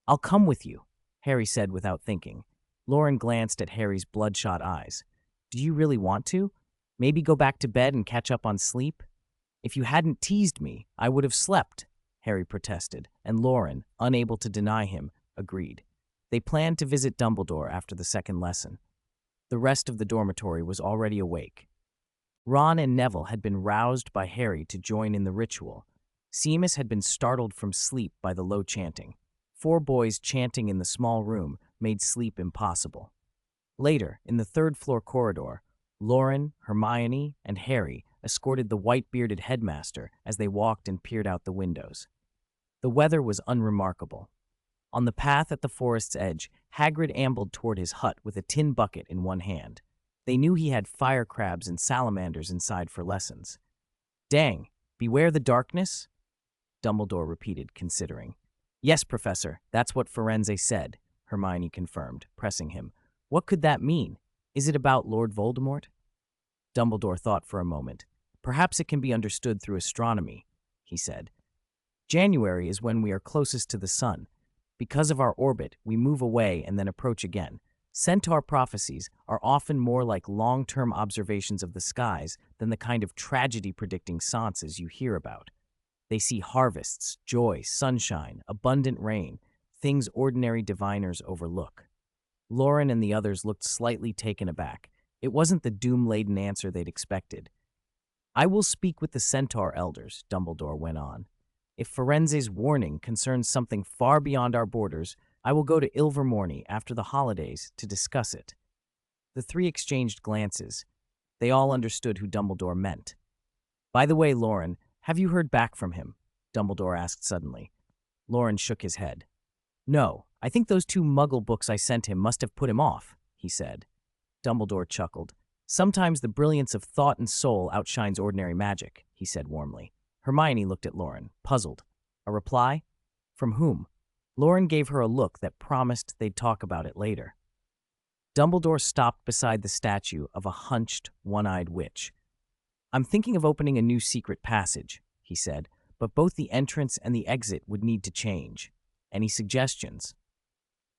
"I'll come with you," Harry said without thinking. Loren glanced at Harry's bloodshot eyes. "Do you really want to? Maybe go back to bed and catch up on sleep?" "If you hadn't teased me, I would have slept," Harry protested, and Loren, unable to deny him, agreed. They planned to visit Dumbledore after the second lesson. The rest of the dormitory was already awake. Ron and Neville had been roused by Harry to join in the ritual. Seamus had been startled from sleep by the low chanting. 4 boys chanting in the small room made sleep impossible. Later, in the third-floor corridor, Loren, Hermione, and Harry escorted the white-bearded headmaster as they walked and peered out the windows. The weather was unremarkable. On the path at the forest's edge, Hagrid ambled toward his hut with a tin bucket in one hand. They knew he had fire crabs and salamanders inside for lessons. "Dang, beware the darkness?" Dumbledore repeated, considering. "Yes, Professor, that's what Firenze said," Hermione confirmed, pressing him. "What could that mean? Is it about Lord Voldemort?" Dumbledore thought for a moment. "Perhaps it can be understood through astronomy," he said. "January is when we are closest to the sun. Because of our orbit, we move away and then approach again. Centaur prophecies are often more like long-term observations of the skies than the kind of tragedy-predicting seances you hear about. They see harvests, joy, sunshine, abundant rain, things ordinary diviners overlook." Loren and the others looked slightly taken aback. It wasn't the doom-laden answer they'd expected. "I will speak with the Centaur elders," Dumbledore went on. "If Firenze's warning concerns something far beyond our borders, I will go to Ilvermorny after the holidays to discuss it." The three exchanged glances. They all understood who Dumbledore meant. "By the way, Loren, have you heard back from him?" Dumbledore asked suddenly. Loren shook his head. "No, I think those 2 Muggle books I sent him must have put him off," he said. Dumbledore chuckled. "Sometimes the brilliance of thought and soul outshines ordinary magic," he said warmly. Hermione looked at Loren, puzzled. A reply? From whom? Loren gave her a look that promised they'd talk about it later. Dumbledore stopped beside the statue of a hunched, one-eyed witch. "I'm thinking of opening a new secret passage," he said, "but both the entrance and the exit would need to change. Any suggestions?"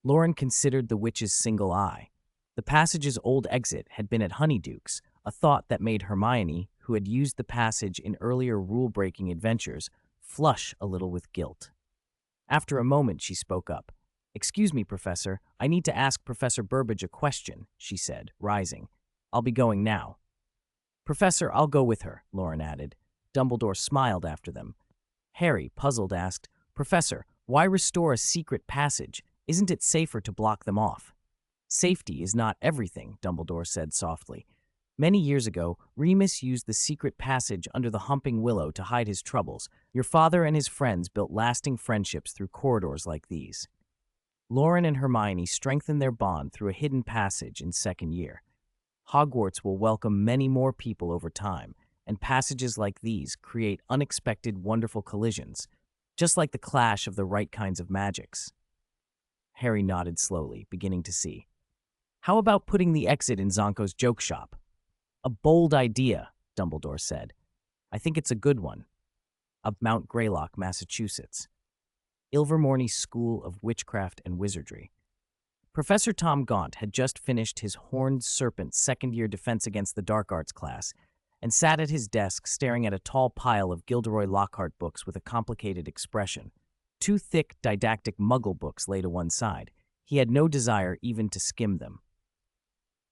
Loren considered the witch's single eye. The passage's old exit had been at Honeyduke's, a thought that made Hermione, who had used the passage in earlier rule-breaking adventures, flush a little with guilt. After a moment, she spoke up. "Excuse me, Professor, I need to ask Professor Burbage a question," she said, rising. "I'll be going now." "Professor, I'll go with her," Loren added. Dumbledore smiled after them. Harry, puzzled, asked, "Professor, why restore a secret passage? Isn't it safer to block them off?" "Safety is not everything," Dumbledore said softly. "Many years ago, Remus used the secret passage under the Humping Willow to hide his troubles. Your father and his friends built lasting friendships through corridors like these." Loren and Hermione strengthened their bond through a hidden passage in second year. Hogwarts will welcome many more people over time, and passages like these create unexpected, wonderful collisions, just like the clash of the right kinds of magics. Harry nodded slowly, beginning to see. "How about putting the exit in Zonko's joke shop?" "A bold idea," Dumbledore said. "I think it's a good one." Of Mount Greylock, Massachusetts. Ilvermorny School of Witchcraft and Wizardry. Professor Tom Gaunt had just finished his Horned Serpent second-year Defense Against the Dark Arts class and sat at his desk staring at a tall pile of Gilderoy Lockhart books with a complicated expression. 2 thick, didactic Muggle books lay to one side. He had no desire even to skim them.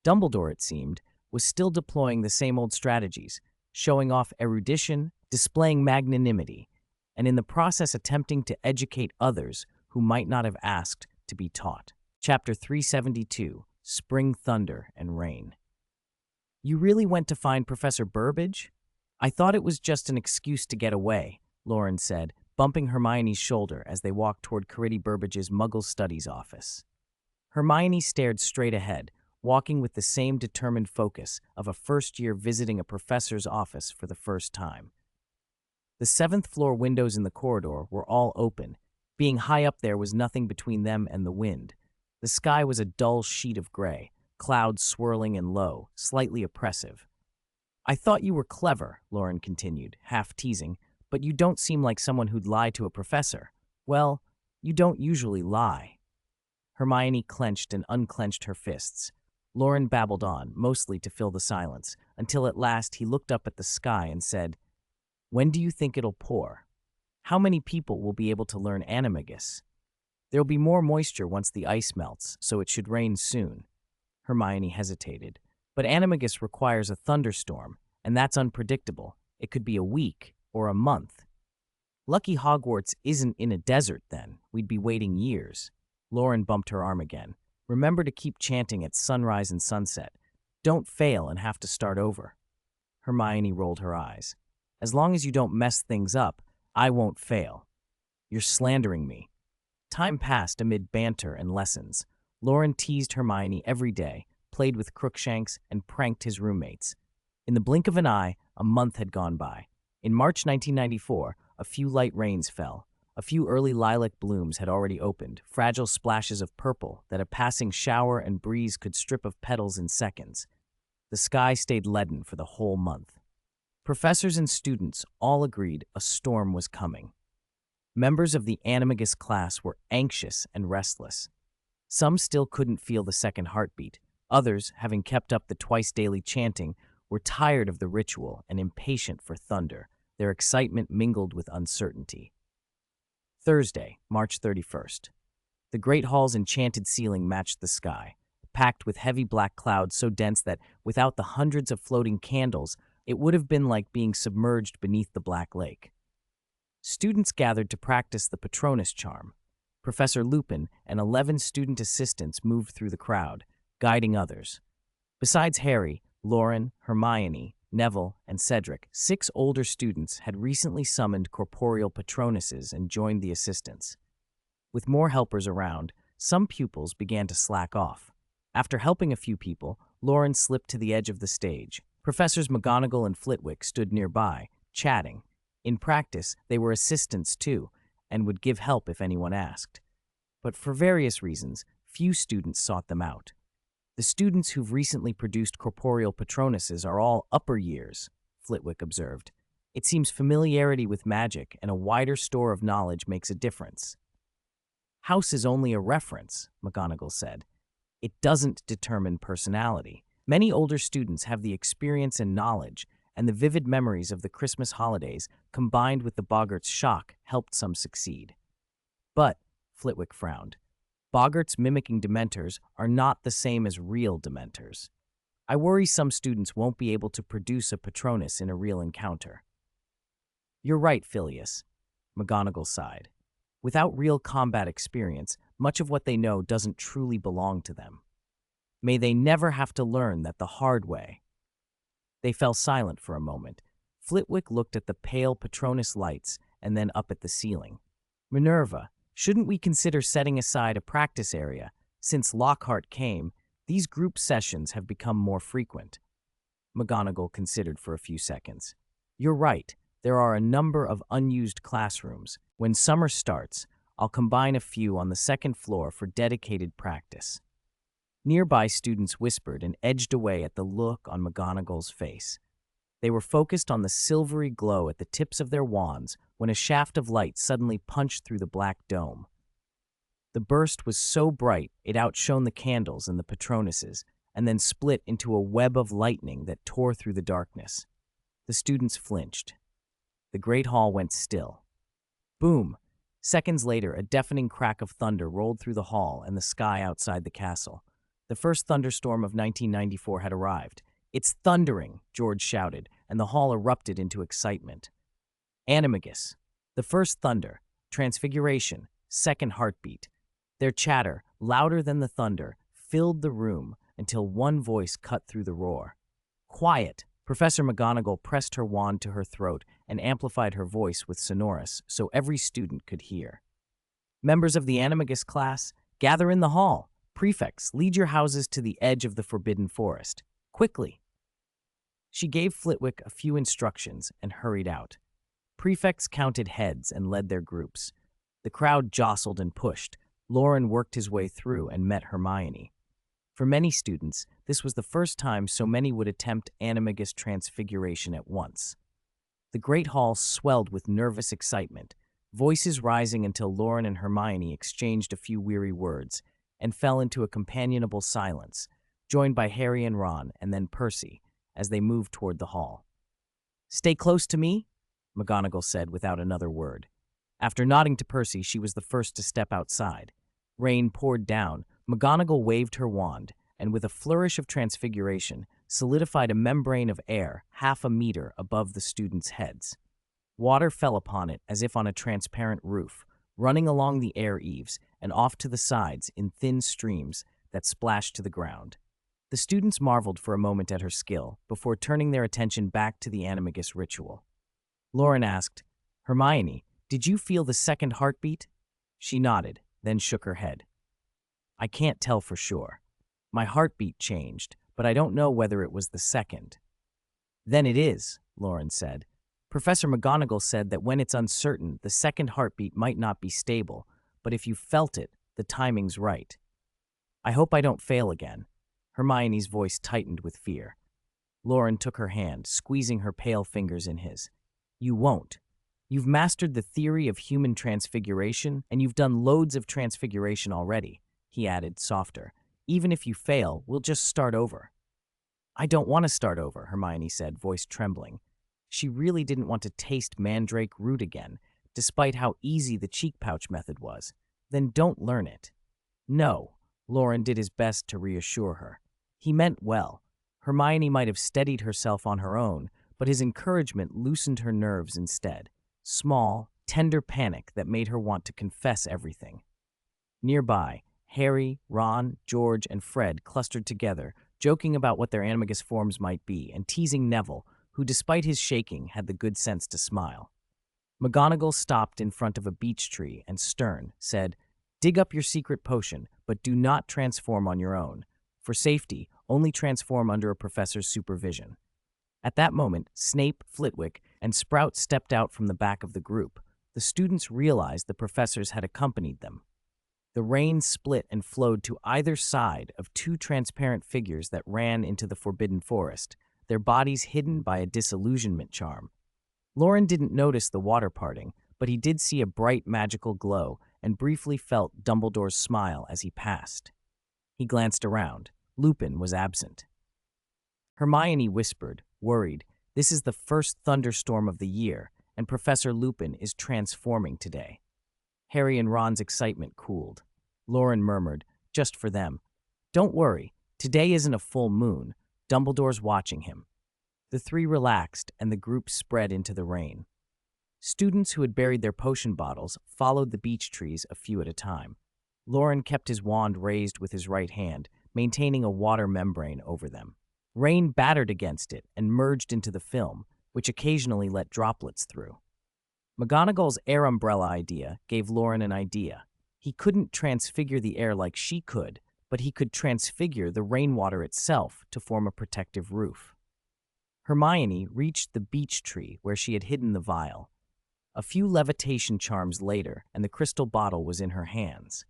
Dumbledore, it seemed, was still deploying the same old strategies, showing off erudition, displaying magnanimity, and in the process attempting to educate others who might not have asked to be taught. Chapter 372, Spring Thunder and Rain. "You really went to find Professor Burbage?" "I thought it was just an excuse to get away," Loren said, bumping Hermione's shoulder as they walked toward Caridy Burbage's Muggle Studies office. Hermione stared straight ahead, walking with the same determined focus of a first-year visiting a professor's office for the first time. The 7th-floor windows in the corridor were all open. Being high up there was nothing between them and the wind. The sky was a dull sheet of gray, clouds swirling and low, slightly oppressive. "I thought you were clever," Loren continued, half teasing, "but you don't seem like someone who'd lie to a professor." "Well, you don't usually lie." Hermione clenched and unclenched her fists. Loren babbled on, mostly to fill the silence, until at last he looked up at the sky and said, "When do you think it'll pour? How many people will be able to learn Animagus? There'll be more moisture once the ice melts, so it should rain soon." Hermione hesitated. "But Animagus requires a thunderstorm, and that's unpredictable. It could be a week or a month." "Lucky Hogwarts isn't in a desert, then. We'd be waiting years." Loren bumped her arm again. "Remember to keep chanting at sunrise and sunset. Don't fail and have to start over." Hermione rolled her eyes. "As long as you don't mess things up, I won't fail." "You're slandering me." Time passed amid banter and lessons. Loren teased Hermione every day, played with Crookshanks, and pranked his roommates. In the blink of an eye, a month had gone by. In March 1994, a few light rains fell. A few early lilac blooms had already opened, fragile splashes of purple that a passing shower and breeze could strip of petals in seconds. The sky stayed leaden for the whole month. Professors and students all agreed a storm was coming. Members of the Animagus class were anxious and restless. Some still couldn't feel the second heartbeat. Others, having kept up the twice-daily chanting, were tired of the ritual and impatient for thunder. Their excitement mingled with uncertainty. Thursday, March 31st. The Great Hall's enchanted ceiling matched the sky. packed with heavy black clouds so dense that, without the hundreds of floating candles, it would have been like being submerged beneath the Black Lake. Students gathered to practice the Patronus charm. Professor Lupin and 11 student assistants moved through the crowd, guiding others. Besides Harry, Loren, Hermione, Neville, and Cedric, 6 older students had recently summoned corporeal Patronuses and joined the assistants. With more helpers around, some pupils began to slack off. After helping a few people, Loren slipped to the edge of the stage. Professors McGonagall and Flitwick stood nearby, chatting. In practice, they were assistants too, and would give help if anyone asked. But for various reasons, few students sought them out. The students who've recently produced corporeal Patronuses are all upper years, Flitwick observed. It seems familiarity with magic and a wider store of knowledge makes a difference. House is only a reference, McGonagall said. It doesn't determine personality. Many older students have the experience and knowledge, and the vivid memories of the Christmas holidays, combined with the boggart's shock, helped some succeed. But, Flitwick frowned, boggarts mimicking Dementors are not the same as real Dementors. I worry some students won't be able to produce a Patronus in a real encounter. You're right, Phileas, McGonagall sighed. Without real combat experience, much of what they know doesn't truly belong to them. May they never have to learn that the hard way. They fell silent for a moment. Flitwick looked at the pale Patronus lights and then up at the ceiling. Minerva, shouldn't we consider setting aside a practice area? Since Lockhart came, these group sessions have become more frequent. McGonagall considered for a few seconds. You're right, there are a number of unused classrooms. When summer starts, I'll combine a few on the second floor for dedicated practice. Nearby students whispered and edged away at the look on McGonagall's face. They were focused on the silvery glow at the tips of their wands when a shaft of light suddenly punched through the black dome. The burst was so bright it outshone the candles and the Patronuses, and then split into a web of lightning that tore through the darkness. The students flinched. The great hall went still. Boom! Seconds later, a deafening crack of thunder rolled through the hall and the sky outside the castle. The first thunderstorm of 1994 had arrived. It's thundering, George shouted, and the hall erupted into excitement. Animagus. The first thunder. Transfiguration. Second heartbeat. Their chatter, louder than the thunder, filled the room until one voice cut through the roar. Quiet! Professor McGonagall pressed her wand to her throat and amplified her voice with sonorous so every student could hear. Members of the Animagus class, gather in the hall. Prefects, lead your houses to the edge of the forbidden forest. Quickly. She gave Flitwick a few instructions and hurried out. Prefects counted heads and led their groups. The crowd jostled and pushed. Loren worked his way through and met Hermione. For many students, this was the first time so many would attempt Animagus transfiguration at once. The great hall swelled with nervous excitement, voices rising until Loren and Hermione exchanged a few weary words, and fell into a companionable silence, joined by Harry and Ron and then Percy, as they moved toward the hall. Stay close to me, McGonagall said without another word. After nodding to Percy, she was the first to step outside. Rain poured down. McGonagall waved her wand, and with a flourish of transfiguration, solidified a membrane of air 1/2 meter above the students' heads. Water fell upon it as if on a transparent roof, running along the air eaves and off to the sides in thin streams that splashed to the ground. The students marveled for a moment at her skill before turning their attention back to the Animagus ritual. Loren asked, Hermione, did you feel the second heartbeat? She nodded, then shook her head. I can't tell for sure. My heartbeat changed, but I don't know whether it was the second. Then it is, Loren said. Professor McGonagall said that when it's uncertain, the second heartbeat might not be stable, but if you felt it, the timing's right. I hope I don't fail again. Hermione's voice tightened with fear. Loren took her hand, squeezing her pale fingers in his. You won't. You've mastered the theory of human transfiguration, and you've done loads of transfiguration already, he added, softer. Even if you fail, we'll just start over. I don't want to start over, Hermione said, voice trembling. She really didn't want to taste mandrake root again, despite how easy the cheek pouch method was. Then don't learn it. No, Loren did his best to reassure her. He meant well. Hermione might have steadied herself on her own, but his encouragement loosened her nerves instead. Small, tender panic that made her want to confess everything. Nearby, Harry, Ron, George, and Fred clustered together, joking about what their animagus forms might be and teasing Neville, who, despite his shaking, had the good sense to smile. McGonagall stopped in front of a beech tree and, stern, said, "Dig up your secret potion, but do not transform on your own. For safety, only transform under a professor's supervision." At that moment, Snape, Flitwick, and Sprout stepped out from the back of the group. The students realized the professors had accompanied them. The rain split and flowed to either side of two transparent figures that ran into the forbidden forest, their bodies hidden by a disillusionment charm. Loren didn't notice the water parting, but he did see a bright magical glow and briefly felt Dumbledore's smile as he passed. He glanced around. Lupin was absent. Hermione whispered, worried, "This is the first thunderstorm of the year, and Professor Lupin is transforming today." Harry and Ron's excitement cooled. Loren murmured, just for them, "Don't worry, today isn't a full moon. Dumbledore's watching him." The three relaxed, and the group spread into the rain. Students who had buried their potion bottles followed the beech trees a few at a time. Loren kept his wand raised with his right hand, maintaining a water membrane over them. Rain battered against it and merged into the film, which occasionally let droplets through. McGonagall's air umbrella idea gave Loren an idea. He couldn't transfigure the air like she could, but he could transfigure the rainwater itself to form a protective roof. Hermione reached the beech tree where she had hidden the vial. A few levitation charms later, and the crystal bottle was in her hands.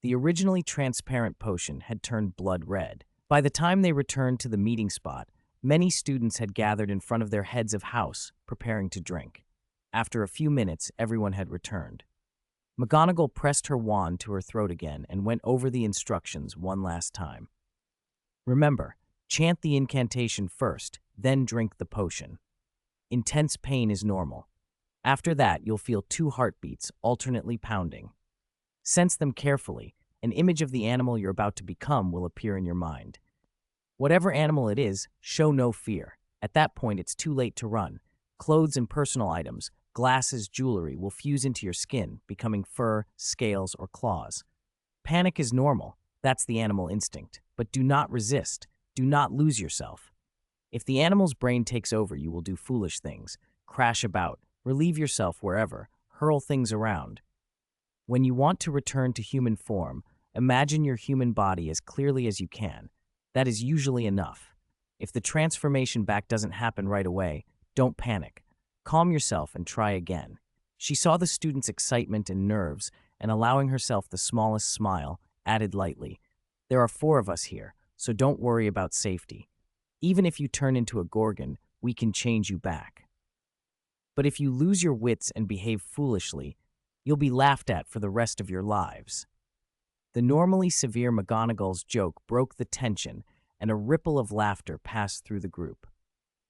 The originally transparent potion had turned blood red. By the time they returned to the meeting spot, many students had gathered in front of their heads of house, preparing to drink. After a few minutes, everyone had returned. McGonagall pressed her wand to her throat again and went over the instructions one last time. "Remember, chant the incantation first, then drink the potion. Intense pain is normal. After that, you'll feel 2 heartbeats alternately pounding. Sense them carefully. An image of the animal you're about to become will appear in your mind. Whatever animal it is, show no fear. At that point, it's too late to run. Clothes and personal items, glasses, jewelry will fuse into your skin, becoming fur, scales, or claws. Panic is normal. That's the animal instinct. But do not resist. Do not lose yourself. If the animal's brain takes over, you will do foolish things, crash about, relieve yourself wherever, hurl things around. When you want to return to human form, imagine your human body as clearly as you can. That is usually enough. If the transformation back doesn't happen right away, don't panic. Calm yourself and try again." She saw the student's excitement and nerves, and allowing herself the smallest smile, added lightly, "There are 4 of us here, so don't worry about safety. Even if you turn into a Gorgon, we can change you back. But if you lose your wits and behave foolishly, you'll be laughed at for the rest of your lives." The normally severe McGonagall's joke broke the tension, and a ripple of laughter passed through the group.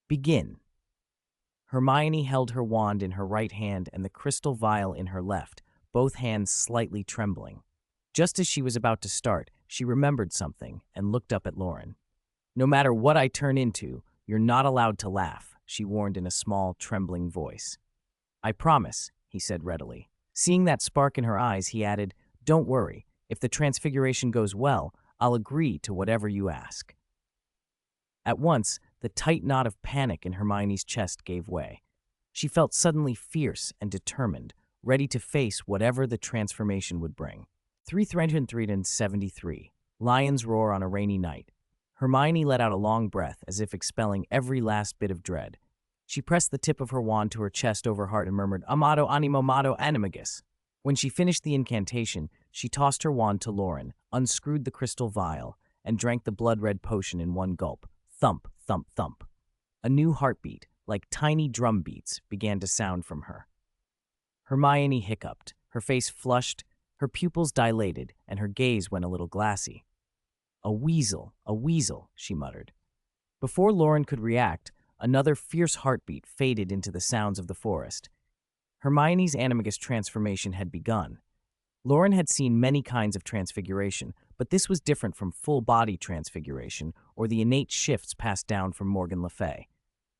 "Begin." Hermione held her wand in her right hand and the crystal vial in her left, both hands slightly trembling. Just as she was about to start, she remembered something and looked up at Loren. "No matter what I turn into, you're not allowed to laugh," she warned in a small, trembling voice. "I promise," he said readily. Seeing that spark in her eyes, he added, "Don't worry. If the transfiguration goes well, I'll agree to whatever you ask." At once, the tight knot of panic in Hermione's chest gave way. She felt suddenly fierce and determined, ready to face whatever the transformation would bring. 373. Lion's Roar on a Rainy Night. Hermione let out a long breath as if expelling every last bit of dread. She pressed the tip of her wand to her chest over heart and murmured, "Amato animo modo animagus." When she finished the incantation, she tossed her wand to Loren, unscrewed the crystal vial, and drank the blood-red potion in one gulp. Thump, thump, thump. A new heartbeat, like tiny drum beats, began to sound from her. Hermione hiccuped, her face flushed, her pupils dilated, and her gaze went a little glassy. A weasel, she muttered. Before Loren could react, another fierce heartbeat faded into the sounds of the forest. Hermione's animagus transformation had begun. Loren had seen many kinds of transfiguration, but this was different from full-body transfiguration or the innate shifts passed down from Morgan Le Fay.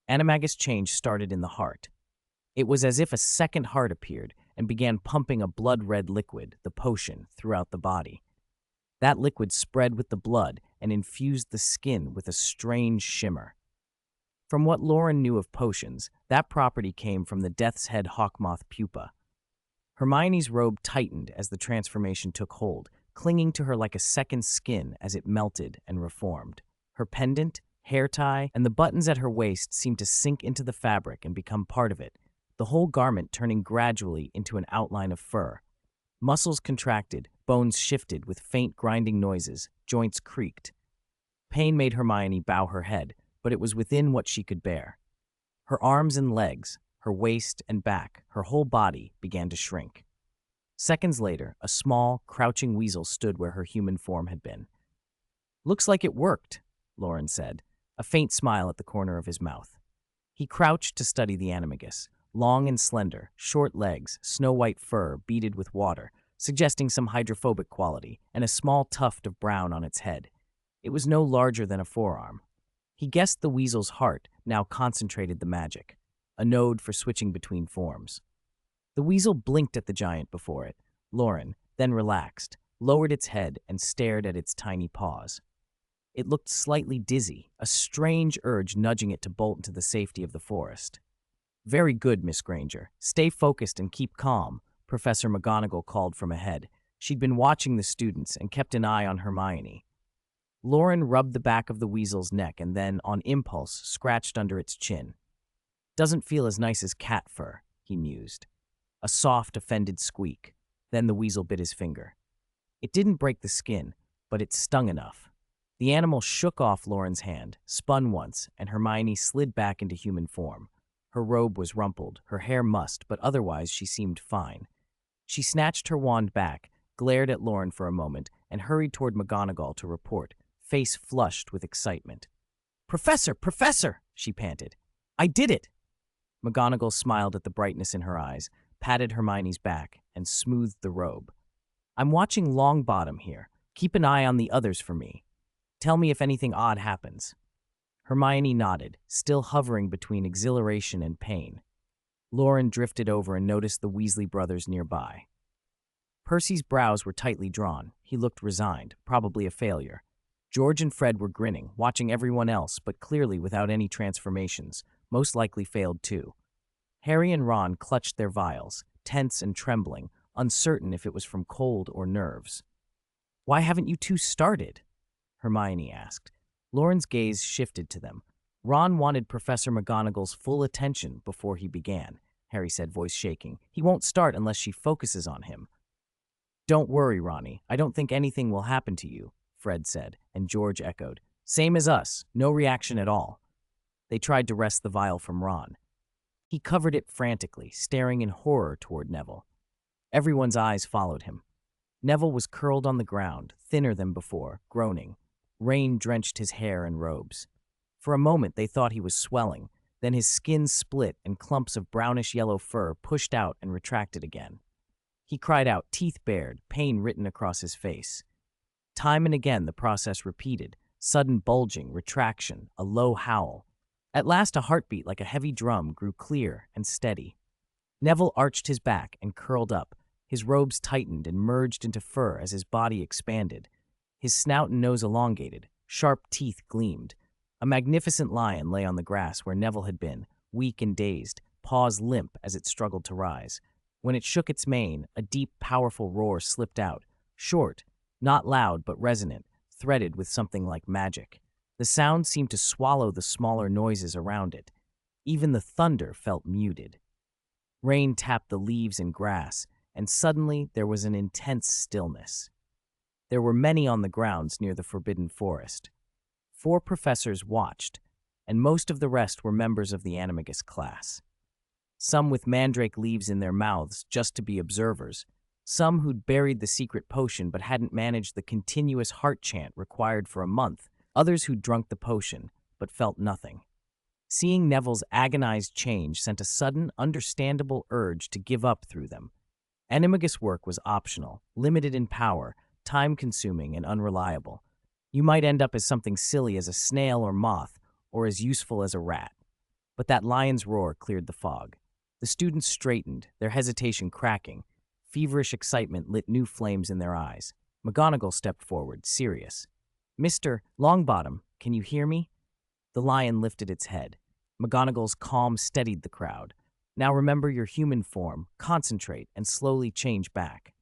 Animagus change started in the heart. It was as if a second heart appeared and began pumping a blood-red liquid, the potion, throughout the body. That liquid spread with the blood and infused the skin with a strange shimmer. From what Loren knew of potions, that property came from the Death's Head Hawkmoth pupa. Hermione's robe tightened as the transformation took hold, clinging to her like a second skin as it melted and reformed. Her pendant, hair tie, and the buttons at her waist seemed to sink into the fabric and become part of it, the whole garment turning gradually into an outline of fur. Muscles contracted, bones shifted with faint grinding noises, joints creaked. Pain made Hermione bow her head, but it was within what she could bear. Her arms and legs, her waist and back, her whole body began to shrink. Seconds later, a small, crouching weasel stood where her human form had been. "Looks like it worked," Loren said, a faint smile at the corner of his mouth. He crouched to study the animagus, long and slender, short legs, snow-white fur beaded with water, suggesting some hydrophobic quality, and a small tuft of brown on its head. It was no larger than a forearm. He guessed the weasel's heart now concentrated the magic, a node for switching between forms. The weasel blinked at the giant before it, Loren, then relaxed, lowered its head, and stared at its tiny paws. It looked slightly dizzy, a strange urge nudging it to bolt into the safety of the forest. "Very good, Miss Granger. Stay focused and keep calm," Professor McGonagall called from ahead. She'd been watching the students and kept an eye on Hermione. Loren rubbed the back of the weasel's neck and then, on impulse, scratched under its chin. "Doesn't feel as nice as cat fur," he mused. A soft, offended squeak. Then the weasel bit his finger. It didn't break the skin, but it stung enough. The animal shook off Loren's hand, spun once, and Hermione slid back into human form. Her robe was rumpled, her hair mussed, but otherwise she seemed fine. She snatched her wand back, glared at Loren for a moment, and hurried toward McGonagall to report, face flushed with excitement. "Professor! Professor!" she panted. "I did it!" McGonagall smiled at the brightness in her eyes, patted Hermione's back, and smoothed the robe. "I'm watching Longbottom here. Keep an eye on the others for me. Tell me if anything odd happens." Hermione nodded, still hovering between exhilaration and pain. Loren drifted over and noticed the Weasley brothers nearby. Percy's brows were tightly drawn. He looked resigned, probably a failure. George and Fred were grinning, watching everyone else, but clearly without any transformations, most likely failed too. Harry and Ron clutched their vials, tense and trembling, uncertain if it was from cold or nerves. "Why haven't you two started?" Hermione asked. Loren's gaze shifted to them. "Ron wanted Professor McGonagall's full attention before he began," Harry said, voice shaking. "He won't start unless she focuses on him." "Don't worry, Ronnie. I don't think anything will happen to you," Fred said, and George echoed. "Same as us. No reaction at all." They tried to wrest the vial from Ron. He covered it frantically, staring in horror toward Neville. Everyone's eyes followed him. Neville was curled on the ground, thinner than before, groaning. Rain drenched his hair and robes. For a moment they thought he was swelling, then his skin split and clumps of brownish-yellow fur pushed out and retracted again. He cried out, teeth bared, pain written across his face. Time and again the process repeated, sudden bulging, retraction, a low howl. At last a heartbeat like a heavy drum grew clear and steady. Neville arched his back and curled up. His robes tightened and merged into fur as his body expanded. His snout and nose elongated, sharp teeth gleamed. A magnificent lion lay on the grass where Neville had been, weak and dazed, paws limp as it struggled to rise. When it shook its mane, a deep, powerful roar slipped out, short, not loud but resonant, threaded with something like magic. The sound seemed to swallow the smaller noises around it. Even the thunder felt muted. Rain tapped the leaves and grass, and suddenly there was an intense stillness. There were many on the grounds near the Forbidden Forest. 4 professors watched, and most of the rest were members of the Animagus class. Some with mandrake leaves in their mouths just to be observers, some who'd buried the secret potion but hadn't managed the continuous heart chant required for a month, others who'd drunk the potion but felt nothing. Seeing Neville's agonized change sent a sudden, understandable urge to give up through them. Animagus work was optional, limited in power, time-consuming and unreliable. You might end up as something silly as a snail or moth, or as useful as a rat. But that lion's roar cleared the fog. The students straightened, their hesitation cracking. Feverish excitement lit new flames in their eyes. McGonagall stepped forward, serious. "Mr. Longbottom, can you hear me?" The lion lifted its head. McGonagall's calm steadied the crowd. "Now remember your human form, concentrate, and slowly change back."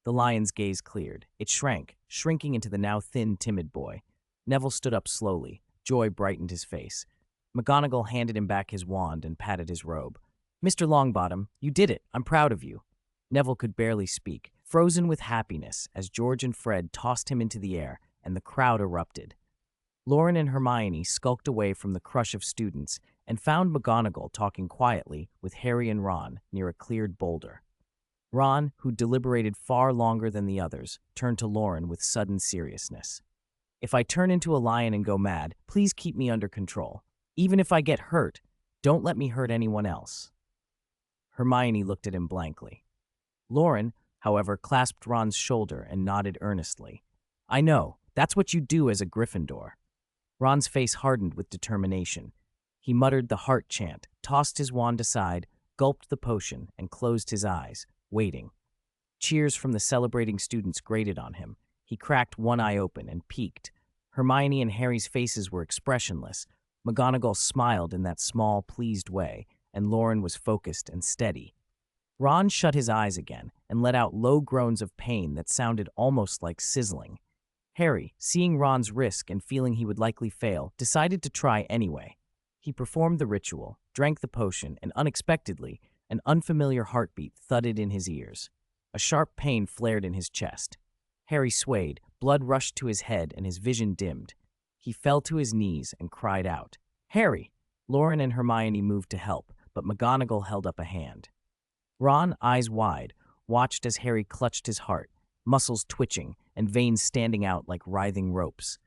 The lion's gaze cleared. It shrank, shrinking into the now thin, timid boy. Neville stood up slowly. Joy brightened his face. McGonagall handed him back his wand and patted his robe. "Mr. Longbottom, you did it. I'm proud of you." Neville could barely speak, frozen with happiness as George and Fred tossed him into the air, and the crowd erupted. Loren and Hermione skulked away from the crush of students and found McGonagall talking quietly with Harry and Ron near a cleared boulder. Ron, who deliberated far longer than the others, turned to Loren with sudden seriousness. "If I turn into a lion and go mad, please keep me under control. Even if I get hurt, don't let me hurt anyone else." Hermione looked at him blankly. Loren, however, clasped Ron's shoulder and nodded earnestly. "I know. That's what you do as a Gryffindor." Ron's face hardened with determination. He muttered the heart chant, tossed his wand aside, gulped the potion, and closed his eyes, waiting. Cheers from the celebrating students grated on him. He cracked one eye open and peeked. Hermione and Harry's faces were expressionless. McGonagall smiled in that small, pleased way, and Loren was focused and steady. Ron shut his eyes again and let out low groans of pain that sounded almost like sizzling. Harry, seeing Ron's risk and feeling he would likely fail, decided to try anyway. He performed the ritual, drank the potion, and unexpectedly, an unfamiliar heartbeat thudded in his ears. A sharp pain flared in his chest. Harry swayed, blood rushed to his head, and his vision dimmed. He fell to his knees and cried out, "Harry!" Loren and Hermione moved to help, but McGonagall held up a hand. Ron, eyes wide, watched as Harry clutched his heart, muscles twitching and veins standing out like writhing ropes.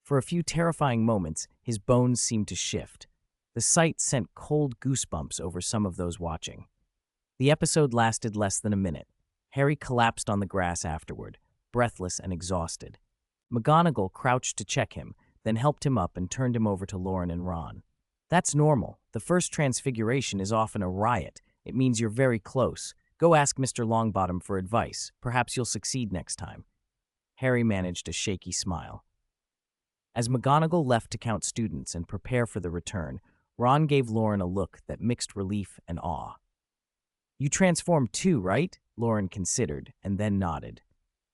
For a few terrifying moments, his bones seemed to shift. The sight sent cold goosebumps over some of those watching. The episode lasted less than a minute. Harry collapsed on the grass afterward, breathless and exhausted. McGonagall crouched to check him, then helped him up and turned him over to Loren and Ron. "That's normal. The first transfiguration is often a riot. It means you're very close. Go ask Mr. Longbottom for advice. Perhaps you'll succeed next time." Harry managed a shaky smile. As McGonagall left to count students and prepare for the return, Ron gave Loren a look that mixed relief and awe. "You transformed too, right?" Loren considered and then nodded.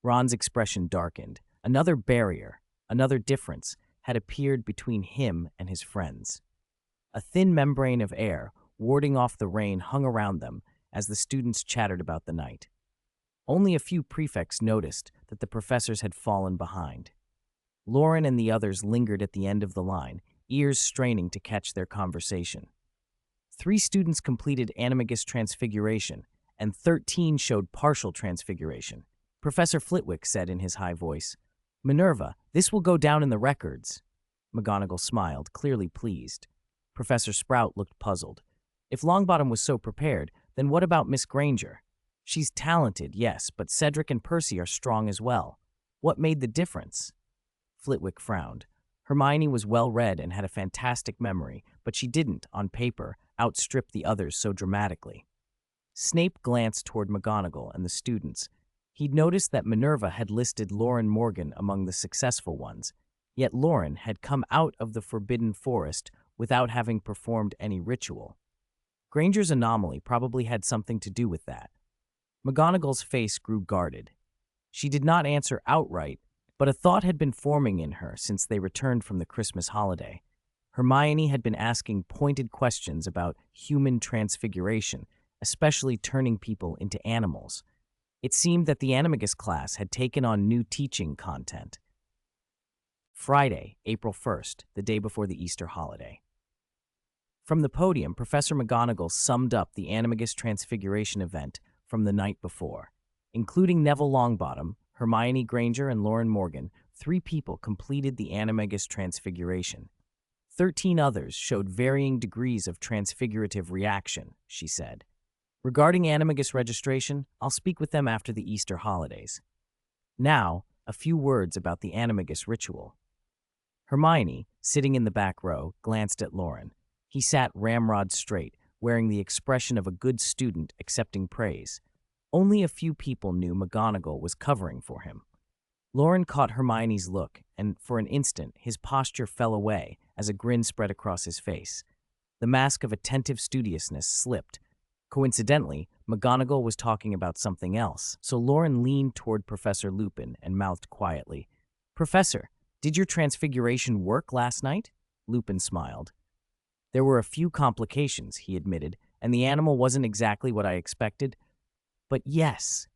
Ron's expression darkened. Another barrier, another difference, had appeared between him and his friends. A thin membrane of air, warding off the rain, hung around them as the students chattered about the night. Only a few prefects noticed that the professors had fallen behind. Loren and the others lingered at the end of the line, ears straining to catch their conversation. 3 students completed animagus transfiguration, and 13 showed partial transfiguration. Professor Flitwick said in his high voice, "Minerva, this will go down in the records." McGonagall smiled, clearly pleased. Professor Sprout looked puzzled. If Longbottom was so prepared, then what about Miss Granger? She's talented, yes, but Cedric and Percy are strong as well. What made the difference? Flitwick frowned. Hermione was well-read and had a fantastic memory, but she didn't, on paper, outstrip the others so dramatically. Snape glanced toward McGonagall and the students. He'd noticed that Minerva had listed Loren Morgan among the successful ones, yet Loren had come out of the Forbidden Forest without having performed any ritual. Granger's anomaly probably had something to do with that. McGonagall's face grew guarded. She did not answer outright, but a thought had been forming in her since they returned from the Christmas holiday. Hermione had been asking pointed questions about human transfiguration, especially turning people into animals. It seemed that the Animagus class had taken on new teaching content. Friday, April 1st, the day before the Easter holiday. From the podium, Professor McGonagall summed up the Animagus Transfiguration event from the night before. Including Neville Longbottom, Hermione Granger, and Loren Morgan, 3 people completed the Animagus Transfiguration. 13 others showed varying degrees of transfigurative reaction, she said. Regarding Animagus registration, I'll speak with them after the Easter holidays. Now, a few words about the animagus ritual. Hermione, sitting in the back row, glanced at Loren. He sat ramrod straight, wearing the expression of a good student accepting praise. Only a few people knew McGonagall was covering for him. Loren caught Hermione's look, and for an instant his posture fell away as a grin spread across his face. The mask of attentive studiousness slipped. Coincidentally, McGonagall was talking about something else, so Loren leaned toward Professor Lupin and mouthed quietly, "Professor, did your transfiguration work last night?" Lupin smiled. "There were a few complications," he admitted, "and the animal wasn't exactly what I expected. But yes,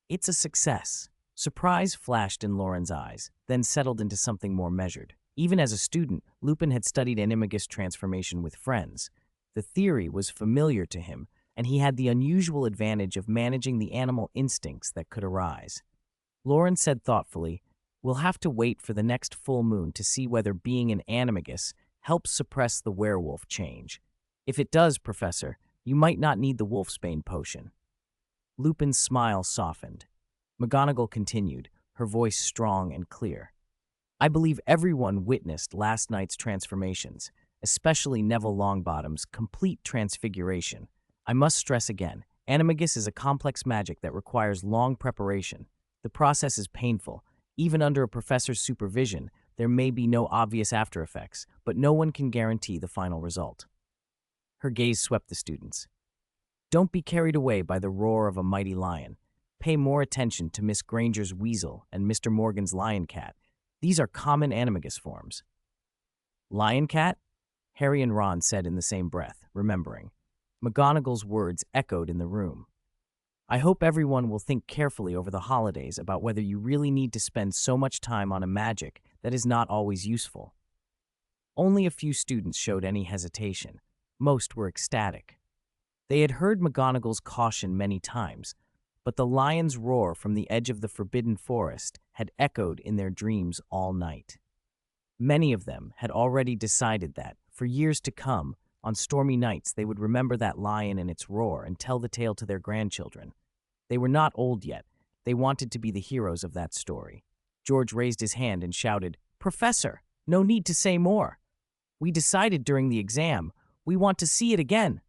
it's a success." Surprise flashed in Loren's eyes, then settled into something more measured. Even as a student, Lupin had studied animagus transformation with friends. The theory was familiar to him, and he had the unusual advantage of managing the animal instincts that could arise. Loren said thoughtfully, "We'll have to wait for the next full moon to see whether being an animagus helps suppress the werewolf change. If it does, Professor, you might not need the wolfsbane potion." Lupin's smile softened. McGonagall continued, her voice strong and clear. "I believe everyone witnessed last night's transformations, especially Neville Longbottom's complete transfiguration. I must stress again, animagus is a complex magic that requires long preparation. The process is painful. Even under a professor's supervision, there may be no obvious aftereffects, but no one can guarantee the final result." Her gaze swept the students. "Don't be carried away by the roar of a mighty lion. Pay more attention to Miss Granger's weasel and Mr. Morgan's lion cat. These are common animagus forms." "Lion cat?" Harry and Ron said in the same breath, remembering. McGonagall's words echoed in the room. "I hope everyone will think carefully over the holidays about whether you really need to spend so much time on a magic that is not always useful." Only a few students showed any hesitation. Most were ecstatic. They had heard McGonagall's caution many times, but the lion's roar from the edge of the Forbidden Forest had echoed in their dreams all night. Many of them had already decided that, for years to come, on stormy nights they would remember that lion and its roar and tell the tale to their grandchildren. They were not old yet. They wanted to be the heroes of that story. George raised his hand and shouted, "Professor, no need to say more. We decided during the exam. We want to see it again."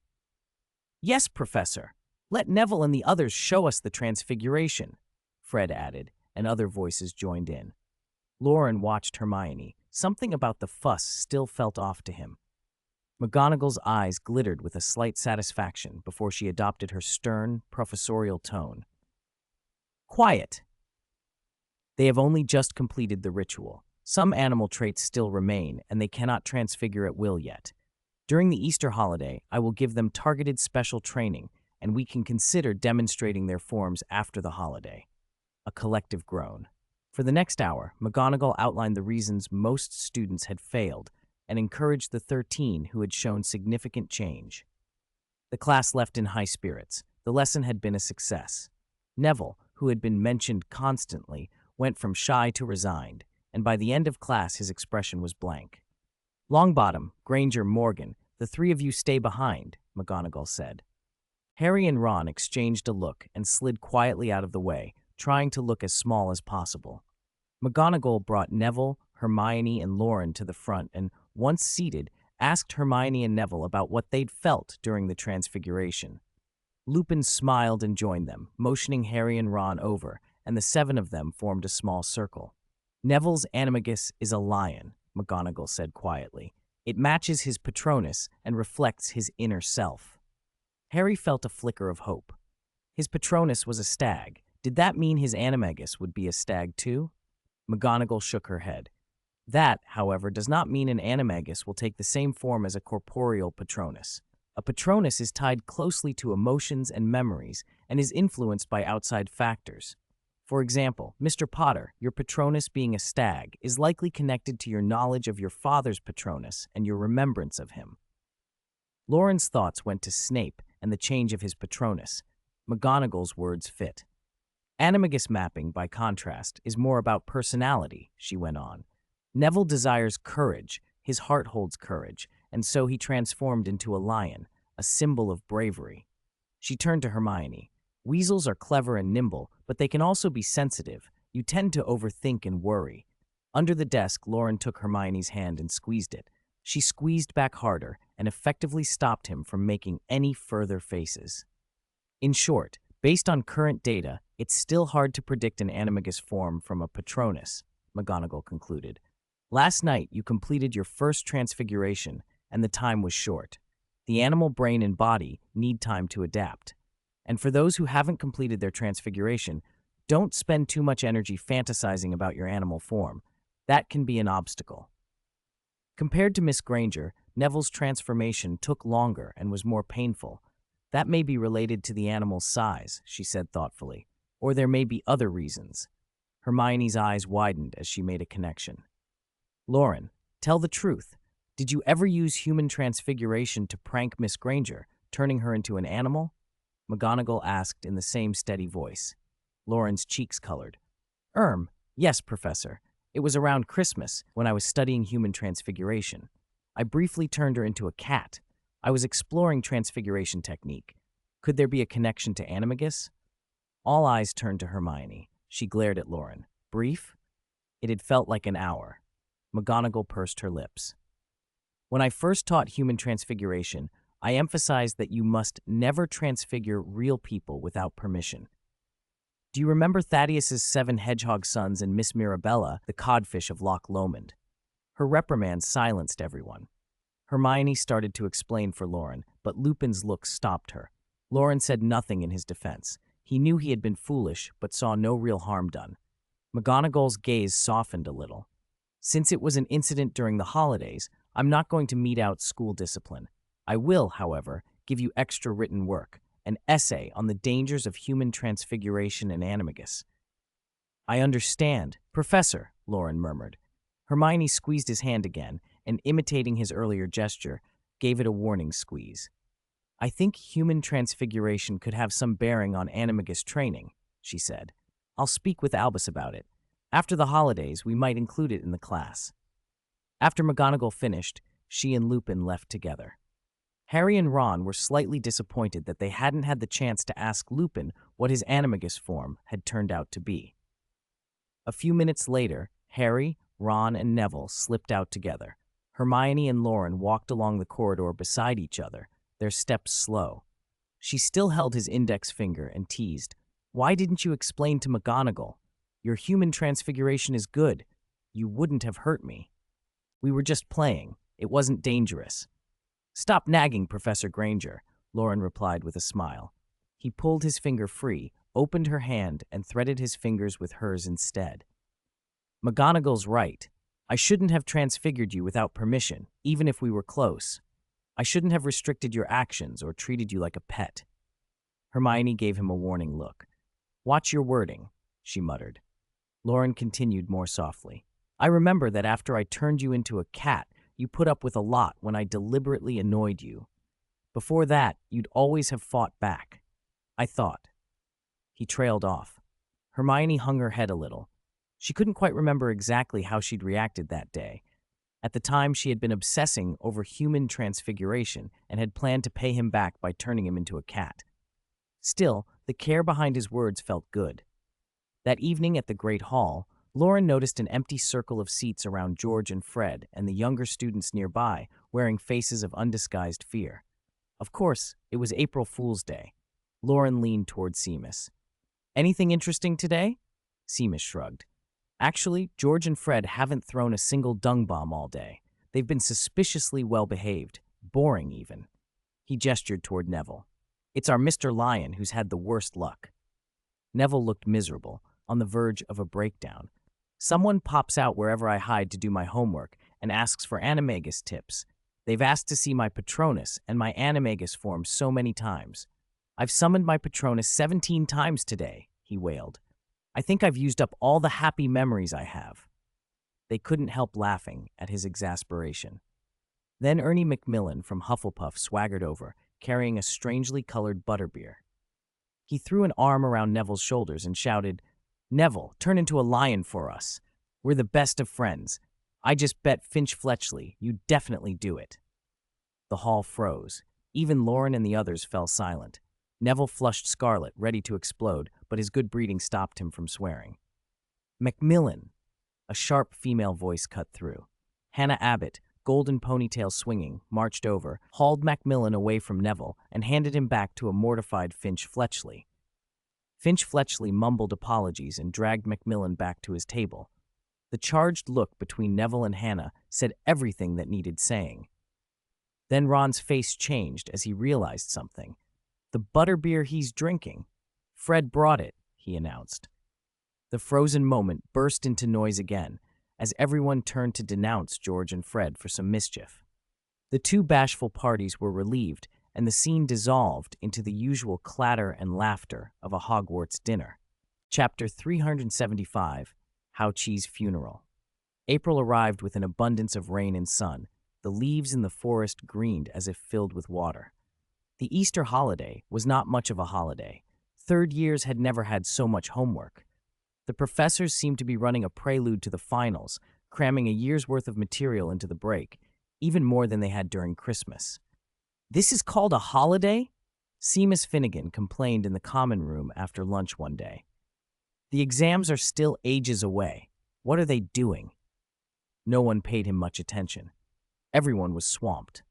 "Yes, Professor. Let Neville and the others show us the transfiguration," Fred added, and other voices joined in. Loren watched Hermione. Something about the fuss still felt off to him. McGonagall's eyes glittered with a slight satisfaction before she adopted her stern, professorial tone. "Quiet. They have only just completed the ritual. Some animal traits still remain, and they cannot transfigure at will yet. During the Easter holiday, I will give them targeted special training, and we can consider demonstrating their forms after the holiday." A collective groan. For the next hour, McGonagall outlined the reasons most students had failed and encouraged the 13 who had shown significant change. The class left in high spirits. The lesson had been a success. Neville, who had been mentioned constantly, went from shy to resigned, and by the end of class his expression was blank. "Longbottom, Granger, Morgan, the three of you stay behind," McGonagall said. Harry and Ron exchanged a look and slid quietly out of the way, trying to look as small as possible. McGonagall brought Neville, Hermione, and Loren to the front and, once seated, asked Hermione and Neville about what they'd felt during the transfiguration. Lupin smiled and joined them, motioning Harry and Ron over, and the 7 of them formed a small circle. "Neville's animagus is a lion," McGonagall said quietly. "It matches his Patronus and reflects his inner self." Harry felt a flicker of hope. His Patronus was a stag. Did that mean his animagus would be a stag too? McGonagall shook her head. "That, however, does not mean an animagus will take the same form as a corporeal Patronus. A Patronus is tied closely to emotions and memories and is influenced by outside factors. For example, Mr. Potter, your Patronus being a stag, is likely connected to your knowledge of your father's Patronus and your remembrance of him." Loren's thoughts went to Snape and the change of his Patronus. McGonagall's words fit. "Animagus mapping, by contrast, is more about personality," she went on. "Neville desires courage, his heart holds courage, and so he transformed into a lion, a symbol of bravery." She turned to Hermione. "Weasels are clever and nimble, but they can also be sensitive. You tend to overthink and worry. Under the desk, Loren took Hermione's hand and squeezed it. She squeezed back harder and effectively stopped him from making any further faces. In short, based on current data, it's still hard to predict an animagus form from a Patronus, McGonagall concluded. Last night, you completed your first transfiguration, and the time was short. The animal brain and body need time to adapt. And for those who haven't completed their transfiguration, don't spend too much energy fantasizing about your animal form. That can be an obstacle. Compared to Miss Granger, Neville's transformation took longer and was more painful. That may be related to the animal's size, she said thoughtfully, or there may be other reasons. Hermione's eyes widened as she made a connection. Loren, tell the truth. Did you ever use human transfiguration to prank Miss Granger, turning her into an animal? McGonagall asked in the same steady voice. Loren's cheeks colored. Yes, Professor. It was around Christmas, when I was studying human transfiguration. I briefly turned her into a cat. I was exploring transfiguration technique. Could there be a connection to animagus? All eyes turned to Hermione. She glared at Loren. Brief? It had felt like an hour. McGonagall pursed her lips. When I first taught human transfiguration, I emphasized that you must never transfigure real people without permission. Do you remember Thaddeus's 7 hedgehog sons and Miss Mirabella, the codfish of Loch Lomond? Her reprimand silenced everyone. Hermione started to explain for Loren, but Lupin's look stopped her. Loren said nothing in his defense. He knew he had been foolish, but saw no real harm done. McGonagall's gaze softened a little. Since it was an incident during the holidays, I'm not going to mete out school discipline. I will, however, give you extra written work, an essay on the dangers of human transfiguration and animagus. I understand, Professor, Loren murmured. Hermione squeezed his hand again, and imitating his earlier gesture, gave it a warning squeeze. I think human transfiguration could have some bearing on animagus training, she said. I'll speak with Albus about it. After the holidays, we might include it in the class. After McGonagall finished, she and Lupin left together. Harry and Ron were slightly disappointed that they hadn't had the chance to ask Lupin what his animagus form had turned out to be. A few minutes later, Harry, Ron, and Neville slipped out together. Hermione and Loren walked along the corridor beside each other, their steps slow. She still held his index finger and teased, Why didn't you explain to McGonagall? Your human transfiguration is good. You wouldn't have hurt me. We were just playing. It wasn't dangerous. Stop nagging, Professor Granger, Loren replied with a smile. He pulled his finger free, opened her hand, and threaded his fingers with hers instead. McGonagall's right. I shouldn't have transfigured you without permission, even if we were close. I shouldn't have restricted your actions or treated you like a pet. Hermione gave him a warning look. Watch your wording, she muttered. Loren continued more softly. I remember that after I turned you into a cat, you put up with a lot when I deliberately annoyed you. Before that, you'd always have fought back. I thought. He trailed off. Hermione hung her head a little. She couldn't quite remember exactly how she'd reacted that day. At the time, she had been obsessing over human transfiguration and had planned to pay him back by turning him into a cat. Still, the care behind his words felt good. That evening at the Great Hall, Loren noticed an empty circle of seats around George and Fred and the younger students nearby, wearing faces of undisguised fear. Of course, it was April Fool's Day. Loren leaned toward Seamus. Anything interesting today? Seamus shrugged. Actually, George and Fred haven't thrown a single dung bomb all day. They've been suspiciously well-behaved, boring even. He gestured toward Neville. It's our Mr. Lion who's had the worst luck. Neville looked miserable, on the verge of a breakdown. Someone pops out wherever I hide to do my homework and asks for animagus tips. They've asked to see my Patronus and my animagus form so many times. I've summoned my Patronus 17 times today, he wailed. I think I've used up all the happy memories I have. They couldn't help laughing at his exasperation. Then Ernie Macmillan from Hufflepuff swaggered over, carrying a strangely colored butterbeer. He threw an arm around Neville's shoulders and shouted, Neville, turn into a lion for us. We're the best of friends. I just bet Finch Fletchley you'd definitely do it. The hall froze. Even Loren and the others fell silent. Neville flushed scarlet, ready to explode, but his good breeding stopped him from swearing. Macmillan, a sharp female voice cut through. Hannah Abbott, golden ponytail swinging, marched over, hauled Macmillan away from Neville, and handed him back to a mortified Finch Fletchley. Finch Fletchley mumbled apologies and dragged Macmillan back to his table. The charged look between Neville and Hannah said everything that needed saying. Then Ron's face changed as he realized something. The butterbeer he's drinking. Fred brought it, he announced. The frozen moment burst into noise again, as everyone turned to denounce George and Fred for some mischief. The two bashful parties were relieved, and the scene dissolved into the usual clatter and laughter of a Hogwarts dinner. Chapter 375, How-Chee's Funeral. April arrived with an abundance of rain and sun. The leaves in the forest greened as if filled with water. The Easter holiday was not much of a holiday. Third years had never had so much homework. The professors seemed to be running a prelude to the finals, cramming a year's worth of material into the break, even more than they had during Christmas. "This is called a holiday?" Seamus Finnigan complained in the common room after lunch one day. "The exams are still ages away. What are they doing?" No one paid him much attention. Everyone was swamped.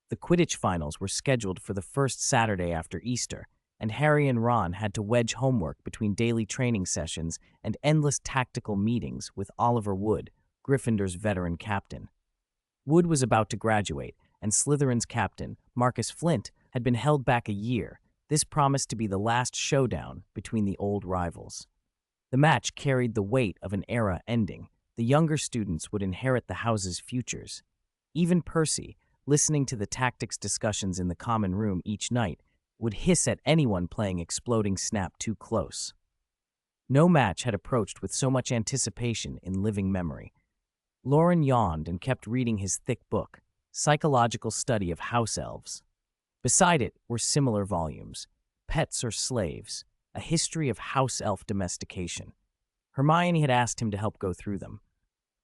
The Quidditch finals were scheduled for the first Saturday after Easter, and Harry and Ron had to wedge homework between daily training sessions and endless tactical meetings with Oliver Wood, Gryffindor's veteran captain. Wood was about to graduate, and Slytherin's captain, Marcus Flint, had been held back a year. This promised to be the last showdown between the old rivals. The match carried the weight of an era ending. The younger students would inherit the house's futures. Even Percy, listening to the tactics discussions in the common room each night, would hiss at anyone playing Exploding Snap too close. No match had approached with so much anticipation in living memory. Loren yawned and kept reading his thick book, Psychological Study of House Elves. Beside it were similar volumes, Pets or Slaves, A History of House Elf Domestication. Hermione had asked him to help go through them.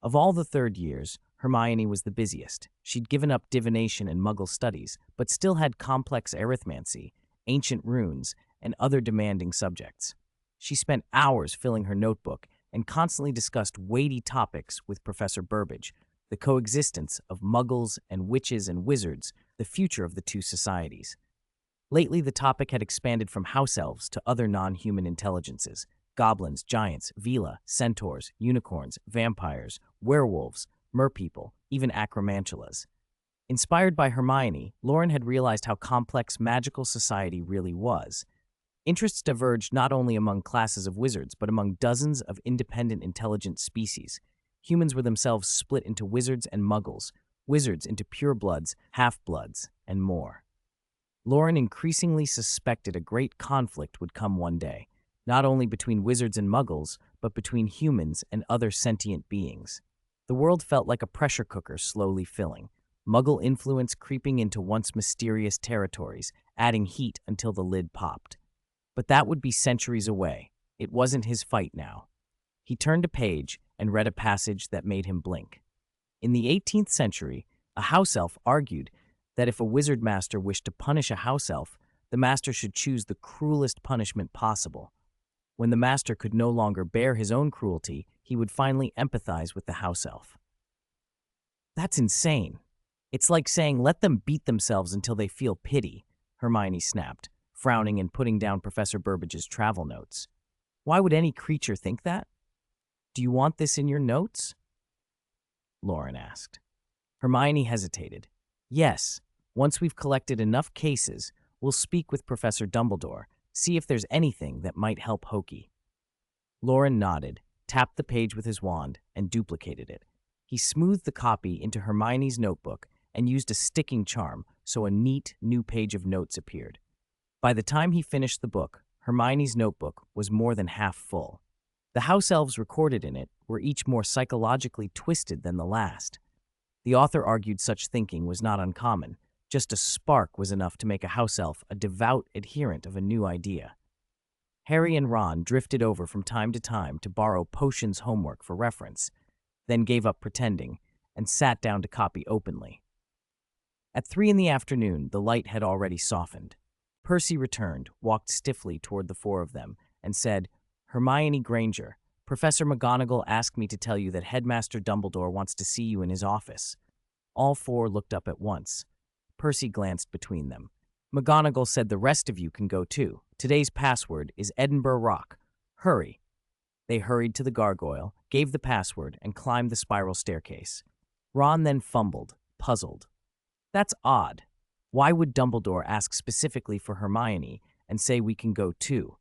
Of all the third years, Hermione was the busiest. She'd given up divination and Muggle studies, but still had complex arithmancy, ancient runes, and other demanding subjects. She spent hours filling her notebook and constantly discussed weighty topics with Professor Burbage, the coexistence of Muggles and witches and wizards, the future of the two societies. Lately, the topic had expanded from house elves to other non-human intelligences: goblins, giants, vila, centaurs, unicorns, vampires, werewolves, merpeople, even acromantulas. Inspired by Hermione, Loren had realized how complex magical society really was. Interests diverged not only among classes of wizards, but among dozens of independent intelligent species. Humans were themselves split into wizards and muggles, wizards into purebloods, half-bloods, and more. Loren increasingly suspected a great conflict would come one day, not only between wizards and muggles, but between humans and other sentient beings. The world felt like a pressure cooker slowly filling, Muggle influence creeping into once mysterious territories, adding heat until the lid popped. But that would be centuries away. It wasn't his fight now. He turned a page and read a passage that made him blink. In the 18th century, a house elf argued that if a wizard master wished to punish a house elf, the master should choose the cruelest punishment possible. When the master could no longer bear his own cruelty, he would finally empathize with the house elf. "That's insane. It's like saying let them beat themselves until they feel pity," Hermione snapped, frowning and putting down Professor Burbage's travel notes. "Why would any creature think that? Do you want this in your notes?" Loren asked. Hermione hesitated. "Yes, once we've collected enough cases, we'll speak with Professor Dumbledore, see if there's anything that might help Hokey." Loren nodded, tapped the page with his wand, and duplicated it. He smoothed the copy into Hermione's notebook and used a sticking charm so a neat, new page of notes appeared. By the time he finished the book, Hermione's notebook was more than half full. The house elves recorded in it were each more psychologically twisted than the last. The author argued such thinking was not uncommon. Just a spark was enough to make a house elf a devout adherent of a new idea. Harry and Ron drifted over from time to borrow Potion's homework for reference, then gave up pretending and sat down to copy openly. At 3 in the afternoon, the light had already softened. Percy returned, walked stiffly toward the four of them, and said, "Hermione Granger, Professor McGonagall asked me to tell you that Headmaster Dumbledore wants to see you in his office. All four looked up at once. Percy glanced between them. McGonagall said the rest of you can go too. Today's password is Edinburgh Rock. Hurry. They hurried to the gargoyle, gave the password, and climbed the spiral staircase. Ron then fumbled, puzzled. That's odd. Why would Dumbledore ask specifically for Hermione and say we can go too?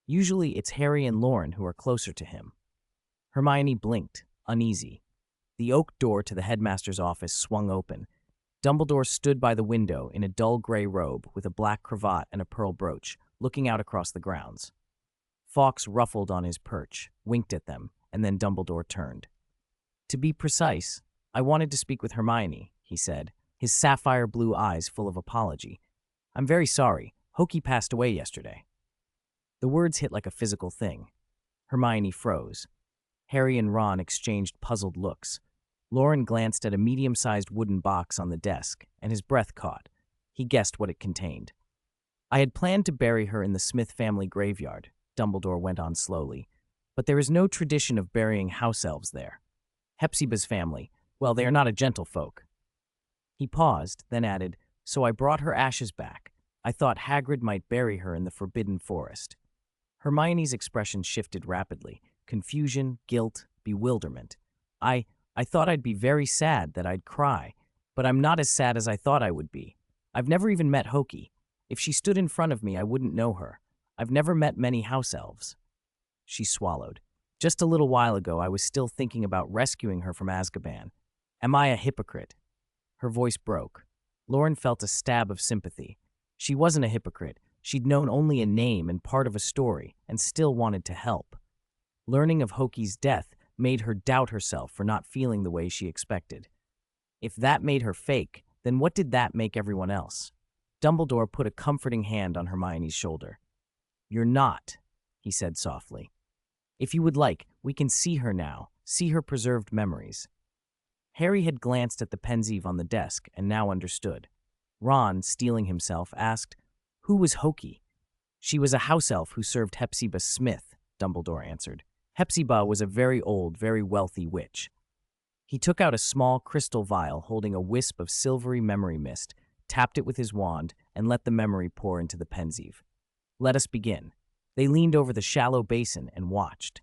Usually it's Harry and Loren who are closer to him. Hermione blinked, uneasy. The oak door to the headmaster's office swung open. Dumbledore stood by the window in a dull gray robe with a black cravat and a pearl brooch, looking out across the grounds. Fawkes ruffled on his perch, winked at them, and then Dumbledore turned. To be precise, I wanted to speak with Hermione, he said, his sapphire blue eyes full of apology. I'm very sorry. Hokey passed away yesterday. The words hit like a physical thing. Hermione froze. Harry and Ron exchanged puzzled looks. Loren glanced at a medium-sized wooden box on the desk, and his breath caught. He guessed what it contained. I had planned to bury her in the Smith family graveyard, Dumbledore went on slowly, but there is no tradition of burying house elves there. Hepzibah's family, well, they are not a gentle folk. He paused, then added, so I brought her ashes back. I thought Hagrid might bury her in the Forbidden Forest. Hermione's expression shifted rapidly. Confusion, guilt, bewilderment. I thought I'd be very sad, that I'd cry, but I'm not as sad as I thought I would be. I've never even met Hokey. If she stood in front of me, I wouldn't know her. I've never met many house elves. She swallowed. Just a little while ago, I was still thinking about rescuing her from Azkaban. Am I a hypocrite? Her voice broke. Loren felt a stab of sympathy. She wasn't a hypocrite. She'd known only a name and part of a story, and still wanted to help. Learning of Hokey's death made her doubt herself for not feeling the way she expected. If that made her fake, then what did that make everyone else? Dumbledore put a comforting hand on Hermione's shoulder. You're not, he said softly. If you would like, we can see her now, see her preserved memories. Harry had glanced at the pensieve on the desk and now understood. Ron, steeling himself, asked, Who was Hokey? She was a house elf who served Hepzibah Smith, Dumbledore answered. Hepzibah was a very old, very wealthy witch. He took out a small crystal vial holding a wisp of silvery memory mist, tapped it with his wand, and let the memory pour into the pensieve. Let us begin. They leaned over the shallow basin and watched.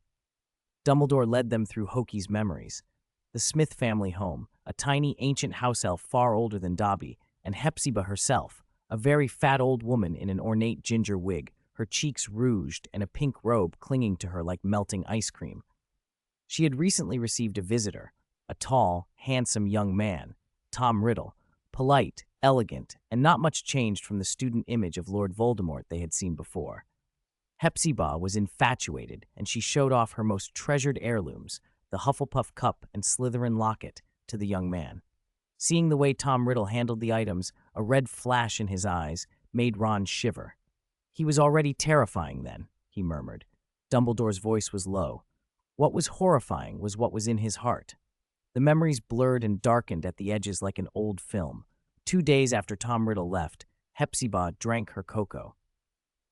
Dumbledore led them through Hokey's memories. The Smith family home, a tiny ancient house elf far older than Dobby, and Hepzibah herself, a very fat old woman in an ornate ginger wig, her cheeks rouged and a pink robe clinging to her like melting ice cream. She had recently received a visitor, a tall, handsome young man, Tom Riddle, polite, elegant, and not much changed from the student image of Lord Voldemort they had seen before. Hepzibah was infatuated, and she showed off her most treasured heirlooms, the Hufflepuff cup and Slytherin locket, to the young man. Seeing the way Tom Riddle handled the items, a red flash in his eyes made Ron shiver. He was already terrifying then, he murmured. Dumbledore's voice was low. What was horrifying was what was in his heart. The memories blurred and darkened at the edges like an old film. 2 days after Tom Riddle left, Hepzibah drank her cocoa.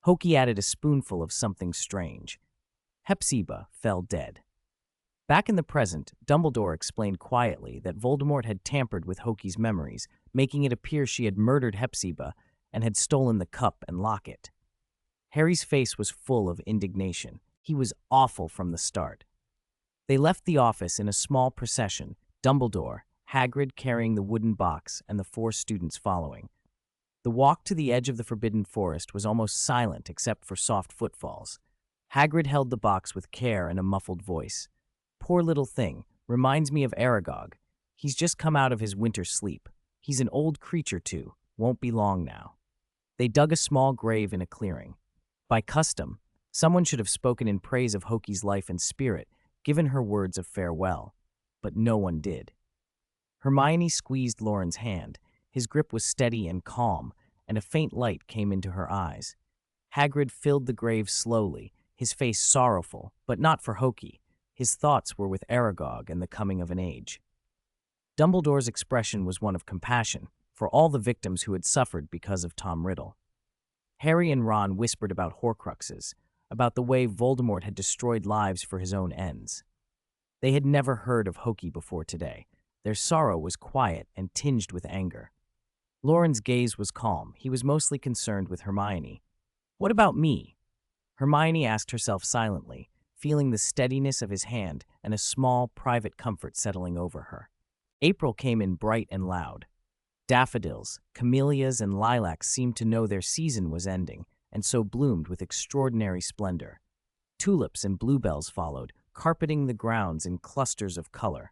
Hokey added a spoonful of something strange. Hepzibah fell dead. Back in the present, Dumbledore explained quietly that Voldemort had tampered with Hokey's memories, making it appear she had murdered Hepzibah and had stolen the cup and locket. Harry's face was full of indignation. He was awful from the start. They left the office in a small procession, Dumbledore, Hagrid carrying the wooden box, and the 4 students following. The walk to the edge of the Forbidden Forest was almost silent except for soft footfalls. Hagrid held the box with care and a muffled voice. Poor little thing, reminds me of Aragog. He's just come out of his winter sleep. He's an old creature too, won't be long now. They dug a small grave in a clearing. By custom, someone should have spoken in praise of Hokey's life and spirit, given her words of farewell, but no one did. Hermione squeezed Loren's hand. His grip was steady and calm, and a faint light came into her eyes. Hagrid filled the grave slowly, his face sorrowful, but not for Hokey. His thoughts were with Aragog and the coming of an age. Dumbledore's expression was one of compassion for all the victims who had suffered because of Tom Riddle. Harry and Ron whispered about Horcruxes, about the way Voldemort had destroyed lives for his own ends. They had never heard of Hokey before today. Their sorrow was quiet and tinged with anger. Loren's gaze was calm. He was mostly concerned with Hermione. "What about me?" Hermione asked herself silently, feeling the steadiness of his hand and a small, private comfort settling over her. April came in bright and loud. Daffodils, camellias, and lilacs seemed to know their season was ending, and so bloomed with extraordinary splendor. Tulips and bluebells followed, carpeting the grounds in clusters of color.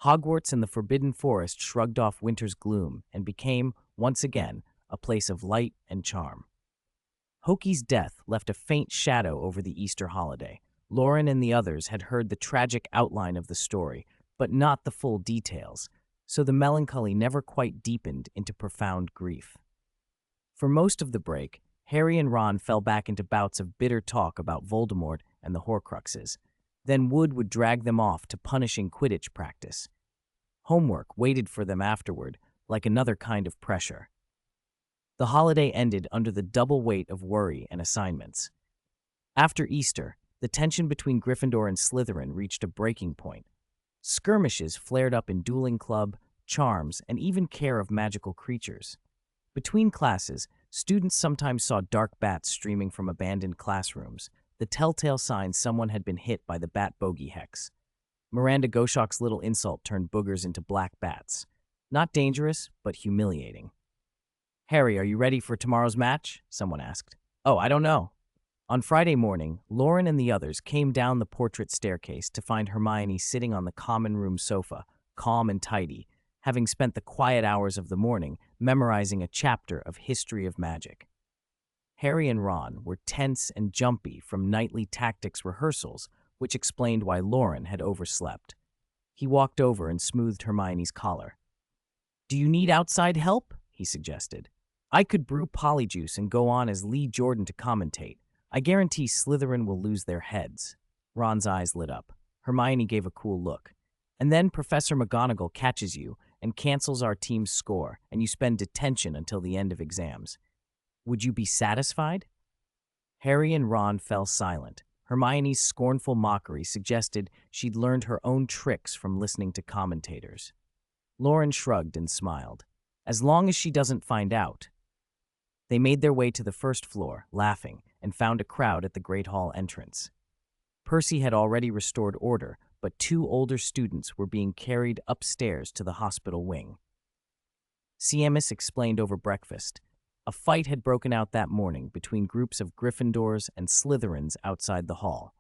Hogwarts and the Forbidden Forest shrugged off winter's gloom and became, once again, a place of light and charm. Hokey's death left a faint shadow over the Easter holiday. Loren and the others had heard the tragic outline of the story, but not the full details, so the melancholy never quite deepened into profound grief. For most of the break, Harry and Ron fell back into bouts of bitter talk about Voldemort and the Horcruxes. Then Wood would drag them off to punishing Quidditch practice. Homework waited for them afterward, like another kind of pressure. The holiday ended under the double weight of worry and assignments. After Easter, the tension between Gryffindor and Slytherin reached a breaking point. Skirmishes flared up in dueling club, charms, and even care of magical creatures. Between classes, students sometimes saw dark bats streaming from abandoned classrooms, the telltale sign someone had been hit by the bat bogey hex. Miranda Goshawk's little insult turned boogers into black bats. Not dangerous, but humiliating. "Harry, are you ready for tomorrow's match?" someone asked. "Oh, I don't know." On Friday morning, Loren and the others came down the portrait staircase to find Hermione sitting on the common room sofa, calm and tidy, having spent the quiet hours of the morning memorizing a chapter of History of Magic. Harry and Ron were tense and jumpy from nightly tactics rehearsals, which explained why Loren had overslept. He walked over and smoothed Hermione's collar. "Do you need outside help?" he suggested. "I could brew polyjuice and go on as Lee Jordan to commentate. I guarantee Slytherin will lose their heads." Ron's eyes lit up. Hermione gave a cool look. "And then Professor McGonagall catches you and cancels our team's score, and you spend detention until the end of exams. Would you be satisfied?" Harry and Ron fell silent. Hermione's scornful mockery suggested she'd learned her own tricks from listening to commentators. Loren shrugged and smiled. "As long as she doesn't find out." They made their way to the first floor, laughing, and found a crowd at the Great Hall entrance. Percy had already restored order, but 2 older students were being carried upstairs to the hospital wing. Seamus explained over breakfast. A fight had broken out that morning between groups of Gryffindors and Slytherins outside the hall.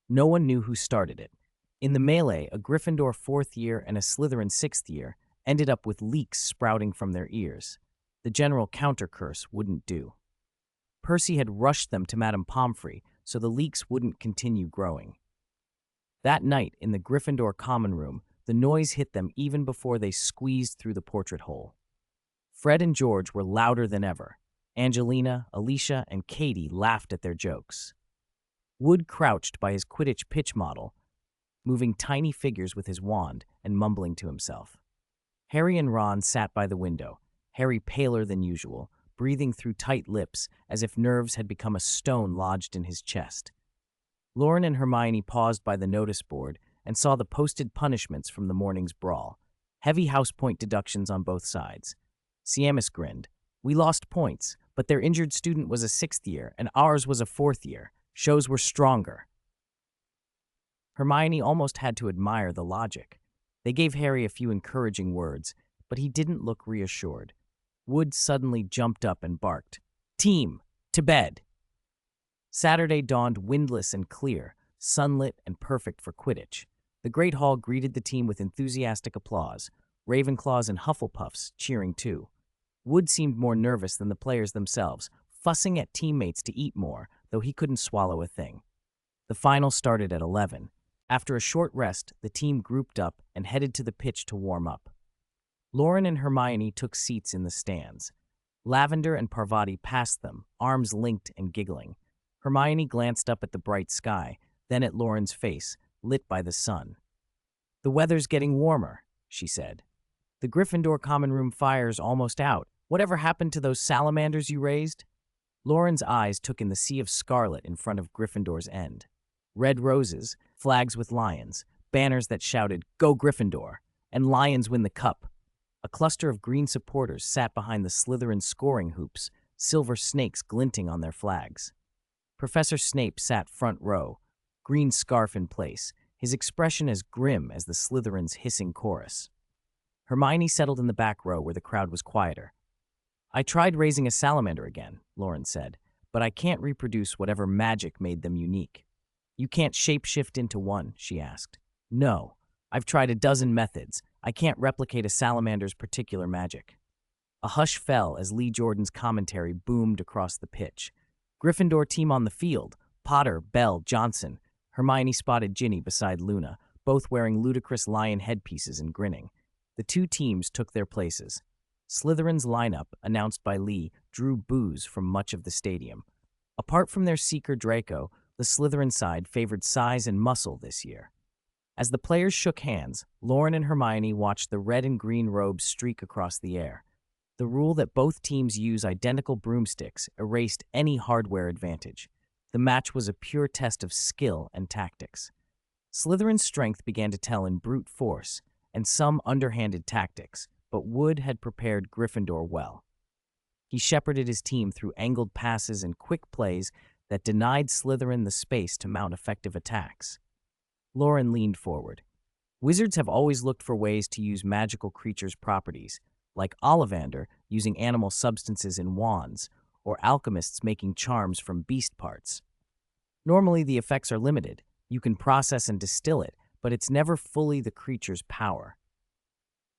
No one knew who started it. In the melee, a Gryffindor 4th year and a Slytherin 6th year ended up with leeks sprouting from their ears. The general counter-curse wouldn't do. Percy had rushed them to Madame Pomfrey so the leeks wouldn't continue growing. That night, in the Gryffindor common room, the noise hit them even before they squeezed through the portrait hole. Fred and George were louder than ever. Angelina, Alicia, and Katie laughed at their jokes. Wood crouched by his Quidditch pitch model, moving tiny figures with his wand and mumbling to himself. Harry and Ron sat by the window, Harry paler than usual, breathing through tight lips as if nerves had become a stone lodged in his chest. Loren and Hermione paused by the notice board and saw the posted punishments from the morning's brawl. Heavy house point deductions on both sides. Seamus grinned. "We lost points, but their injured student was a 6th year and ours was a 4th year. Shows we're stronger." Hermione almost had to admire the logic. They gave Harry a few encouraging words, but he didn't look reassured. Wood suddenly jumped up and barked, "Team, to bed!" Saturday dawned windless and clear, sunlit and perfect for Quidditch. The Great Hall greeted the team with enthusiastic applause, Ravenclaws and Hufflepuffs cheering too. Wood seemed more nervous than the players themselves, fussing at teammates to eat more, though he couldn't swallow a thing. The final started at 11. After a short rest, the team grouped up and headed to the pitch to warm up. Loren and Hermione took seats in the stands. Lavender and Parvati passed them, arms linked and giggling. Hermione glanced up at the bright sky, then at Loren's face, lit by the sun. "The weather's getting warmer," she said. "The Gryffindor common room fire's almost out. Whatever happened to those salamanders you raised?" Loren's eyes took in the sea of scarlet in front of Gryffindor's end. Red roses, flags with lions, banners that shouted, "Go Gryffindor!" and "Lions win the cup." A cluster of green supporters sat behind the Slytherin scoring hoops, silver snakes glinting on their flags. Professor Snape sat front row, green scarf in place, his expression as grim as the Slytherin's hissing chorus. Hermione settled in the back row where the crowd was quieter. "I tried raising a salamander again," Loren said, "but I can't reproduce whatever magic made them unique." "You can't shapeshift into one?" she asked. "No. I've tried a dozen methods. I can't replicate a salamander's particular magic." A hush fell as Lee Jordan's commentary boomed across the pitch. "Gryffindor team on the field. Potter, Bell, Johnson." Hermione spotted Ginny beside Luna, both wearing ludicrous lion headpieces and grinning. The two teams took their places. Slytherin's lineup, announced by Lee, drew boos from much of the stadium. Apart from their seeker Draco, the Slytherin side favored size and muscle this year. As the players shook hands, Loren and Hermione watched the red and green robes streak across the air. The rule that both teams use identical broomsticks erased any hardware advantage. The match was a pure test of skill and tactics. Slytherin's strength began to tell in brute force and some underhanded tactics, but Wood had prepared Gryffindor well. He shepherded his team through angled passes and quick plays that denied Slytherin the space to mount effective attacks. Loren leaned forward. "Wizards have always looked for ways to use magical creatures' properties, like Ollivander using animal substances in wands, or alchemists making charms from beast parts. Normally, the effects are limited. You can process and distill it, but it's never fully the creature's power."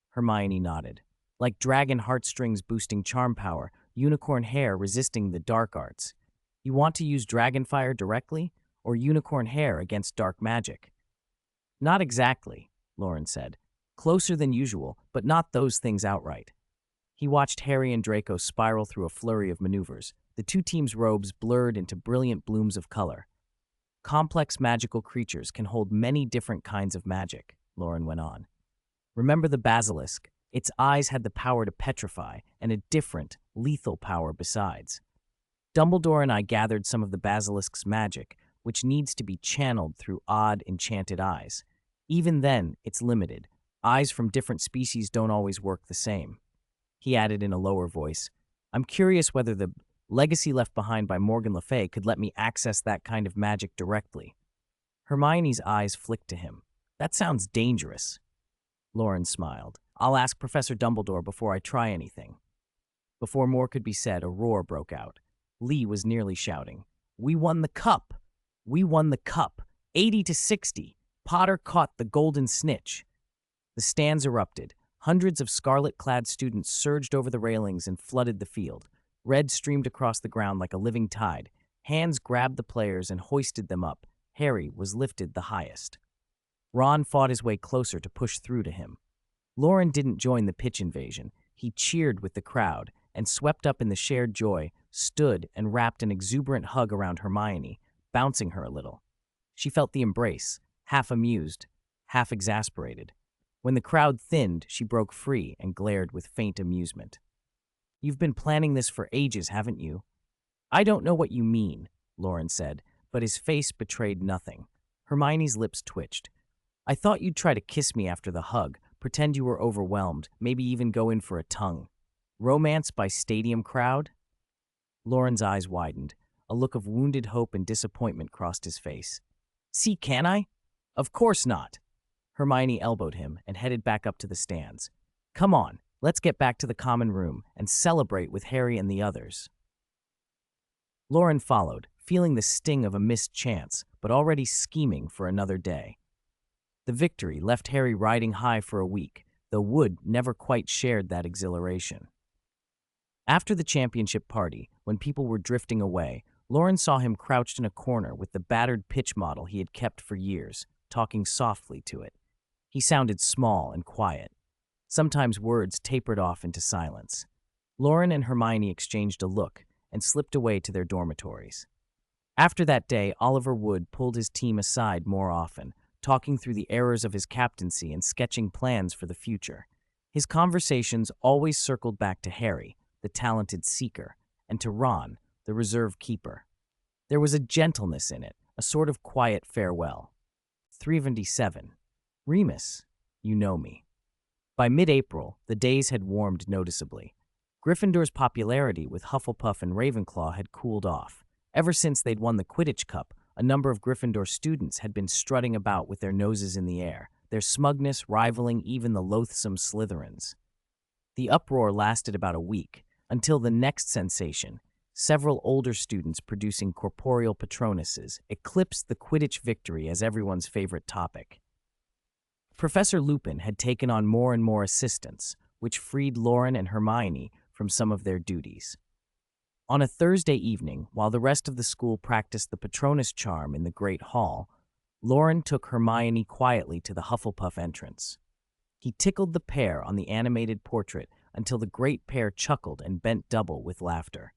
Hermione nodded. "Like dragon heartstrings boosting charm power, unicorn hair resisting the dark arts. You want to use dragonfire directly, or unicorn hair against dark magic?" "Not exactly," Loren said. "Closer than usual, but not those things outright." He watched Harry and Draco spiral through a flurry of maneuvers. The two teams' robes blurred into brilliant blooms of color. "Complex magical creatures can hold many different kinds of magic," Loren went on. "Remember the basilisk? Its eyes had the power to petrify, and a different, lethal power besides. Dumbledore and I gathered some of the basilisk's magic, which needs to be channeled through odd, enchanted eyes. Even then, it's limited. Eyes from different species don't always work the same." He added in a lower voice, "I'm curious whether the legacy left behind by Morgan Le Fay could let me access that kind of magic directly." Hermione's eyes flicked to him. "That sounds dangerous." Loren smiled. "I'll ask Professor Dumbledore before I try anything." Before more could be said, a roar broke out. Lee was nearly shouting, "We won the cup! We won the cup! 80-60! Potter caught the golden snitch!" The stands erupted. Hundreds of scarlet-clad students surged over the railings and flooded the field. Red streamed across the ground like a living tide. Hands grabbed the players and hoisted them up. Harry was lifted the highest. Ron fought his way closer to push through to him. Loren didn't join the pitch invasion. He cheered with the crowd and, swept up in the shared joy, stood and wrapped an exuberant hug around Hermione, bouncing her a little. She felt the embrace, half amused, half exasperated. When the crowd thinned, she broke free and glared with faint amusement. "You've been planning this for ages, haven't you?" "I don't know what you mean," Loren said, but his face betrayed nothing. Hermione's lips twitched. "I thought you'd try to kiss me after the hug, pretend you were overwhelmed, maybe even go in for a tongue. Romance by stadium crowd?" Loren's eyes widened. A look of wounded hope and disappointment crossed his face. "See, can I?" "Of course not." Hermione elbowed him and headed back up to the stands. "Come on, let's get back to the common room and celebrate with Harry and the others." Loren followed, feeling the sting of a missed chance, but already scheming for another day. The victory left Harry riding high for a week, though Wood never quite shared that exhilaration. After the championship party, when people were drifting away, Loren saw him crouched in a corner with the battered pitch model he had kept for years, talking softly to it. He sounded small and quiet. Sometimes words tapered off into silence. Loren and Hermione exchanged a look and slipped away to their dormitories. After that day, Oliver Wood pulled his team aside more often, talking through the errors of his captaincy and sketching plans for the future. His conversations always circled back to Harry, the talented seeker, and to Ron, the reserve keeper. There was a gentleness in it, a sort of quiet farewell. 377. Remus, you know me. By mid-April, the days had warmed noticeably. Gryffindor's popularity with Hufflepuff and Ravenclaw had cooled off. Ever since they'd won the Quidditch Cup, a number of Gryffindor students had been strutting about with their noses in the air, their smugness rivaling even the loathsome Slytherins. The uproar lasted about a week, until the next sensation, several older students producing corporeal Patronuses, eclipsed the Quidditch victory as everyone's favorite topic. Professor Lupin had taken on more and more assistants, which freed Loren and Hermione from some of their duties. On a Thursday evening, while the rest of the school practiced the Patronus charm in the Great Hall, Loren took Hermione quietly to the Hufflepuff entrance. He tickled the pair on the animated portrait until the great pair chuckled and bent double with laughter.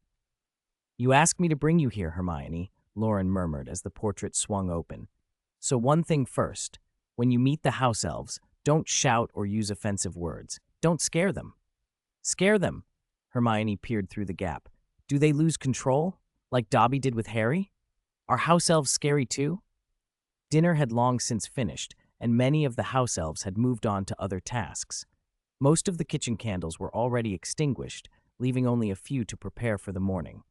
"You asked me to bring you here, Hermione," Loren murmured as the portrait swung open. "So one thing first. When you meet the house elves, don't shout or use offensive words. Don't scare them." "Scare them?" Hermione peered through the gap. "Do they lose control, like Dobby did with Harry? Are house elves scary too?" Dinner had long since finished, and many of the house elves had moved on to other tasks. Most of the kitchen candles were already extinguished, leaving only a few to prepare for the morning.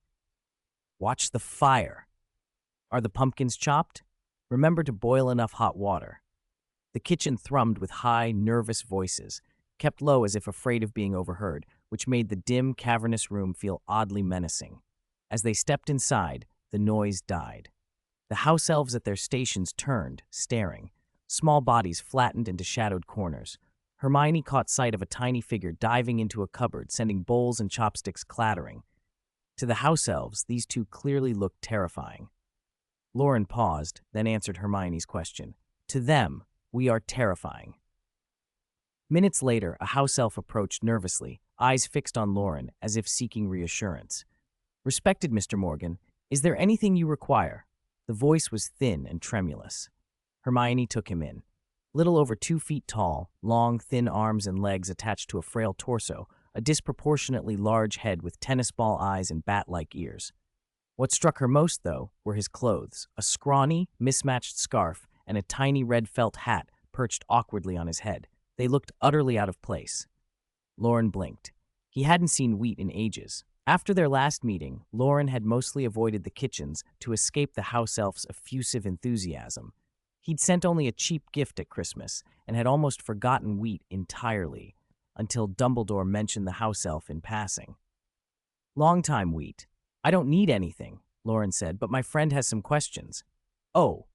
"Watch the fire. Are the pumpkins chopped? Remember to boil enough hot water." The kitchen thrummed with high, nervous voices, kept low as if afraid of being overheard, which made the dim, cavernous room feel oddly menacing. As they stepped inside, the noise died. The house elves at their stations turned, staring. Small bodies flattened into shadowed corners. Hermione caught sight of a tiny figure diving into a cupboard, sending bowls and chopsticks clattering. To the house elves, these two clearly looked terrifying. Loren paused, then answered Hermione's question. "To them, we are terrifying." Minutes later, a house elf approached nervously, eyes fixed on Loren as if seeking reassurance. "Respected Mr. Morgan, is there anything you require?" The voice was thin and tremulous. Hermione took him in. Little over 2 feet tall, long, thin arms and legs attached to a frail torso, a disproportionately large head with tennis ball eyes and bat-like ears. What struck her most, though, were his clothes, a scrawny, mismatched scarf and a tiny red felt hat perched awkwardly on his head. They looked utterly out of place. Loren blinked. He hadn't seen Wheat in ages. After their last meeting, Loren had mostly avoided the kitchens to escape the house elf's effusive enthusiasm. He'd sent only a cheap gift at Christmas and had almost forgotten Wheat entirely, until Dumbledore mentioned the house elf in passing. "Long time, Wheat. I don't need anything," Loren said, "but my friend has some questions." "Oh."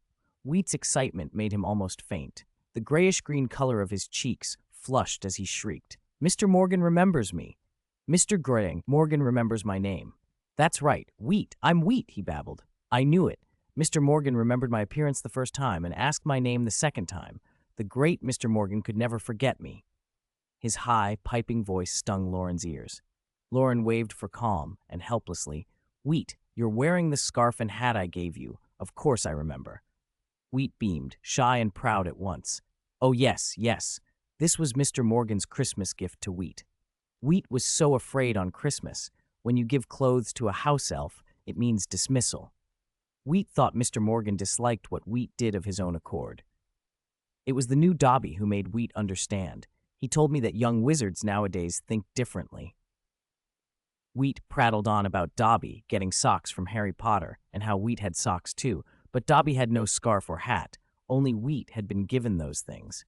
Wheat's excitement made him almost faint. The grayish-green color of his cheeks flushed as he shrieked. "Mr. Morgan remembers me. Mr. Morgan remembers my name." "That's right, Wheat. I'm Wheat," he babbled. "I knew it. Mr. Morgan remembered my appearance the first time and asked my name the second time. The great Mr. Morgan could never forget me." His high, piping voice stung Loren's ears. Loren waved for calm, and helplessly, "Wheat, you're wearing the scarf and hat I gave you. Of course I remember." Wheat beamed, shy and proud at once. "Oh yes, yes. This was Mr. Morgan's Christmas gift to Wheat." Wheat was so afraid on Christmas. When you give clothes to a house elf, it means dismissal. Wheat thought Mr. Morgan disliked what Wheat did of his own accord. "It was the new Dobby who made Wheat understand. He told me that young wizards nowadays think differently." Wheat prattled on about Dobby getting socks from Harry Potter and how Wheat had socks too, but Dobby had no scarf or hat. Only Wheat had been given those things.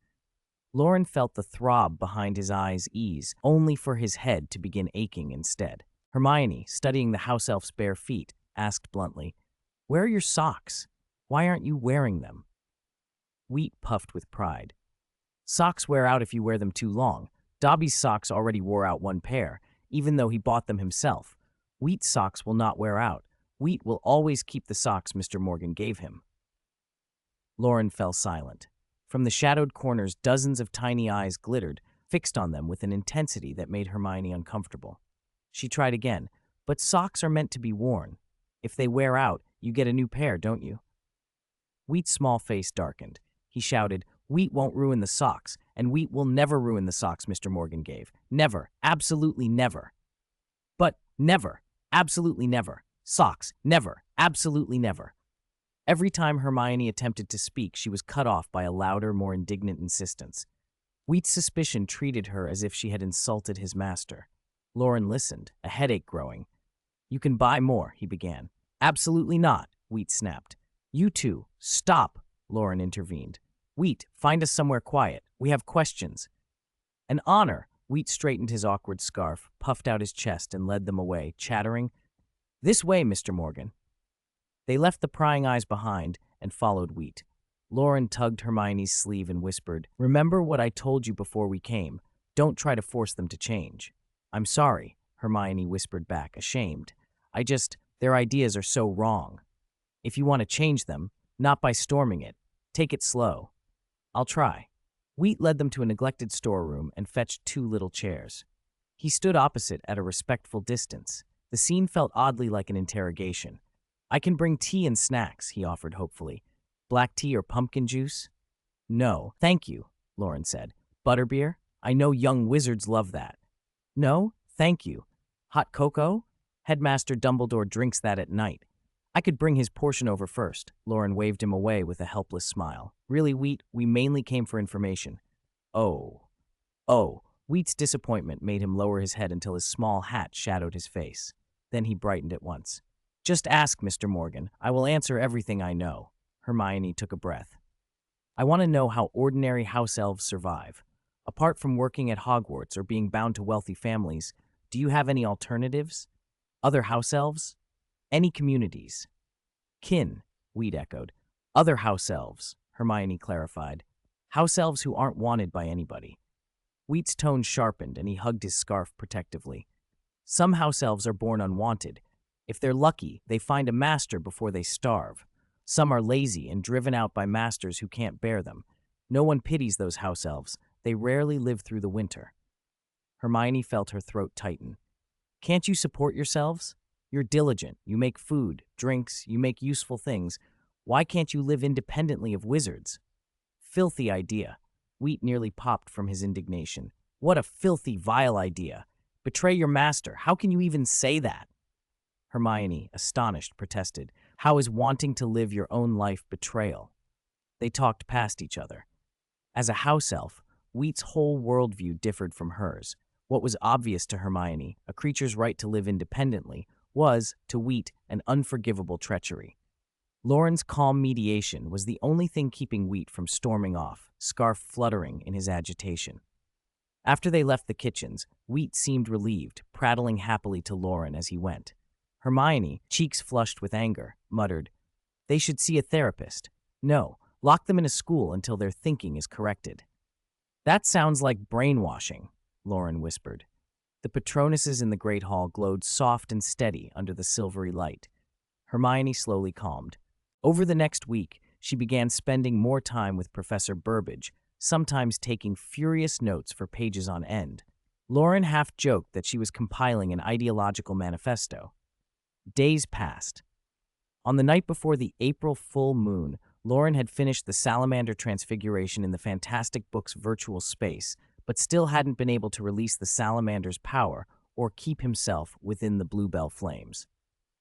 Loren felt the throb behind his eyes ease, only for his head to begin aching instead. Hermione, studying the house elf's bare feet, asked bluntly, "Where are your socks? Why aren't you wearing them?" Wheat puffed with pride. "Socks wear out if you wear them too long. Dobby's socks already wore out one pair, even though he bought them himself. Wheat's socks will not wear out. Wheat will always keep the socks Mr. Morgan gave him." Loren fell silent. From the shadowed corners, dozens of tiny eyes glittered, fixed on them with an intensity that made Hermione uncomfortable. She tried again, "But socks are meant to be worn. If they wear out, you get a new pair, don't you?" Wheat's small face darkened. He shouted, "Wheat won't ruin the socks, and Wheat will never ruin the socks Mr. Morgan gave. Never. Absolutely never." "But never. Absolutely never. Socks. Never. Absolutely never. Every time Hermione attempted to speak, she was cut off by a louder, more indignant insistence. Wheat's suspicion treated her as if she had insulted his master. Loren listened, a headache growing. You can buy more, he began. Absolutely not, Wheat snapped. You two, stop, Loren intervened. Wheat, find us somewhere quiet. We have questions. An honor. Wheat straightened his awkward scarf, puffed out his chest, and led them away, chattering, This way, Mr. Morgan. They left the prying eyes behind and followed Wheat. Loren tugged Hermione's sleeve and whispered, Remember what I told you before we came. Don't try to force them to change. I'm sorry, Hermione whispered back, ashamed. Their ideas are so wrong. If you want to change them, not by storming it, take it slow. I'll try. Wheat led them to a neglected storeroom and fetched 2 little chairs. He stood opposite at a respectful distance. The scene felt oddly like an interrogation. I can bring tea and snacks, he offered hopefully. Black tea or pumpkin juice? No, thank you, Loren said. Butterbeer? I know young wizards love that. No, thank you. Hot cocoa? Headmaster Dumbledore drinks that at night. I could bring his portion over first. Loren waved him away with a helpless smile. Really, Wheat, we mainly came for information. Oh. Wheat's disappointment made him lower his head until his small hat shadowed his face. Then he brightened at once. Just ask, Mr. Morgan. I will answer everything I know. Hermione took a breath. I want to know how ordinary house elves survive. Apart from working at Hogwarts or being bound to wealthy families, do you have any alternatives? Other house elves? Any communities? Kin, Wheat echoed. Other house elves, Hermione clarified. House elves who aren't wanted by anybody. Wheat's tone sharpened and he hugged his scarf protectively. Some house elves are born unwanted. If they're lucky, they find a master before they starve. Some are lazy and driven out by masters who can't bear them. No one pities those house elves. They rarely live through the winter. Hermione felt her throat tighten. Can't you support yourselves? You're diligent. You make food, drinks, you make useful things. Why can't you live independently of wizards? Filthy idea. Wheat nearly popped from his indignation. What a filthy, vile idea. Betray your master. How can you even say that? Hermione, astonished, protested. How is wanting to live your own life betrayal? They talked past each other. As a house elf, Wheat's whole worldview differed from hers. What was obvious to Hermione, a creature's right to live independently, was, to Wheat, an unforgivable treachery. Loren's calm mediation was the only thing keeping Wheat from storming off, scarf fluttering in his agitation. After they left the kitchens, Wheat seemed relieved, prattling happily to Loren as he went. Hermione, cheeks flushed with anger, muttered, They should see a therapist. No, lock them in a school until their thinking is corrected. That sounds like brainwashing, Loren whispered. The Patronuses in the Great Hall glowed soft and steady under the silvery light. Hermione slowly calmed. Over the next week, she began spending more time with Professor Burbage, sometimes taking furious notes for pages on end. Loren half joked that she was compiling an ideological manifesto. Days passed. On the night before the April full moon, Loren had finished the Salamander Transfiguration in the Fantastic Books virtual space, but still hadn't been able to release the Salamander's power or keep himself within the Bluebell flames.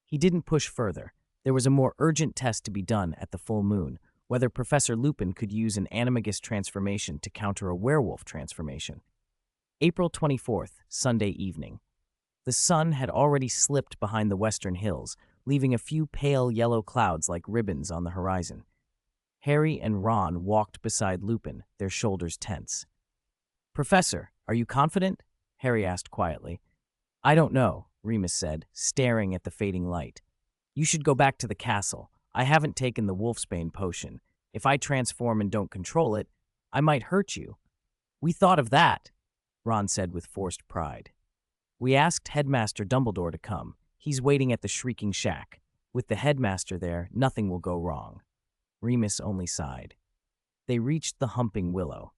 He didn't push further. There was a more urgent test to be done at the full moon, whether Professor Lupin could use an animagus transformation to counter a werewolf transformation. April 24th, Sunday evening. The sun had already slipped behind the western hills, leaving a few pale yellow clouds like ribbons on the horizon. Harry and Ron walked beside Lupin, their shoulders tense. Professor, are you confident? Harry asked quietly. I don't know, Remus said, staring at the fading light. You should go back to the castle. I haven't taken the wolfsbane potion. If I transform and don't control it, I might hurt you. We thought of that, Ron said with forced pride. We asked Headmaster Dumbledore to come. He's waiting at the Shrieking Shack. With the headmaster there, nothing will go wrong. Remus only sighed. They reached the Humping Willow.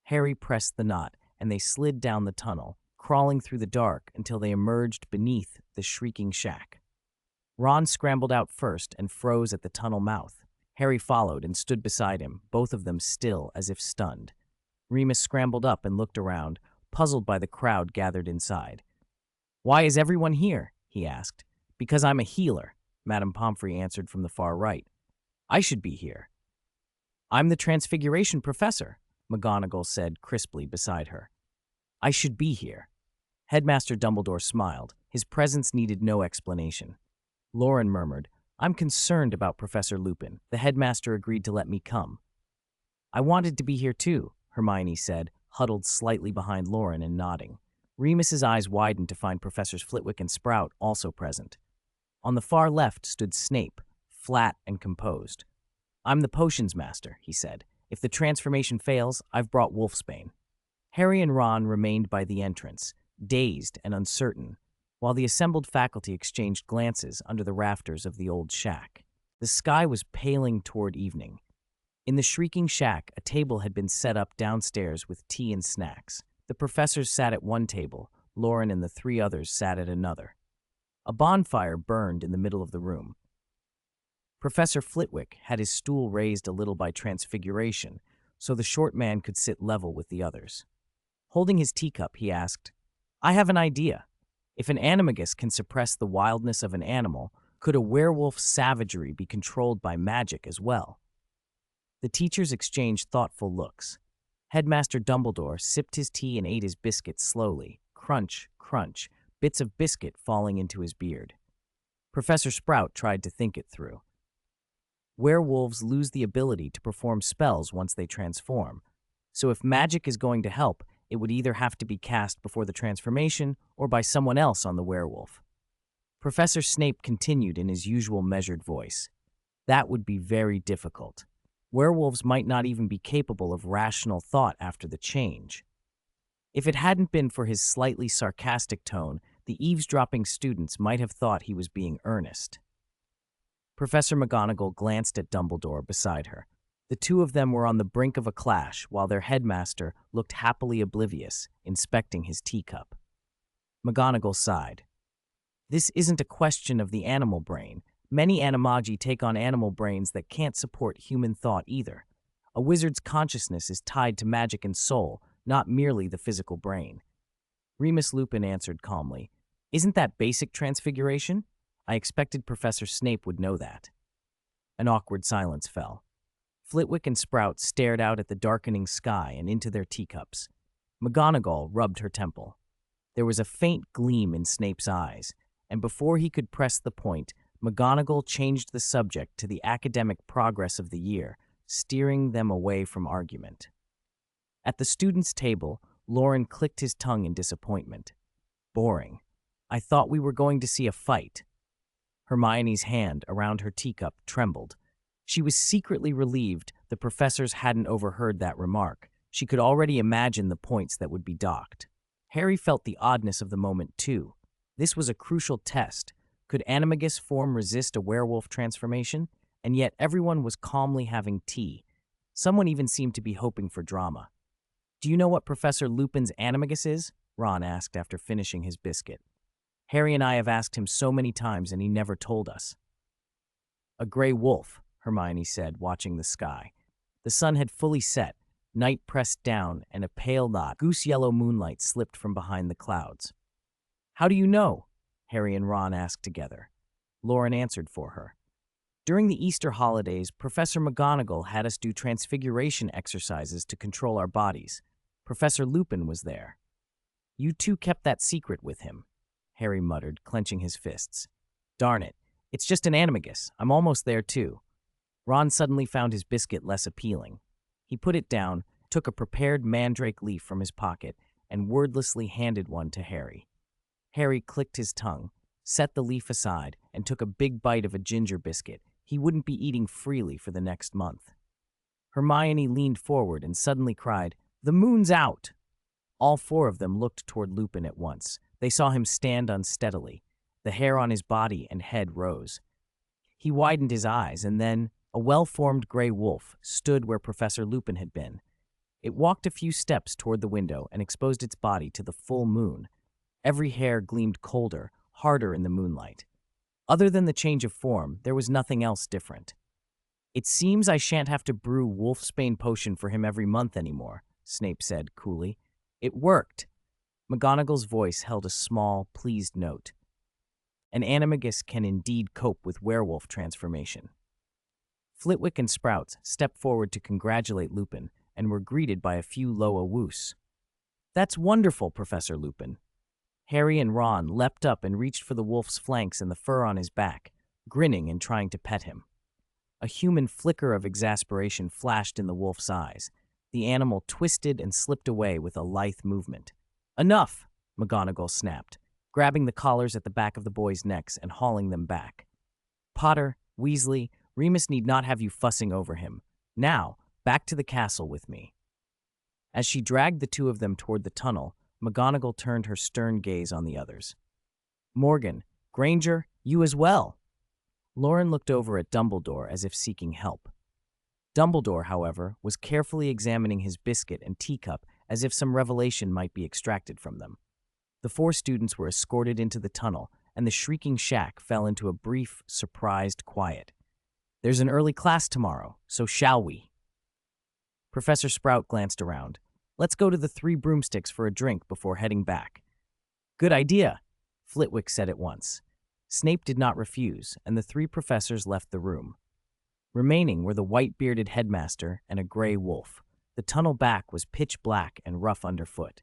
Harry pressed the knot, and they slid down the tunnel, crawling through the dark until they emerged beneath the Shrieking Shack. Ron scrambled out first and froze at the tunnel mouth. Harry followed and stood beside him, both of them still as if stunned. Remus scrambled up and looked around, puzzled by the crowd gathered inside. Why is everyone here? He asked. Because I'm a healer, Madame Pomfrey answered from the far right. I should be here. I'm the Transfiguration Professor, McGonagall said crisply beside her. I should be here. Headmaster Dumbledore smiled. His presence needed no explanation. Loren murmured, I'm concerned about Professor Lupin. The headmaster agreed to let me come. I wanted to be here too, Hermione said, huddled slightly behind Loren and nodding. Remus's eyes widened to find Professors Flitwick and Sprout also present. On the far left stood Snape, flat and composed. I'm the potions master, he said. If the transformation fails, I've brought Wolfsbane. Harry and Ron remained by the entrance, dazed and uncertain, while the assembled faculty exchanged glances under the rafters of the old shack. The sky was paling toward evening. In the shrieking shack, a table had been set up downstairs with tea and snacks. The professors sat at one table, Loren and the three others sat at another. A bonfire burned in the middle of the room. Professor Flitwick had his stool raised a little by transfiguration, so the short man could sit level with the others. Holding his teacup, he asked, I have an idea. If an animagus can suppress the wildness of an animal, could a werewolf's savagery be controlled by magic as well? The teachers exchanged thoughtful looks. Headmaster Dumbledore sipped his tea and ate his biscuit slowly, crunch, crunch, bits of biscuit falling into his beard. Professor Sprout tried to think it through. Werewolves lose the ability to perform spells once they transform, so if magic is going to help, it would either have to be cast before the transformation or by someone else on the werewolf. Professor Snape continued in his usual measured voice. That would be very difficult. Werewolves might not even be capable of rational thought after the change. If it hadn't been for his slightly sarcastic tone, the eavesdropping students might have thought he was being earnest. Professor McGonagall glanced at Dumbledore beside her. The two of them were on the brink of a clash while their headmaster looked happily oblivious, inspecting his teacup. McGonagall sighed. This isn't a question of the animal brain. Many animagi take on animal brains that can't support human thought either. A wizard's consciousness is tied to magic and soul, not merely the physical brain. Remus Lupin answered calmly, Isn't that basic transfiguration? I expected Professor Snape would know that. An awkward silence fell. Flitwick and Sprout stared out at the darkening sky and into their teacups. McGonagall rubbed her temple. There was a faint gleam in Snape's eyes, and before he could press the point, McGonagall changed the subject to the academic progress of the year, steering them away from argument. At the students' table, Loren clicked his tongue in disappointment. Boring. I thought we were going to see a fight. Hermione's hand around her teacup trembled. She was secretly relieved the professors hadn't overheard that remark. She could already imagine the points that would be docked. Harry felt the oddness of the moment, too. This was a crucial test. Could animagus form resist a werewolf transformation? And yet everyone was calmly having tea. Someone even seemed to be hoping for drama. Do you know what Professor Lupin's animagus is? Ron asked after finishing his biscuit. Harry and I have asked him so many times and he never told us. A gray wolf, Hermione said, watching the sky. The sun had fully set, night pressed down, and a pale goose-yellow moonlight slipped from behind the clouds. How do you know? Harry and Ron asked together. Loren answered for her. During the Easter holidays, Professor McGonagall had us do transfiguration exercises to control our bodies. Professor Lupin was there. You two kept that secret with him, Harry muttered, clenching his fists. Darn it, it's just an animagus. I'm almost there too. Ron suddenly found his biscuit less appealing. He put it down, took a prepared mandrake leaf from his pocket, and wordlessly handed one to Harry. Harry clicked his tongue, set the leaf aside, and took a big bite of a ginger biscuit he wouldn't be eating freely for the next month. Hermione leaned forward and suddenly cried, "The moon's out!" All four of them looked toward Lupin at once. They saw him stand unsteadily. The hair on his body and head rose. He widened his eyes, and then a well-formed gray wolf stood where Professor Lupin had been. It walked a few steps toward the window and exposed its body to the full moon. Every hair gleamed colder, harder in the moonlight. Other than the change of form, there was nothing else different. It seems I shan't have to brew Wolfsbane potion for him every month anymore, Snape said coolly. It worked. McGonagall's voice held a small, pleased note. An animagus can indeed cope with werewolf transformation. Flitwick and Sprouts stepped forward to congratulate Lupin and were greeted by a few low woos. "That's wonderful, Professor Lupin." Harry and Ron leapt up and reached for the wolf's flanks and the fur on his back, grinning and trying to pet him. A human flicker of exasperation flashed in the wolf's eyes. The animal twisted and slipped away with a lithe movement. "Enough!" McGonagall snapped, grabbing the collars at the back of the boys' necks and hauling them back. "Potter, Weasley, Remus need not have you fussing over him. Now, back to the castle with me." As she dragged the two of them toward the tunnel, McGonagall turned her stern gaze on the others. "Morgan, Granger, you as well." Loren looked over at Dumbledore as if seeking help. Dumbledore, however, was carefully examining his biscuit and teacup as if some revelation might be extracted from them. The four students were escorted into the tunnel, and the shrieking shack fell into a brief, surprised quiet. "There's an early class tomorrow, so shall we?" Professor Sprout glanced around. "Let's go to the Three Broomsticks for a drink before heading back." "Good idea," Flitwick said at once. Snape did not refuse, and the three professors left the room. Remaining were the white-bearded headmaster and a gray wolf. The tunnel back was pitch black and rough underfoot.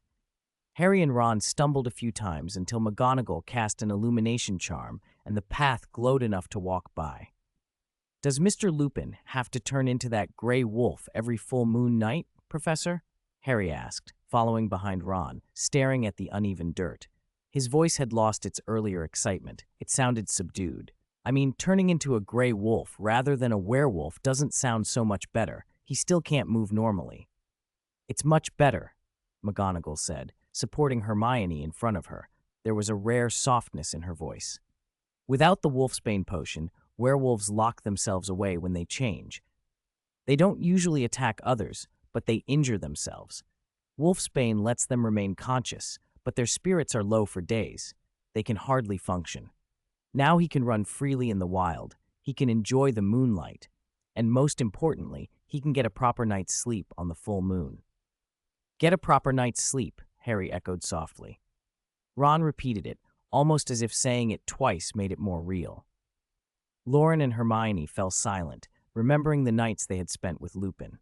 Harry and Ron stumbled a few times until McGonagall cast an illumination charm and the path glowed enough to walk by. "Does Mr. Lupin have to turn into that gray wolf every full moon night, Professor?" Harry asked, following behind Ron, staring at the uneven dirt. His voice had lost its earlier excitement. It sounded subdued. "I mean, turning into a gray wolf rather than a werewolf doesn't sound so much better. He still can't move normally." "It's much better," McGonagall said, supporting Hermione in front of her. There was a rare softness in her voice. "Without the wolfsbane potion, werewolves lock themselves away when they change. They don't usually attack others, but they injure themselves. Wolfsbane lets them remain conscious, but their spirits are low for days. They can hardly function. Now he can run freely in the wild, he can enjoy the moonlight, and most importantly, he can get a proper night's sleep on the full moon." "Get a proper night's sleep," Harry echoed softly. Ron repeated it, almost as if saying it twice made it more real. Loren and Hermione fell silent, remembering the nights they had spent with Lupin.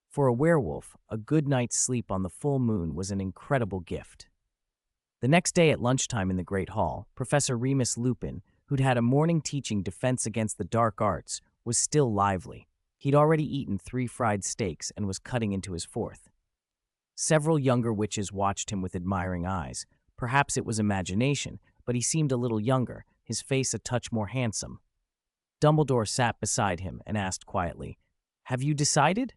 For a werewolf, a good night's sleep on the full moon was an incredible gift. The next day at lunchtime in the Great Hall, Professor Remus Lupin, who'd had a morning teaching Defense Against the Dark Arts, was still lively. He'd already eaten 3 fried steaks and was cutting into his 4th. Several younger witches watched him with admiring eyes. Perhaps it was imagination, but he seemed a little younger, his face a touch more handsome. Dumbledore sat beside him and asked quietly, "Have you decided?"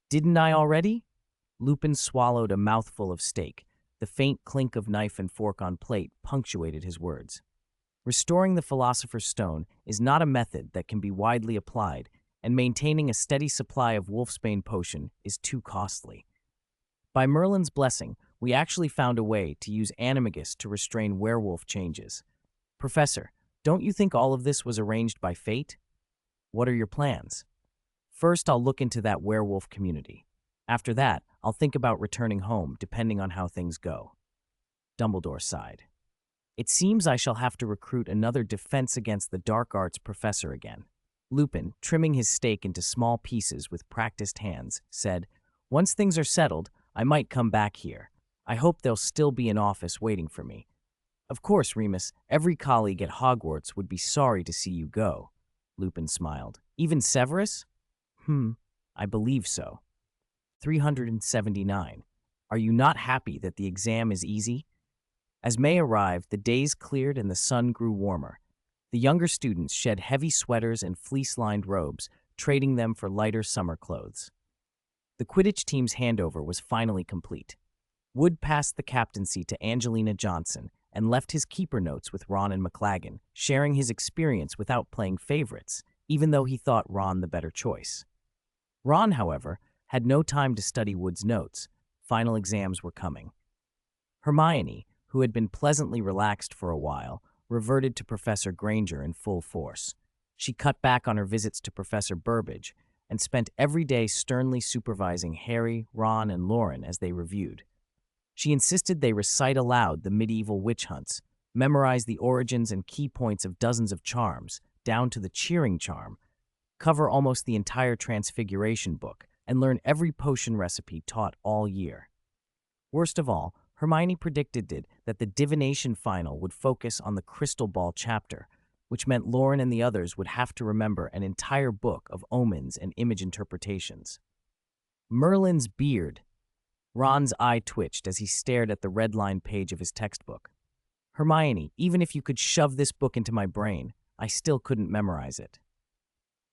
"Didn't I already?" Lupin swallowed a mouthful of steak. The faint clink of knife and fork on plate punctuated his words. Restoring the Philosopher's Stone is not a method that can be widely applied, and maintaining a steady supply of wolfsbane potion is too costly. By Merlin's blessing, we actually found a way to use animagus to restrain werewolf changes. Professor, don't you think all of this was arranged by fate? What are your plans? First, I'll look into that werewolf community. After that, I'll think about returning home, depending on how things go. Dumbledore sighed. It seems I shall have to recruit another Defense Against the Dark Arts professor again. Lupin, trimming his steak into small pieces with practiced hands, said, "Once things are settled, I might come back here. I hope there'll still be an office waiting for me. Of course, Remus, every colleague at Hogwarts would be sorry to see you go." Lupin smiled. "Even Severus?" I believe so." 379. Are you not happy that the exam is easy? As May arrived, the days cleared and the sun grew warmer. The younger students shed heavy sweaters and fleece-lined robes, trading them for lighter summer clothes. The Quidditch team's handover was finally complete. Wood passed the captaincy to Angelina Johnson and left his keeper notes with Ron and McLaggen, sharing his experience without playing favorites, even though he thought Ron the better choice. Ron, however, had no time to study Wood's notes. Final exams were coming. Hermione, who had been pleasantly relaxed for a while, reverted to Professor Granger in full force. She cut back on her visits to Professor Burbage and spent every day sternly supervising Harry, Ron, and Loren as they reviewed. She insisted they recite aloud the medieval witch hunts, memorize the origins and key points of dozens of charms, down to the cheering charm, cover almost the entire Transfiguration book, and learn every potion recipe taught all year. Worst of all, Hermione predicted that the divination final would focus on the crystal ball chapter, which meant Loren and the others would have to remember an entire book of omens and image interpretations. Merlin's beard. Ron's eye twitched as he stared at the red-lined page of his textbook. Hermione, even if you could shove this book into my brain, I still couldn't memorize it.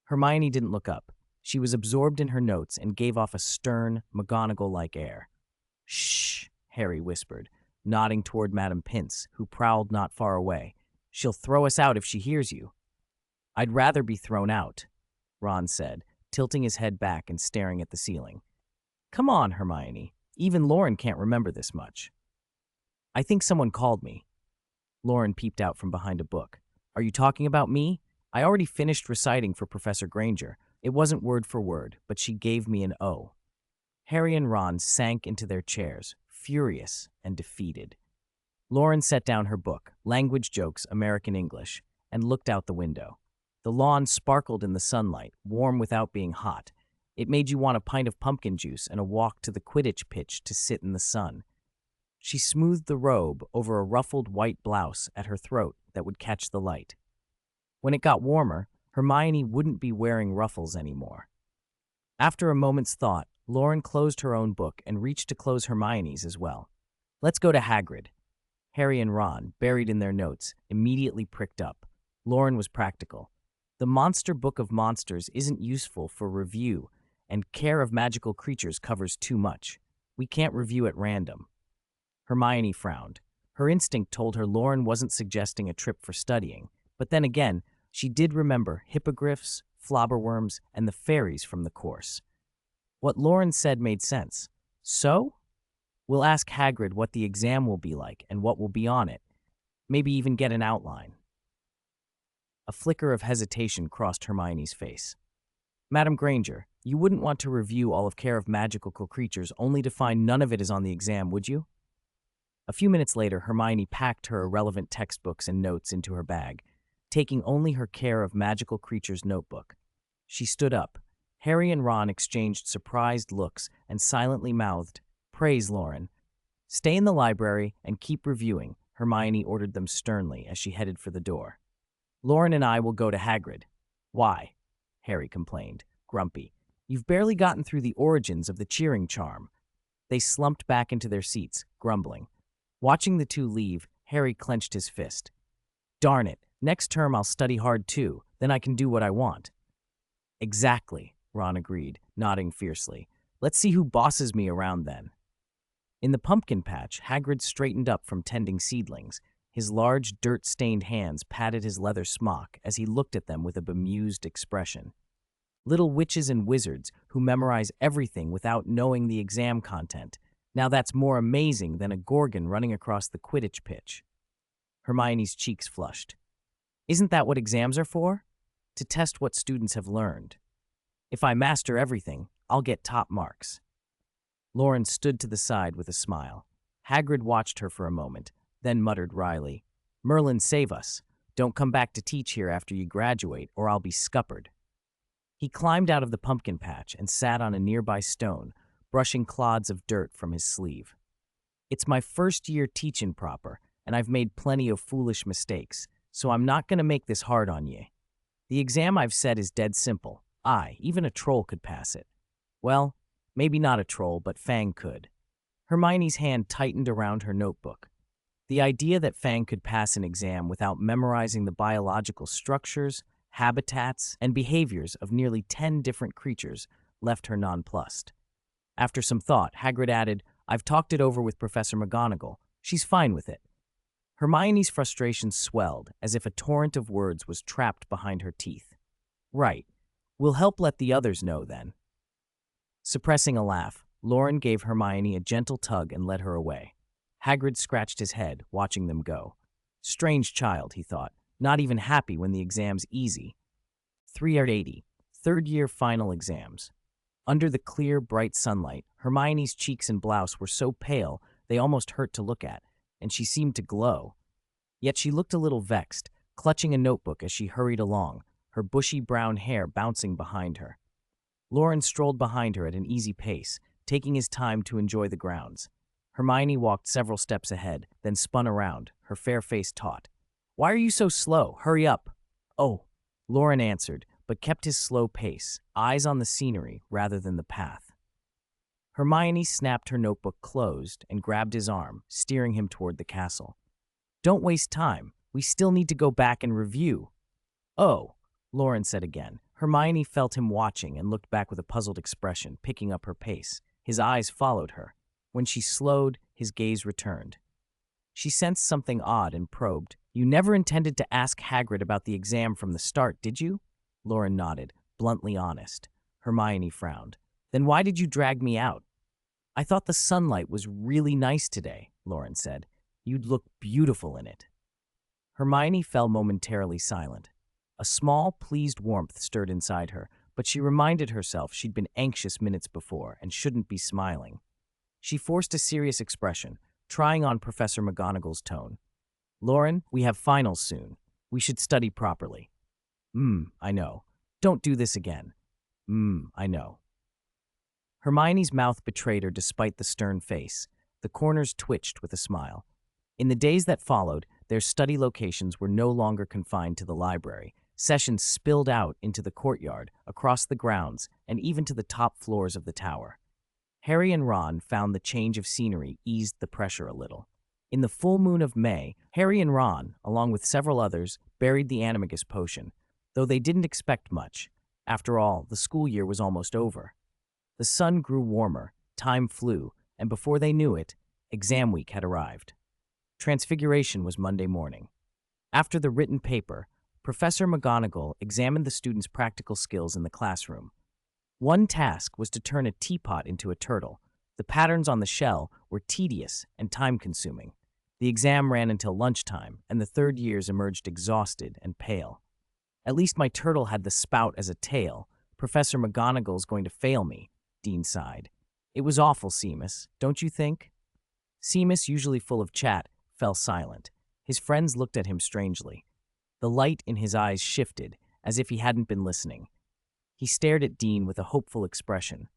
Hermione didn't look up. She was absorbed in her notes and gave off a stern, McGonagall-like air. "Shh," Harry whispered, nodding toward Madame Pince, who prowled not far away. "She'll throw us out if she hears you." "I'd rather be thrown out," Ron said, tilting his head back and staring at the ceiling. "Come on, Hermione. Even Loren can't remember this much." "I think someone called me." Loren peeped out from behind a book. "Are you talking about me? I already finished reciting for Professor Granger. It wasn't word for word, but she gave me an O." Harry and Ron sank into their chairs, furious and defeated. Loren set down her book, Language Jokes, American English, and looked out the window. The lawn sparkled in the sunlight, warm without being hot. It made you want a pint of pumpkin juice and a walk to the Quidditch pitch to sit in the sun. She smoothed the robe over a ruffled white blouse at her throat that would catch the light. When it got warmer, Hermione wouldn't be wearing ruffles anymore. After a moment's thought, Loren closed her own book and reached to close Hermione's as well. "Let's go to Hagrid." Harry and Ron, buried in their notes, immediately pricked up. Loren was practical. "The Monster Book of Monsters isn't useful for review, and Care of Magical Creatures covers too much. We can't review at random." Hermione frowned. Her instinct told her Loren wasn't suggesting a trip for studying, but then again, she did remember hippogriffs, flobberworms, and the fairies from the course. What Loren said made sense. "So? We'll ask Hagrid what the exam will be like and what will be on it. Maybe even get an outline." A flicker of hesitation crossed Hermione's face. "Madam Granger, you wouldn't want to review all of Care of Magical Creatures only to find none of it is on the exam, would you?" A few minutes later, Hermione packed her irrelevant textbooks and notes into her bag, taking only her Care of Magical Creatures notebook. She stood up. Harry and Ron exchanged surprised looks and silently mouthed, "Praise Loren." "Stay in the library and keep reviewing," Hermione ordered them sternly as she headed for the door. "Loren and I will go to Hagrid." "Why?" Harry complained, grumpy. "You've barely gotten through the origins of the cheering charm." They slumped back into their seats, grumbling. Watching the two leave, Harry clenched his fist. "Darn it, next term I'll study hard too, then I can do what I want." "Exactly," Ron agreed, nodding fiercely. "Let's see who bosses me around then." In the pumpkin patch, Hagrid straightened up from tending seedlings. His large, dirt-stained hands patted his leather smock as he looked at them with a bemused expression. Little witches and wizards who memorize everything without knowing the exam content. Now that's more amazing than a Gorgon running across the Quidditch pitch. Hermione's cheeks flushed. "Isn't that what exams are for? To test what students have learned. If I master everything, I'll get top marks." Loren stood to the side with a smile. Hagrid watched her for a moment, then muttered wryly, "Merlin, save us. Don't come back to teach here after you graduate, or I'll be scuppered." He climbed out of the pumpkin patch and sat on a nearby stone, brushing clods of dirt from his sleeve. "It's my first year teaching proper, and I've made plenty of foolish mistakes, so I'm not going to make this hard on ye. The exam I've set is dead simple. Even a troll could pass it. Well, maybe not a troll, but Fang could." Hermione's hand tightened around her notebook. The idea that Fang could pass an exam without memorizing the biological structures, habitats, and behaviors of nearly 10 different creatures left her nonplussed. After some thought, Hagrid added, "I've talked it over with Professor McGonagall. She's fine with it." Hermione's frustration swelled as if a torrent of words was trapped behind her teeth. "Right. We'll help let the others know then." Suppressing a laugh, Loren gave Hermione a gentle tug and led her away. Hagrid scratched his head, watching them go. Strange child, he thought, not even happy when the exam's easy. 380, third-year final exams. Under the clear, bright sunlight, Hermione's cheeks and blouse were so pale they almost hurt to look at, and she seemed to glow. Yet she looked a little vexed, clutching a notebook as she hurried along, her bushy brown hair bouncing behind her. Loren strolled behind her at an easy pace, taking his time to enjoy the grounds. Hermione walked several steps ahead, then spun around, her fair face taut. "Why are you so slow? Hurry up." "Oh," Loren answered, but kept his slow pace, eyes on the scenery rather than the path. Hermione snapped her notebook closed and grabbed his arm, steering him toward the castle. "Don't waste time. We still need to go back and review." "Oh," Loren said again. Hermione felt him watching and looked back with a puzzled expression, picking up her pace. His eyes followed her. When she slowed, his gaze returned. She sensed something odd and probed. "You never intended to ask Hagrid about the exam from the start, did you?" Loren nodded, bluntly honest. Hermione frowned. "Then why did you drag me out?" "I thought the sunlight was really nice today," Loren said. "You'd look beautiful in it." Hermione fell momentarily silent. A small, pleased warmth stirred inside her, but she reminded herself she'd been anxious minutes before and shouldn't be smiling. She forced a serious expression, trying on Professor McGonagall's tone. "Loren, we have finals soon. We should study properly." I know. Don't do this again." I know." Hermione's mouth betrayed her despite the stern face. The corners twitched with a smile. In the days that followed, their study locations were no longer confined to the library. Sessions spilled out into the courtyard, across the grounds, and even to the top floors of the tower. Harry and Ron found the change of scenery eased the pressure a little. In the full moon of May, Harry and Ron, along with several others, buried the animagus potion, though they didn't expect much. After all, the school year was almost over. The sun grew warmer, time flew, and before they knew it, exam week had arrived. Transfiguration was Monday morning. After the written paper, Professor McGonagall examined the students' practical skills in the classroom. One task was to turn a teapot into a turtle. The patterns on the shell were tedious and time-consuming. The exam ran until lunchtime, and the third years emerged exhausted and pale. "At least my turtle had the spout as a tail. Professor McGonagall's going to fail me," Dean sighed. "It was awful, Seamus, don't you think?" Seamus, usually full of chat, fell silent. His friends looked at him strangely. The light in his eyes shifted, as if he hadn't been listening. He stared at Dean with a hopeful expression.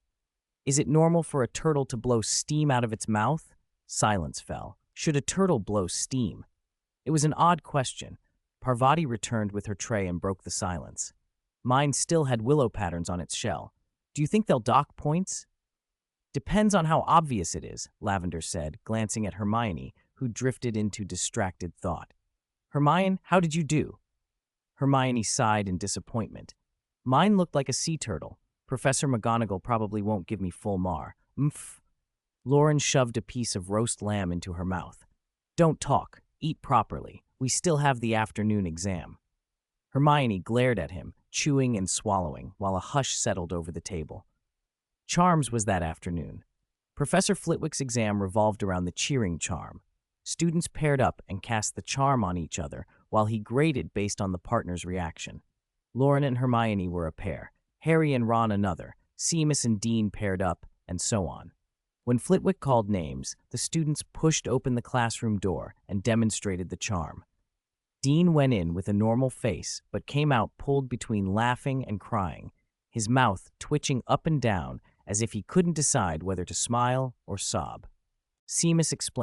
"Is it normal for a turtle to blow steam out of its mouth?" Silence fell. Should a turtle blow steam? It was an odd question. Parvati returned with her tray and broke the silence. "Mine still had willow patterns on its shell. Do you think they'll dock points?" "Depends on how obvious it is," Lavender said, glancing at Hermione, who drifted into distracted thought. "Hermione, how did you do?" Hermione sighed in disappointment. "Mine looked like a sea turtle. Professor McGonagall probably won't give me full mar." "Mph." Loren shoved a piece of roast lamb into her mouth. "Don't talk. Eat properly. We still have the afternoon exam." Hermione glared at him, chewing and swallowing, while a hush settled over the table. Charms was that afternoon. Professor Flitwick's exam revolved around the cheering charm. Students paired up and cast the charm on each other, while he graded based on the partner's reaction. Loren and Hermione were a pair, Harry and Ron another, Seamus and Dean paired up, and so on. When Flitwick called names, the students pushed open the classroom door and demonstrated the charm. Dean went in with a normal face, but came out pulled between laughing and crying, his mouth twitching up and down as if he couldn't decide whether to smile or sob. Seamus explained.